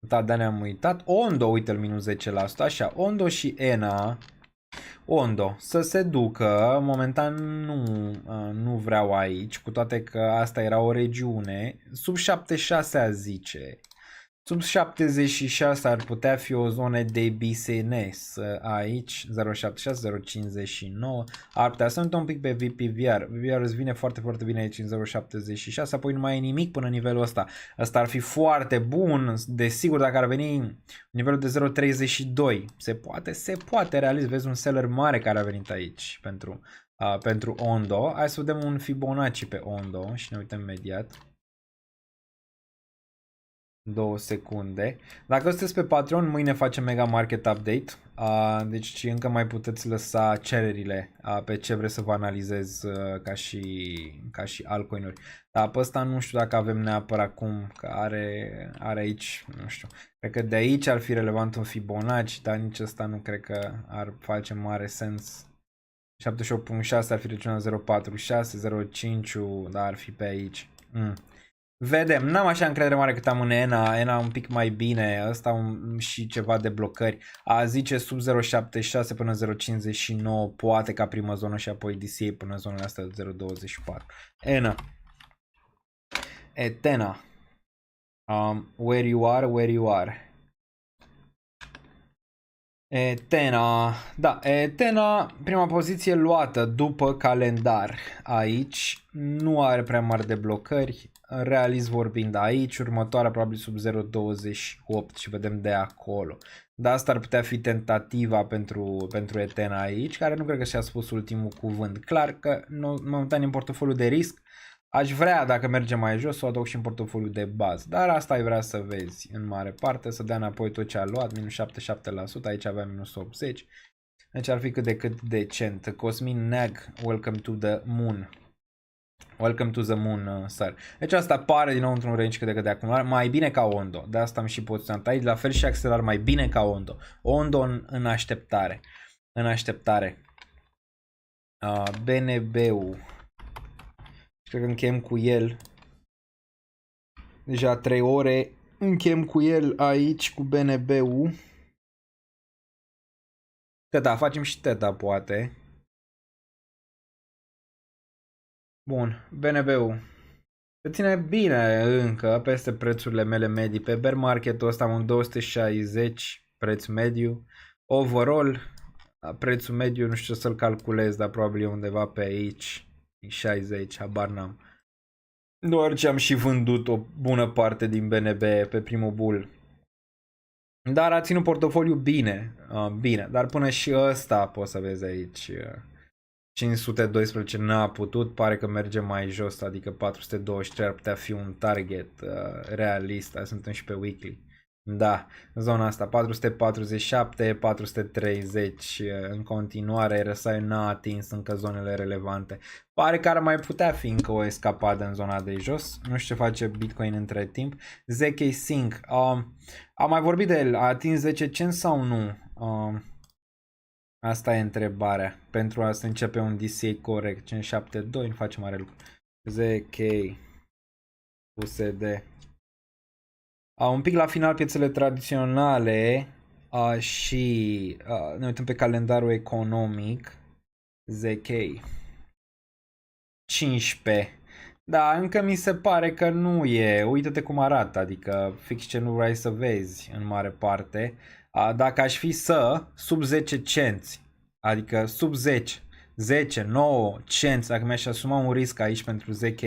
Da, ne-am uitat. Ondo, uite-l minus 10%. Așa, Ondo și ENA. Ondo, să se ducă, momentan nu vreau aici, cu toate că asta era o regiune, sub 76 a zice, sub 76 ar putea fi o zonă de business, aici 0,76, 0,59, ar putea să uităm un pic pe VPVR, VPVR îți vine foarte, foarte bine aici în 0,76, apoi nu mai e nimic până nivelul ăsta, ăsta ar fi foarte bun, desigur dacă ar veni nivelul de 0,32, se poate realist, vezi un seller mare care a venit aici pentru Ondo, hai să vedem un Fibonacci pe Ondo și ne uităm imediat. 2 secunde. Dacă sunteți pe Patreon, mâine facem Mega Market Update. Deci încă mai puteți lăsa cererile pe ce vreți să vă analizez ca și altcoin-uri. Dar pe ăsta nu știu dacă avem neapărat acum, că are aici, nu știu. Cred că de aici ar fi relevant un Fibonacci, dar nici ăsta nu cred că ar face mare sens. 78.6 ar fi regiunea 0.46, 0.5, dar ar fi pe aici. Vedem, n-am așa încredere mare cât am în ENA un pic mai bine, ăsta și ceva de blocări. A zice sub 0.76 până 0.59, poate ca primă zonă și apoi DCA până zonele astea de 0.24. ENA. Etena. Where you are. Etena, da, Etena, prima poziție luată după calendar aici, nu are prea mari deblocări, realist vorbind aici, următoarea probabil sub 0.28 și vedem de acolo. Dar asta ar putea fi tentativa pentru Etena aici, care nu cred că și-a spus ultimul cuvânt. Clar că momentan în portofoliu de risc, aș vrea, dacă merge mai jos, să o adaug și în portofoliu de bază. Dar asta ai vrea să vezi în mare parte, să dea înapoi tot ce a luat, minus 77%, aici avea minus 80%. Deci ar fi cât de cât decent. Cosmin Neg, welcome to the moon. Welcome to the moon, sir. Deci asta pare din nou într-un range cât de cât de acumulare, mai bine ca Ondo. De asta am și poziționat aici, la fel și accelerar mai bine ca Ondo. Ondo în așteptare. În așteptare. BNB-ul. Cred că încheiem cu el. Deja 3 ore. Încheiem cu el aici, cu BNB-ul. Teta, facem și teta, poate. Bun, BNB-ul. Se ține bine încă peste prețurile mele medii. Pe bear market-ul ăsta am un 260 preț mediu. Overall, prețul mediu nu știu să-l calculez, dar probabil e undeva pe aici. 60, habar n-am. Doar ce am și vândut o bună parte din BNB pe primul bull. Dar a ținut portofoliu bine. Bine, dar până și ăsta poți să vezi aici. 512 n-a putut, pare că merge mai jos, adică 423 ar putea fi un target realist. Suntem și pe weekly. Da, zona asta 447, 430 în continuare, RSI n-a atins încă zonele relevante. Pare că ar mai putea fi încă o escapadă în zona de jos. Nu știu ce face Bitcoin între timp. ZK Sync, am mai vorbit de el, a atins 10 cenți sau nu? Asta e întrebarea. Pentru a să începe un DCA corect, 572, nu face mare lucru. ZK USD. Un pic la final piețele tradiționale și ne uităm pe calendarul economic. ZK 15. Da, încă mi se pare că nu e. Uită-te cum arată, adică fix ce nu vrei să vezi în mare parte. Dacă aș fi sub 10 cenți, adică sub 10, 9 cenți, dacă mi-aș asuma un risc aici pentru ZK.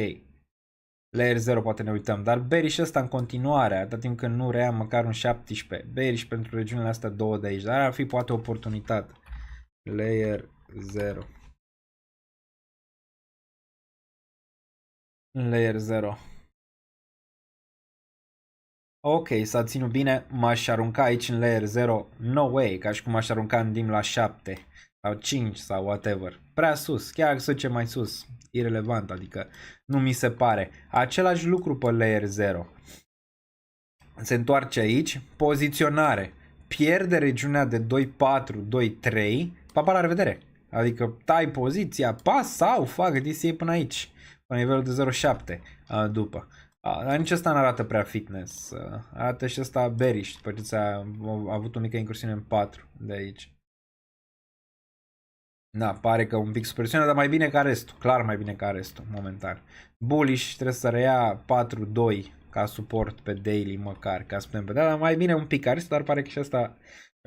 Layer 0 poate ne uităm, dar bearish ăsta în continuare, atât timp când nu rea măcar un 17. Bearish pentru regiunile astea 2 de aici, dar ar fi poate o oportunitate. Layer 0. Layer 0. Ok, s-a ținut bine, m-aș arunca aici în layer 0, no way, ca și cum aș arunca în dim la 7 sau 5 sau whatever. Prea sus, chiar să ce mai sus, irelevant, adică nu mi se pare. Același lucru pe layer 0. Se întoarce aici, poziționare, pierde regiunea de 2.4, 2.3, papa, la revedere. Adică tai poziția, pas sau fac DCA până aici, pe nivelul de 0.7 după. Dar nici ăsta nu arată prea fitness. Arată și ăsta bearish, după ce a avut o mică incursiune în 4 de aici. Da, pare că un pic supresiune, dar mai bine ca restul. Clar mai bine ca restul, momentan. Bullish trebuie să reia 4-2 ca suport pe daily măcar, ca să putem vedea. Dar mai bine un pic ca restul, dar pare că și asta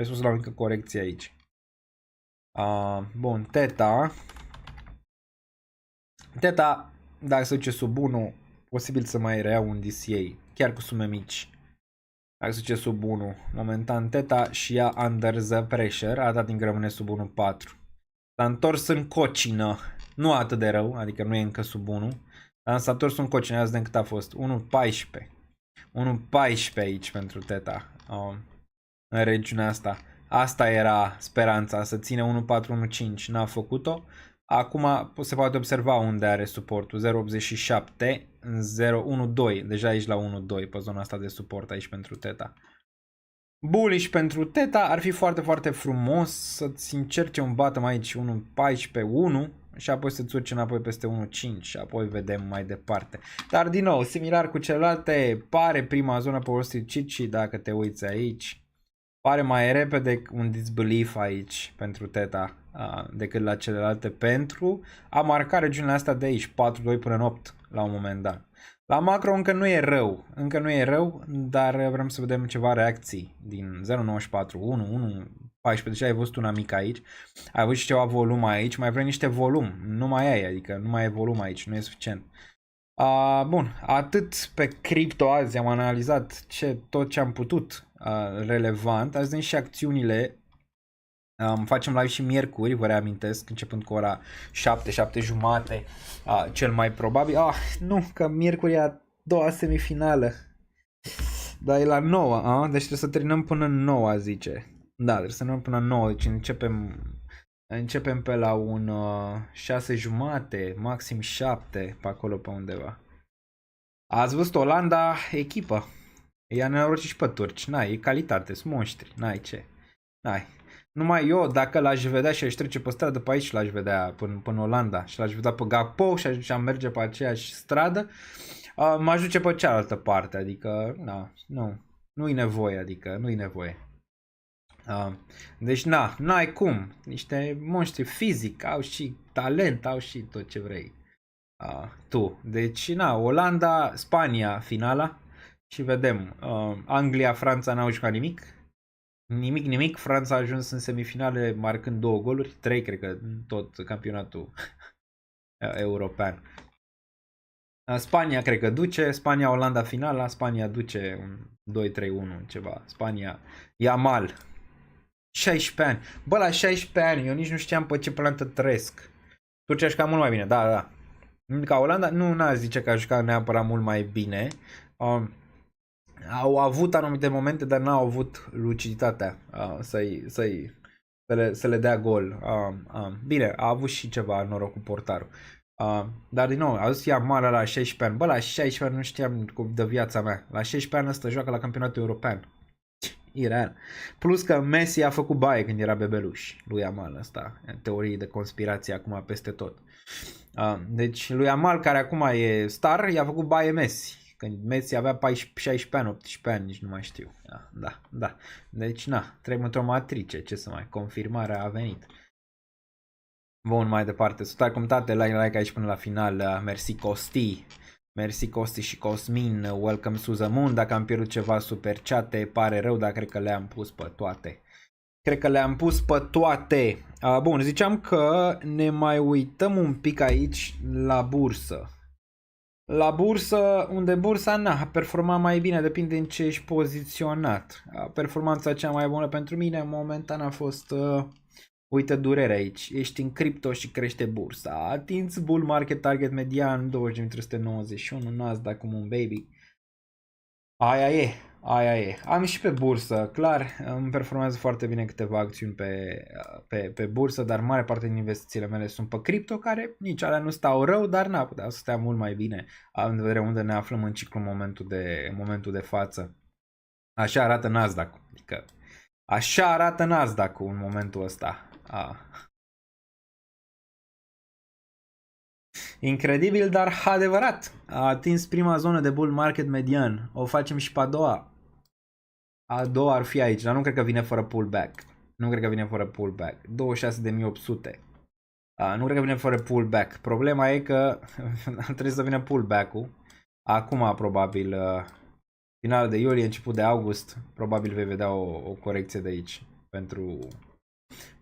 a spus la o mică corecție aici. Bun, Theta. Theta, dacă se duce sub 1, posibil să mai reia un DCA, chiar cu sume mici. Dacă se duce sub 1, momentan Theta și ea under the pressure, atât timp rămâne sub 1.4. S-a întors în cocină, nu atât de rău, adică nu e încă sub 1, dar s-a întors în cocină, azi de cât a fost, 1.14. 1.14 aici pentru Theta. În regiunea asta. Asta era speranța, să ține 1.4-1.5. N-a făcut-o. Acum se poate observa unde are suportul. 0.87, 0.12. Deja aici la 1.2 pe zona asta de suport aici pentru Theta. Bullish pentru Theta, ar fi foarte, foarte frumos să-ți încerce un bottom aici 1.14-1 și apoi să-ți urce înapoi peste 1.5 și apoi vedem mai departe. Dar din nou, similar cu celelalte, pare prima zonă pe Wall Street și dacă te uiți aici, pare mai repede un disbelief aici pentru Theta decât la celelalte pentru a marca regiunile astea de aici, 4.2 până în 8 la un moment dat. La macro încă nu e rău, dar vrem să vedem ceva reacții din 0.94, 1, 1.14, deja ai văzut una mică aici, ai văzut și ceva volum aici, mai vrem niște volum, nu mai ai, adică nu mai e volum aici, nu e suficient. Bun, atât pe cripto azi, am analizat tot ce am putut relevant, azi și acțiunile. Facem live și miercuri, vă reamintesc, începând cu ora 7, 7 jumate, cel mai probabil. Nu, că miercuri e a doua semifinală. Dar e la 9, deci trebuie să terminăm până 9, zice. Da, trebuie să terminăm până 9, deci începem pe la un 6 jumate, maxim 7, pe acolo pe undeva. Ați văzut Olanda, echipă. Ea nenorocit și pe turci, n-ai, e calitate, sunt monștri, n-ai ce, n-ai. Numai eu, dacă l-aș vedea și aș trece pe stradă pe aici, l-aș vedea până Olanda și l-aș vedea pe Gakpo și am merge pe aceeași stradă, m-aș duce pe cealaltă parte, adică, nu-i nevoie, adică, nu-i nevoie. Deci, n-ai cum, niște monștri fizic, au și talent, au și tot ce vrei. Tu, deci, Olanda, Spania, finala și vedem, Anglia, Franța n-au jucat nimic. Nimic, Franța a ajuns în semifinale marcând 2 goluri, 3 cred că tot campionatul european. Spania cred că duce, Spania, Olanda finala, Spania duce un 2-3-1 ceva, Spania, Yamal, 16 ani, bă la 16 ani, eu nici nu știam pe ce planetă trăiesc. Turcia a jucat mult mai bine, da. Ca Olanda, n-a zice că a jucat neapărat mult mai bine. Au avut anumite momente, dar n-au avut luciditatea să le dea gol. Bine, a avut și ceva noroc cu portarul. Dar din nou, a zis Yamal la 16 ani. Bă, la 16 ani nu știam de viața mea. La 16 ani ăsta joacă la campionatul european. Ireal. Plus că Messi a făcut baie când era bebeluș. Lui Yamal ăsta. Teorii de conspirație acum peste tot. Deci lui Yamal, care acum e star, i-a făcut baie Messi. Când Messi avea 16 ani, 18 ani, nici nu mai știu. Da. Deci, trebuie într-o matrice, ce să mai, confirmarea a venit. Bun, mai departe, super comentate, like aici până la final, mersi Costi și Cosmin, welcome to the moon, dacă am pierdut ceva super chate, pare rău, dar cred că le-am pus pe toate. Bun, ziceam că ne mai uităm un pic aici la bursă. La bursă, unde bursa a performat mai bine, depinde în ce ești poziționat. Performanța cea mai bună pentru mine momentan a fost, uite durerea aici, ești în cripto și crește bursa. A atins bull market target median 20.391, Nasdaq cum un baby. Aia e. Am și pe bursă, clar, îmi performează foarte bine câteva acțiuni pe bursă, dar mare parte din investițiile mele sunt pe cripto, care nici alea nu stau rău, dar n-a putea să stea mult mai bine, având în vedere unde ne aflăm în ciclu în momentul de față. Așa arată Nasdaq, adică așa arată Nasdaq-ul în momentul ăsta. Incredibil, dar adevărat. A atins prima zonă de bull market median. O facem și pe a doua. A doua ar fi aici, dar nu cred că vine fără pullback. 26.800. Nu cred că vine fără pullback. Problema e că trebuie să vină pullback-ul. Acum, probabil, final de iulie, început de august, probabil vei vedea o corecție de aici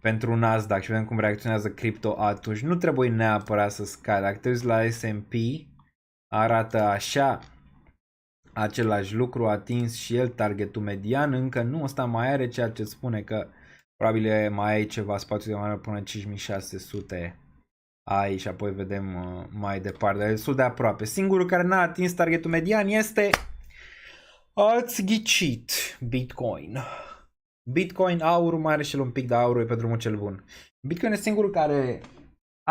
pentru Nasdaq și vedem cum reacționează cripto atunci. Nu trebuie neapărat să scadă. Dacă te uiți la S&P, arată așa, același lucru, a atins și el targetul median, încă nu, ăsta mai are, ceea ce spune că probabil mai ai ceva spațiu de mare până 5600 aici și apoi vedem mai departe, destul de aproape. Singurul care n-a atins targetul median este Ați ghicit Bitcoin. Bitcoin, aurul mai are și el un pic, dar aurul e pe drumul cel bun. Bitcoin e singurul care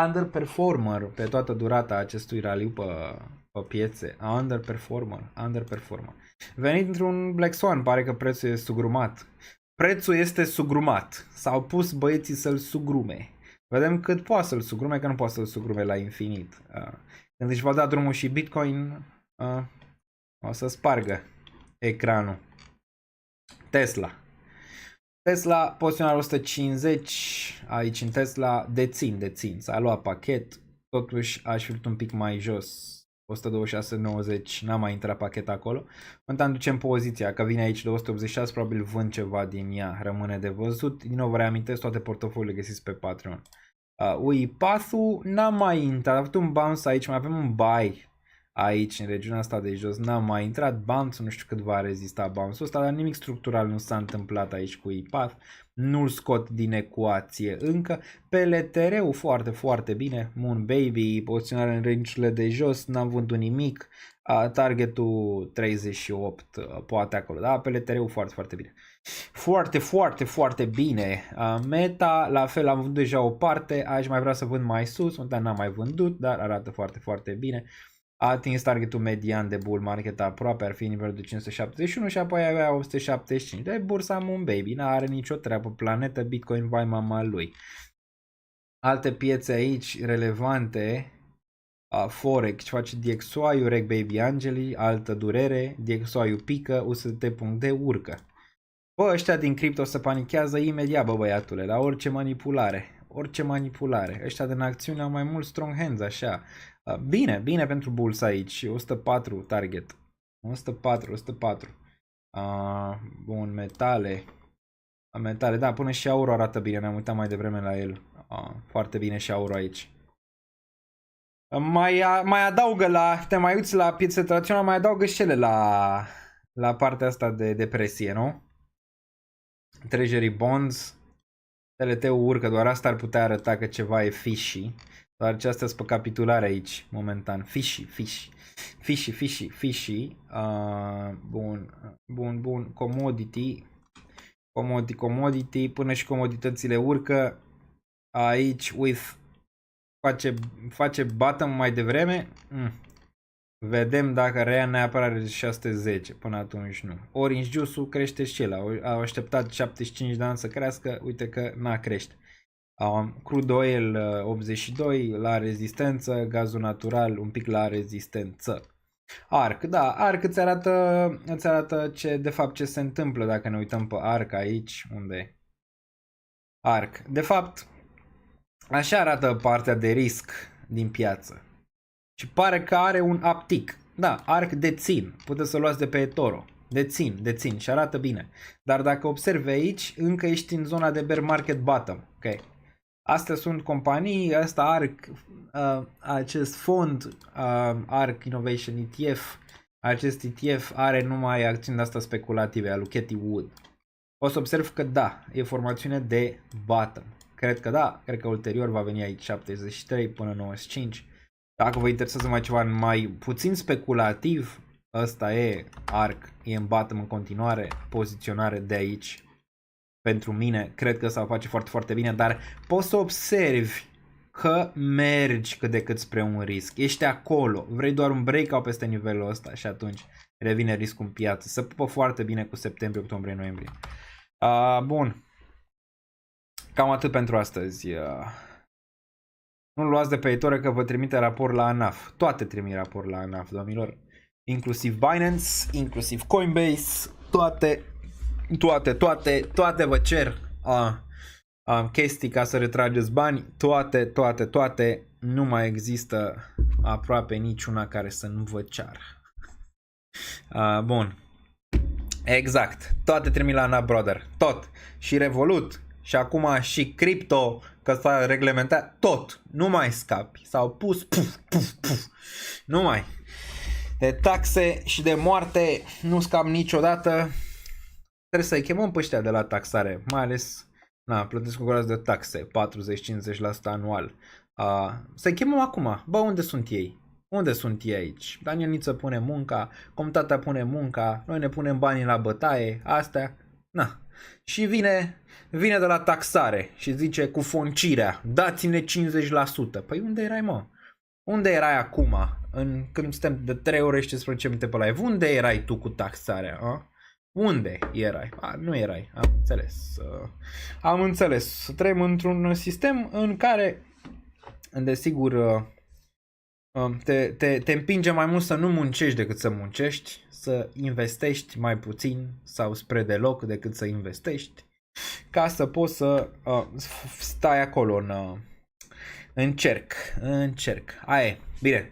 underperformer pe toată durata acestui raliu pe piețe. Underperformer. Venit într-un Black Swan, pare că prețul e sugrumat. Prețul este sugrumat. S-au pus băieții să-l sugrume. Vedem cât poate să-l sugrume, că nu poate să-l sugrume la infinit. Când își va da drumul și Bitcoin, o să spargă ecranul. Tesla, poziționare 150, aici în Tesla, dețin, s-a luat pachet, totuși aș fi vrut un pic mai jos, 126,90, n-am mai intrat pachet acolo. Momentan ducem poziția, că vine aici de 186, probabil vând ceva din ea, rămâne de văzut. Din nou vă reamintesc, toate portofoliile găsiți pe Patreon. Path-ul n-am mai intrat, a avut un bounce aici, mai avem un buy aici în regiunea asta de jos, n-am mai intrat, bounce, nu știu cât va rezista bounce-ul ăsta, dar nimic structural nu s-a întâmplat aici cu IPATH, nu-l scot din ecuație încă. PLTR-ul foarte, foarte bine, Moon Baby, poziționare în range-urile de jos, n-am vândut nimic, targetul 38, poate acolo, da, PLTR-ul foarte, foarte bine. Foarte, foarte, foarte bine. Meta, la fel, am vândut deja o parte, aș mai vrea să vând mai sus, dar n-am mai vândut, dar arată foarte, foarte bine. A atins targetul median de bull market aproape, ar fi nivelul de 571 și apoi avea 875. De bursa Moon Baby, n-are nicio treabă, planetă Bitcoin, vai mama lui. Alte piețe aici relevante, Forex face DXY-ul, Reg Baby Angeli, altă durere, DXY-ul pică, USDT.D urcă. Bă, ăștia din cripto se panichează imediat, bă băiatule, la orice manipulare. Ăștia din acțiune au mai mult strong hands, așa. Bine pentru bulls aici, 104 target. 104. Bun, metale, da, până și euro arată bine, ne-am uitat mai devreme la el. Foarte bine și euro aici. Mai adaugă te mai uiți la piețe tradiționale, mai adaugă și cele la partea asta de depresie, nu? Treasury bonds, TLT-ul urcă, doar asta ar putea arăta că ceva e fishy. Doar ce astea sunt pe capitulare aici, momentan. Fishy. Bun. Commodity, până și comoditățile urcă. Aici, face bottom mai devreme. Vedem dacă rea neapărat are 610, până atunci nu. Orange Juice-ul crește și el, au așteptat 75 de ani să crească, uite că n-a crește. Crude oil 82 la rezistență, gazul natural un pic la rezistență. ARK îți arată de fapt ce se întâmplă dacă ne uităm pe ARK aici, unde e? ARK. De fapt, așa arată partea de risc din piață. Și pare că are un uptick. Da, ARK dețin. Puteți să luați de pe eToro. Dețin și arată bine. Dar dacă observi aici, încă ești în zona de bear market bottom. Ok. Astea sunt companii, asta ARK, acest fond, ARK Innovation ETF, acest ETF are numai acțiuni de asta speculative, al lui Cathie Wood. O să observ că da, e formațiune de bottom. Cred că ulterior va veni aici 73 până 95. Dacă vă interesează mai ceva mai puțin speculativ, ăsta e ARK, e în bottom în continuare, poziționare de aici. Pentru mine, cred că s-a face foarte, foarte bine, dar poți să observi că mergi cât de cât spre un risc. Ești acolo, vrei doar un breakout peste nivelul ăsta și atunci revine riscul în piață. Se pupă foarte bine cu septembrie, octombrie, noiembrie. Bun. Cam atât pentru astăzi. Nu luați de pe eToro că vă trimite raport la ANAF. Toate trimit raport la ANAF, domnilor. Inclusiv Binance, inclusiv Coinbase, toate vă cer chestii ca să retrageți bani, toate, nu mai există aproape niciuna care să nu vă ceară. Bun. Exact, toate trimit la ANAF, brother, tot. Și Revolut, și acum și cripto, că s-a reglementat, tot, nu mai scapi, s-au pus, nu mai. De taxe și de moarte nu scap niciodată. Trebuie să-i chemăm pe ăștia de la taxare, mai ales, plătesc cu groază de taxe, 40-50% anual. Să-i chemăm acum, bă, unde sunt ei? Unde sunt ei aici? Daniel Niță pune munca, Comitatea pune munca, noi ne punem banii la bătaie, astea, na. Și vine de la taxare și zice cu foncirea, dați-ne 50%. Păi unde erai, mă? Unde erai acum, când suntem de 3 ore și 15 minute pe live? Unde erai tu cu taxarea? A? Unde erai? Nu erai, am înțeles. Trăim într-un sistem în care, desigur, te împinge mai mult să nu muncești decât să muncești, să investești mai puțin sau spre deloc decât să investești, ca să poți să stai acolo în cerc. Aia e, bine.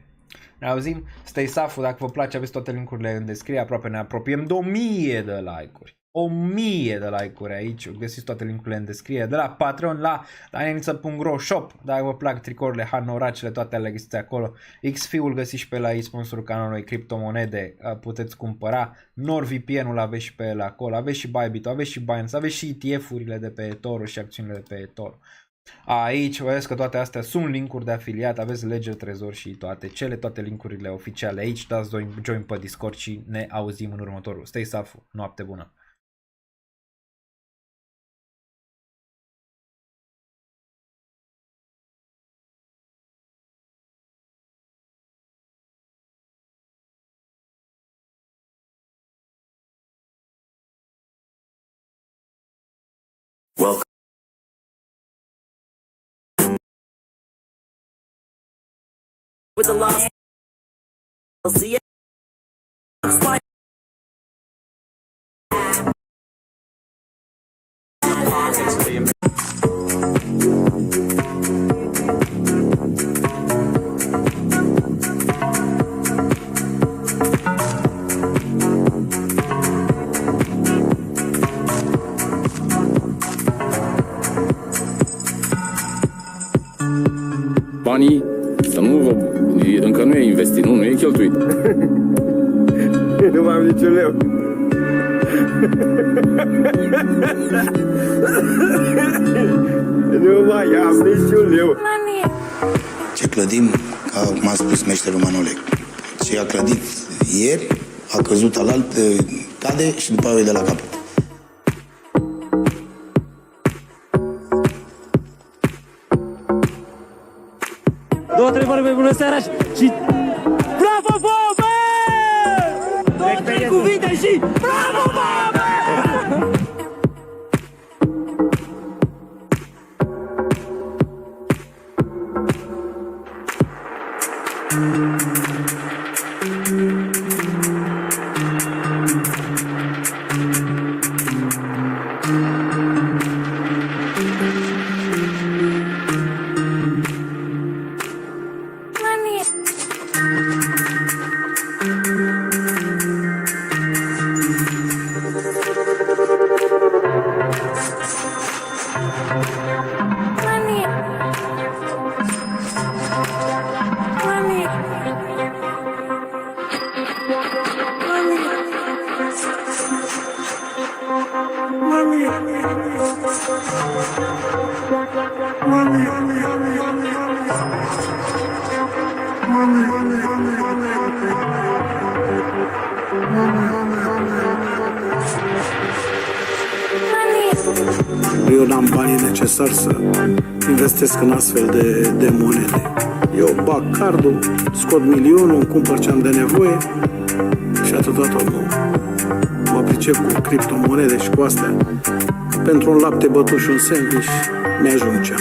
Ne auzim, Stay Safu, dacă vă place aveți toate linkurile în descriere, aproape ne apropiem de 1000 de like-uri. 1000 de like-uri aici, găsiți toate linkurile în descriere, de la Patreon la danielniță.ro shop, dacă vă plac tricourile, hanoracele, toate le găsiți acolo. XFi-ul găsiți și pe la ei, sponsorul canalului criptomonede, puteți cumpăra. NordVPN-ul aveți și pe el acolo, aveți și Bybit, aveți și Binance, aveți și ETF-urile de pe eToro și acțiunile de pe eToro. Aici vedeți că toate astea sunt linkuri de afiliat, aveți Ledger, Trezor și toate linkurile oficiale aici, dați join pe Discord și ne auzim în următorul. Stay Safu, noapte bună! Welcome. With the lost, I'll see it. Banii, să nu vă, încă nu e investit, nu e cheltuit. Nu mai am niciun leu. Nu mai am niciun leu. Ce clădim, ca cum a spus meșterul Manole, ce a clădit ieri, a căzut alalt, cade și după aia e de la capăt. Două, trei vorbe, bună seara și... Bravo, Bobe! Două, trei cuvinte și... Bravo, Bobe! Eu n-am banii necesari să investesc în astfel de monede. Eu bag cardul, scot milionul, îmi cumpăr ce am de nevoie și atâta tot. Nu mă pricep cu criptomonede și cu astea. Pentru un lapte bătut și un sandwich mi-ajung ce am.